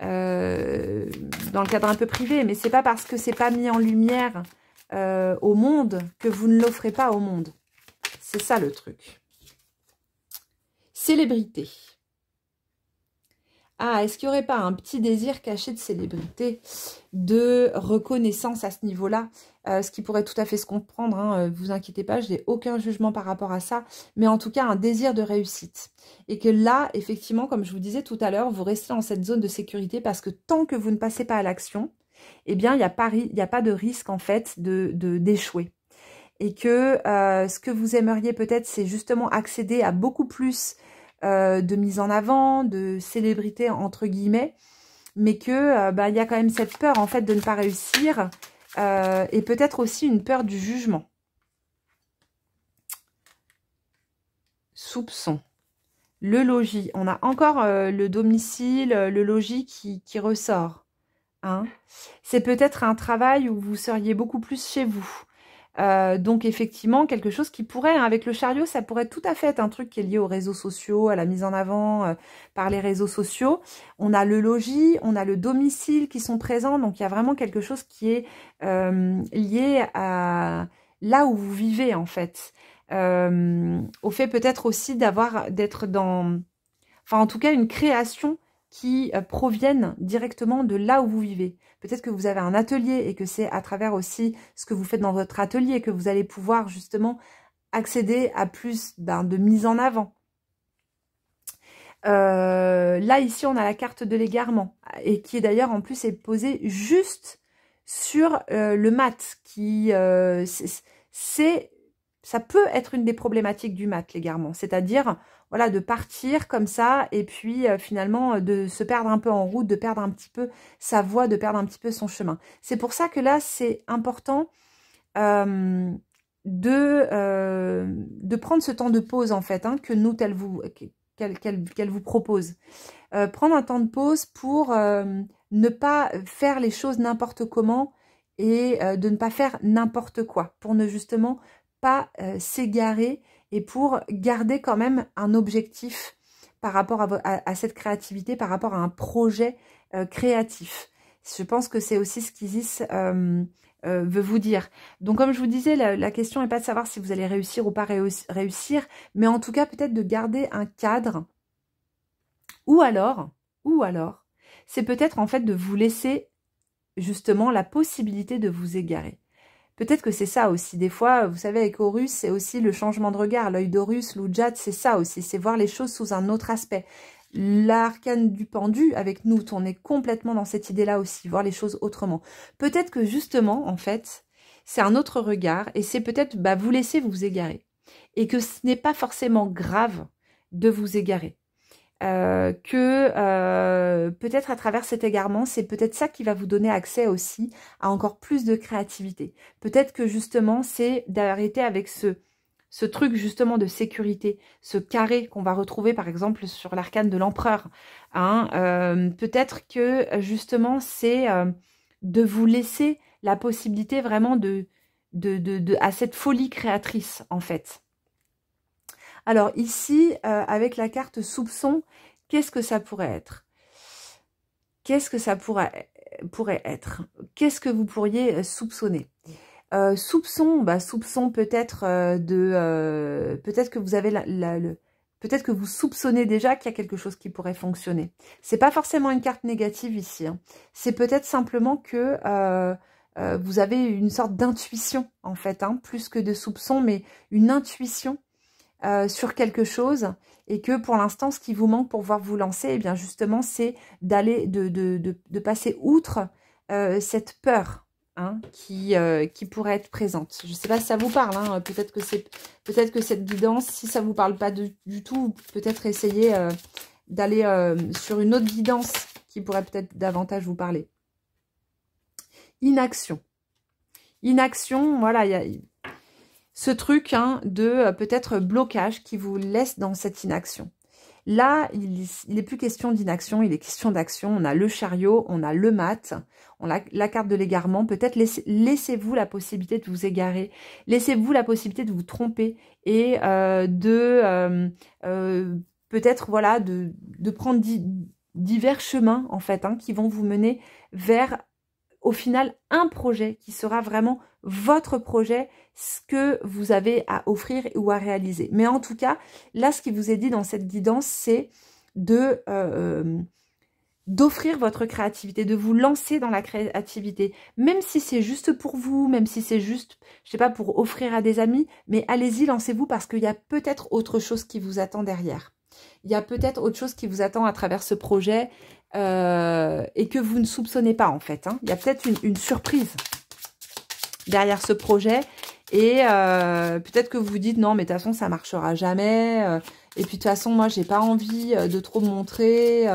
un peu privé, mais c'est pas parce que c'est pas mis en lumière au monde que vous ne l'offrez pas au monde. C'est ça le truc. Célébrité. Ah, est-ce qu'il n'y aurait pas un petit désir caché de célébrité, de reconnaissance à ce niveau-là, ce qui pourrait tout à fait se comprendre, hein, vous inquiétez pas, je n'ai aucun jugement par rapport à ça, mais en tout cas un désir de réussite. Et que là, effectivement, comme je vous disais tout à l'heure, vous restez dans cette zone de sécurité parce que tant que vous ne passez pas à l'action, eh bien, il n'y a pas de risque, en fait, d'échouer. Et que ce que vous aimeriez peut-être, c'est justement accéder à beaucoup plus de mise en avant, de célébrité entre guillemets, mais que il y a quand même cette peur en fait de ne pas réussir et peut-être aussi une peur du jugement. Soupçon. Le logis. On a encore le domicile, le logis qui ressort. Hein. C'est peut-être un travail où vous seriez beaucoup plus chez vous. Donc effectivement, quelque chose qui pourrait, hein, avec le chariot, ça pourrait tout à fait être un truc qui est lié aux réseaux sociaux, à la mise en avant par les réseaux sociaux. On a le logis, on a le domicile qui sont présents, donc il y a vraiment quelque chose qui est lié à là où vous vivez en fait. Au fait peut-être aussi d'être dans, enfin en tout cas une création qui proviennent directement de là où vous vivez. Peut-être que vous avez un atelier et que c'est à travers aussi ce que vous faites dans votre atelier que vous allez pouvoir justement accéder à plus de mise en avant. Là, ici, on a la carte de l'égarement et qui est d'ailleurs en plus est posée juste sur le mat qui ça peut être une des problématiques du mat, l'égarement, c'est-à-dire voilà, de partir comme ça et puis finalement de se perdre un peu en route, de perdre un petit peu sa voie, de perdre un petit peu son chemin. C'est pour ça que là, c'est important de prendre ce temps de pause en fait, hein, que nous, qu'elle vous propose. Prendre un temps de pause pour ne pas faire les choses n'importe comment et de ne pas faire n'importe quoi, pour ne justement pas s'égarer et pour garder quand même un objectif par rapport à cette créativité, par rapport à un projet créatif. Je pense que c'est aussi ce qu'Isis veut vous dire. Donc comme je vous disais, la question n'est pas de savoir si vous allez réussir ou pas réussir, mais en tout cas peut-être de garder un cadre. Ou alors, c'est peut-être en fait de vous laisser justement la possibilité de vous égarer. Peut-être que c'est ça aussi. Des fois, vous savez, avec Horus, c'est aussi le changement de regard. L'œil d'Horus, l'Oujat, c'est ça aussi. C'est voir les choses sous un autre aspect. L'arcane du pendu, avec nous, on est complètement dans cette idée-là aussi. Voir les choses autrement. Peut-être que justement, en fait, c'est un autre regard. Et c'est peut-être vous laisser vous égarer. Et que ce n'est pas forcément grave de vous égarer. Peut-être à travers cet égarement, c'est peut-être ça qui va vous donner accès aussi à encore plus de créativité. Peut-être que justement, c'est d'arrêter avec ce truc justement de sécurité, ce carré qu'on va retrouver par exemple sur l'arcane de l'empereur. Hein, peut-être que justement, c'est de vous laisser la possibilité vraiment à cette folie créatrice en fait. Alors ici, avec la carte soupçon, qu'est-ce que ça pourrait être? Qu'est-ce que ça pourrait être? Qu'est-ce que vous pourriez soupçonner? Soupçon peut-être peut-être que vous avez peut-être que vous soupçonnez déjà qu'il y a quelque chose qui pourrait fonctionner. C'est pas forcément une carte négative ici. Hein. C'est peut-être simplement que vous avez une sorte d'intuition en fait, hein, plus que de soupçon, mais une intuition. Sur quelque chose et que pour l'instant ce qui vous manque pour pouvoir vous lancer, eh bien justement c'est d'aller de passer outre cette peur hein, qui pourrait être présente. Je ne sais pas si ça vous parle, hein, peut-être que cette guidance, si ça vous parle pas du tout, peut-être essayer d'aller sur une autre guidance qui pourrait peut-être davantage vous parler. Inaction. Inaction, voilà, il y a ce truc hein, de peut-être blocage qui vous laisse dans cette inaction. Là, il n'est plus question d'inaction, il est question d'action. On a le chariot, on a le mat, on a la carte de l'égarement. Peut-être laissez-vous la possibilité de vous égarer, laissez-vous la possibilité de vous tromper et peut-être voilà de prendre divers chemins en fait hein, qui vont vous mener vers au final un projet qui sera vraiment votre projet, ce que vous avez à offrir ou à réaliser. Mais en tout cas, là, ce qui vous est dit dans cette guidance, c'est de d'offrir votre créativité, de vous lancer dans la créativité, même si c'est juste pour vous, même si c'est juste, je sais pas, pour offrir à des amis, mais allez-y, lancez-vous parce qu'il y a peut-être autre chose qui vous attend derrière. Il y a peut-être autre chose qui vous attend à travers ce projet et que vous ne soupçonnez pas en fait. Hein. Il y a peut-être une surprise derrière ce projet et peut-être que vous vous dites non mais de toute façon ça marchera jamais et puis de toute façon moi j'ai pas envie de trop me montrer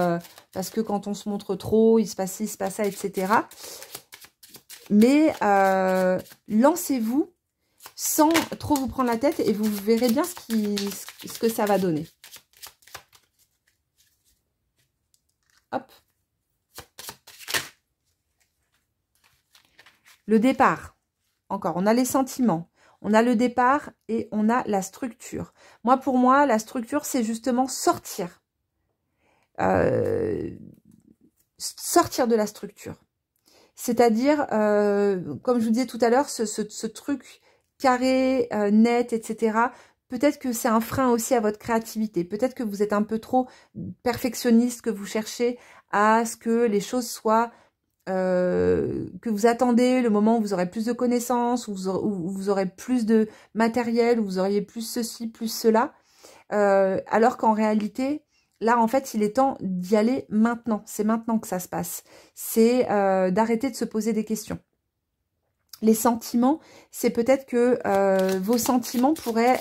parce que quand on se montre trop il se passe ci, il se passe ça, etc. Mais lancez-vous sans trop vous prendre la tête et vous verrez bien ce que ça va donner. Hop. Le départ. Encore, on a les sentiments, on a le départ et on a la structure. Moi, pour moi, la structure, c'est justement sortir. Sortir de la structure. C'est-à-dire, comme je vous disais tout à l'heure, ce truc carré, net, etc. Peut-être que c'est un frein aussi à votre créativité. Peut-être que vous êtes un peu trop perfectionniste, que vous cherchez à ce que les choses soient... que vous attendez le moment où vous aurez plus de connaissances, où vous aurez plus de matériel, où vous auriez plus ceci, plus cela. Alors qu'en réalité... Là, en fait, il est temps d'y aller maintenant. C'est maintenant que ça se passe. C'est d'arrêter de se poser des questions. Les sentiments, c'est peut-être que vos sentiments pourraient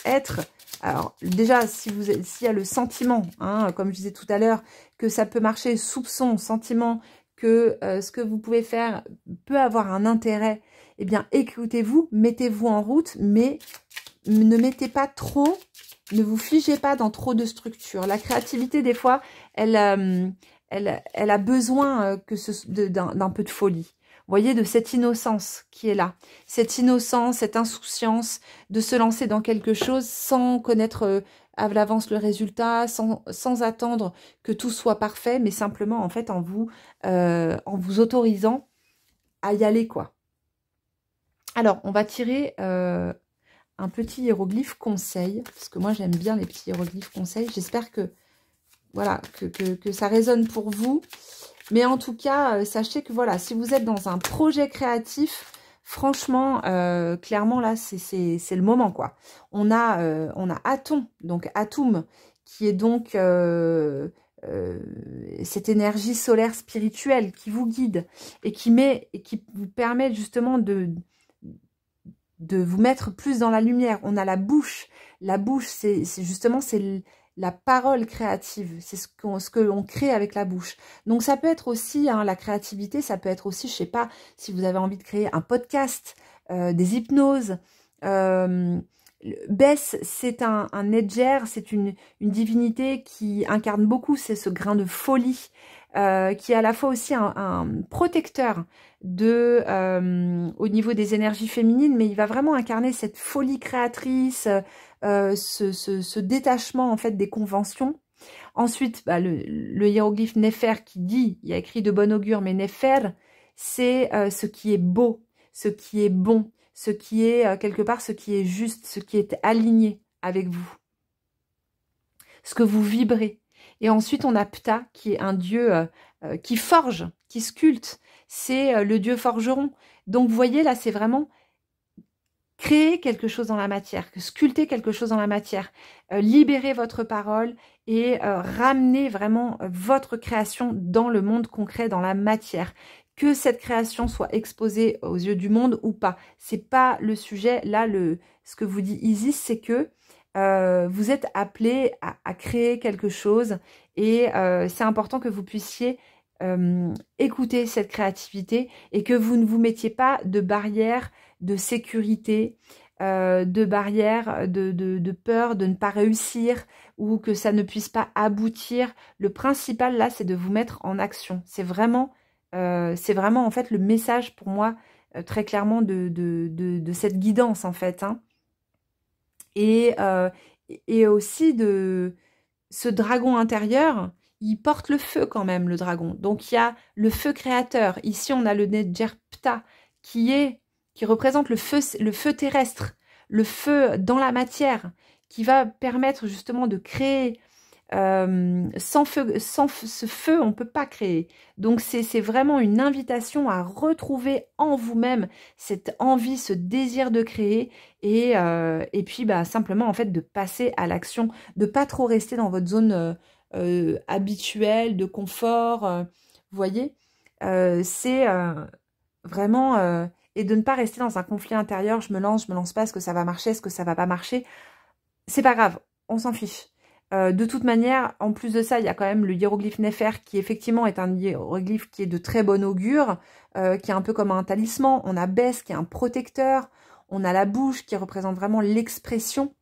être... Alors, déjà, s'il y a le sentiment, hein, comme je disais tout à l'heure, que ça peut marcher, soupçon, sentiment, que ce que vous pouvez faire peut avoir un intérêt, eh bien, écoutez-vous, mettez-vous en route, mais ne mettez pas trop... Ne vous figez pas dans trop de structures. La créativité, des fois, elle a besoin d'un peu de folie. Vous voyez, de cette innocence qui est là. Cette innocence, cette insouciance de se lancer dans quelque chose sans connaître à l'avance le résultat, sans attendre que tout soit parfait, mais simplement, en fait, en vous autorisant à y aller, quoi. Alors, on va tirer... un petit hiéroglyphe conseil, parce que moi j'aime bien les petits hiéroglyphes conseils. J'espère que voilà que ça résonne pour vous. Mais en tout cas, sachez que voilà, si vous êtes dans un projet créatif, franchement, clairement là, c'est le moment quoi. On a Atom, donc Atum, qui est donc cette énergie solaire spirituelle qui vous guide et qui vous permet justement de vous mettre plus dans la lumière. On a la bouche. La bouche, c'est justement la parole créative. C'est ce que l'on crée avec la bouche. Donc ça peut être aussi, hein, la créativité, ça peut être aussi, je sais pas, si vous avez envie de créer un podcast, des hypnoses. Bess, c'est un edger, c'est une divinité qui incarne beaucoup, c'est ce grain de folie, qui est à la fois aussi un protecteur au niveau des énergies féminines, mais il va vraiment incarner cette folie créatrice, ce détachement en fait des conventions. Ensuite, bah, le hiéroglyphe Néfer qui dit, il y a écrit de bon augure, mais Néfer, c'est ce qui est beau, ce qui est bon, ce qui est quelque part, ce qui est juste, ce qui est aligné avec vous, ce que vous vibrez. Et ensuite, on a Ptah, qui est un dieu qui forge, qui sculpte. C'est le dieu forgeron. Donc, vous voyez, là, c'est vraiment créer quelque chose dans la matière, sculpter quelque chose dans la matière, libérer votre parole et ramener vraiment votre création dans le monde concret, dans la matière. Que cette création soit exposée aux yeux du monde ou pas. C'est pas le sujet. Là, ce que vous dit Isis, c'est que vous êtes appelé à créer quelque chose et c'est important que vous puissiez écouter cette créativité et que vous ne vous mettiez pas de barrières de sécurité, de barrières de peur de ne pas réussir ou que ça ne puisse pas aboutir. Le principal là, c'est de vous mettre en action. C'est vraiment en fait le message pour moi très clairement de cette guidance en fait, hein. Et aussi de ce dragon intérieur, il porte le feu quand même, le dragon. Donc il y a le feu créateur. Ici, on a le Nedjerpta qui représente le feu terrestre, le feu dans la matière, qui va permettre justement de créer ce feu, on ne peut pas créer. Donc c'est vraiment une invitation à retrouver en vous-même cette envie, ce désir de créer et puis bah, simplement en fait de passer à l'action, de pas trop rester dans votre zone habituelle, de confort. Vous voyez, c'est vraiment... et de ne pas rester dans un conflit intérieur, je me lance pas, est-ce que ça va marcher, est-ce que ça va pas marcher? C'est pas grave, on s'en fiche. De toute manière, en plus de ça, il y a quand même le hiéroglyphe Néfer qui effectivement est un hiéroglyphe qui est de très bon augure, qui est un peu comme un talisman. On a Bès qui est un protecteur, on a la bouche qui représente vraiment l'expression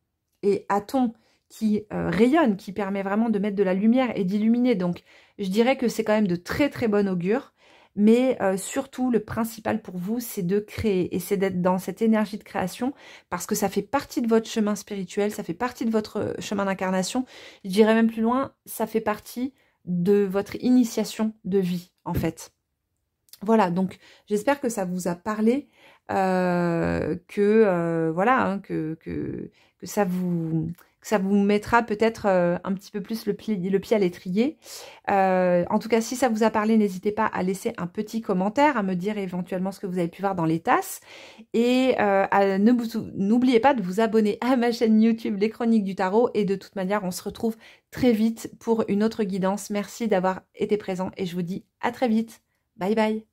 et Aton qui rayonne, qui permet vraiment de mettre de la lumière et d'illuminer. Donc je dirais que c'est quand même de très très bon augure. Mais surtout, le principal pour vous, c'est de créer et c'est d'être dans cette énergie de création parce que ça fait partie de votre chemin spirituel, ça fait partie de votre chemin d'incarnation. Je dirais même plus loin, ça fait partie de votre initiation de vie, en fait. Voilà, donc j'espère que ça vous a parlé, voilà, hein, que ça vous mettra peut-être un petit peu plus le pied à l'étrier. En tout cas, si ça vous a parlé, n'hésitez pas à laisser un petit commentaire, à me dire éventuellement ce que vous avez pu voir dans les tasses. Et n'oubliez pas de vous abonner à ma chaîne YouTube Les Chroniques du Tarot. Et de toute manière, on se retrouve très vite pour une autre guidance. Merci d'avoir été présent et je vous dis à très vite. Bye bye.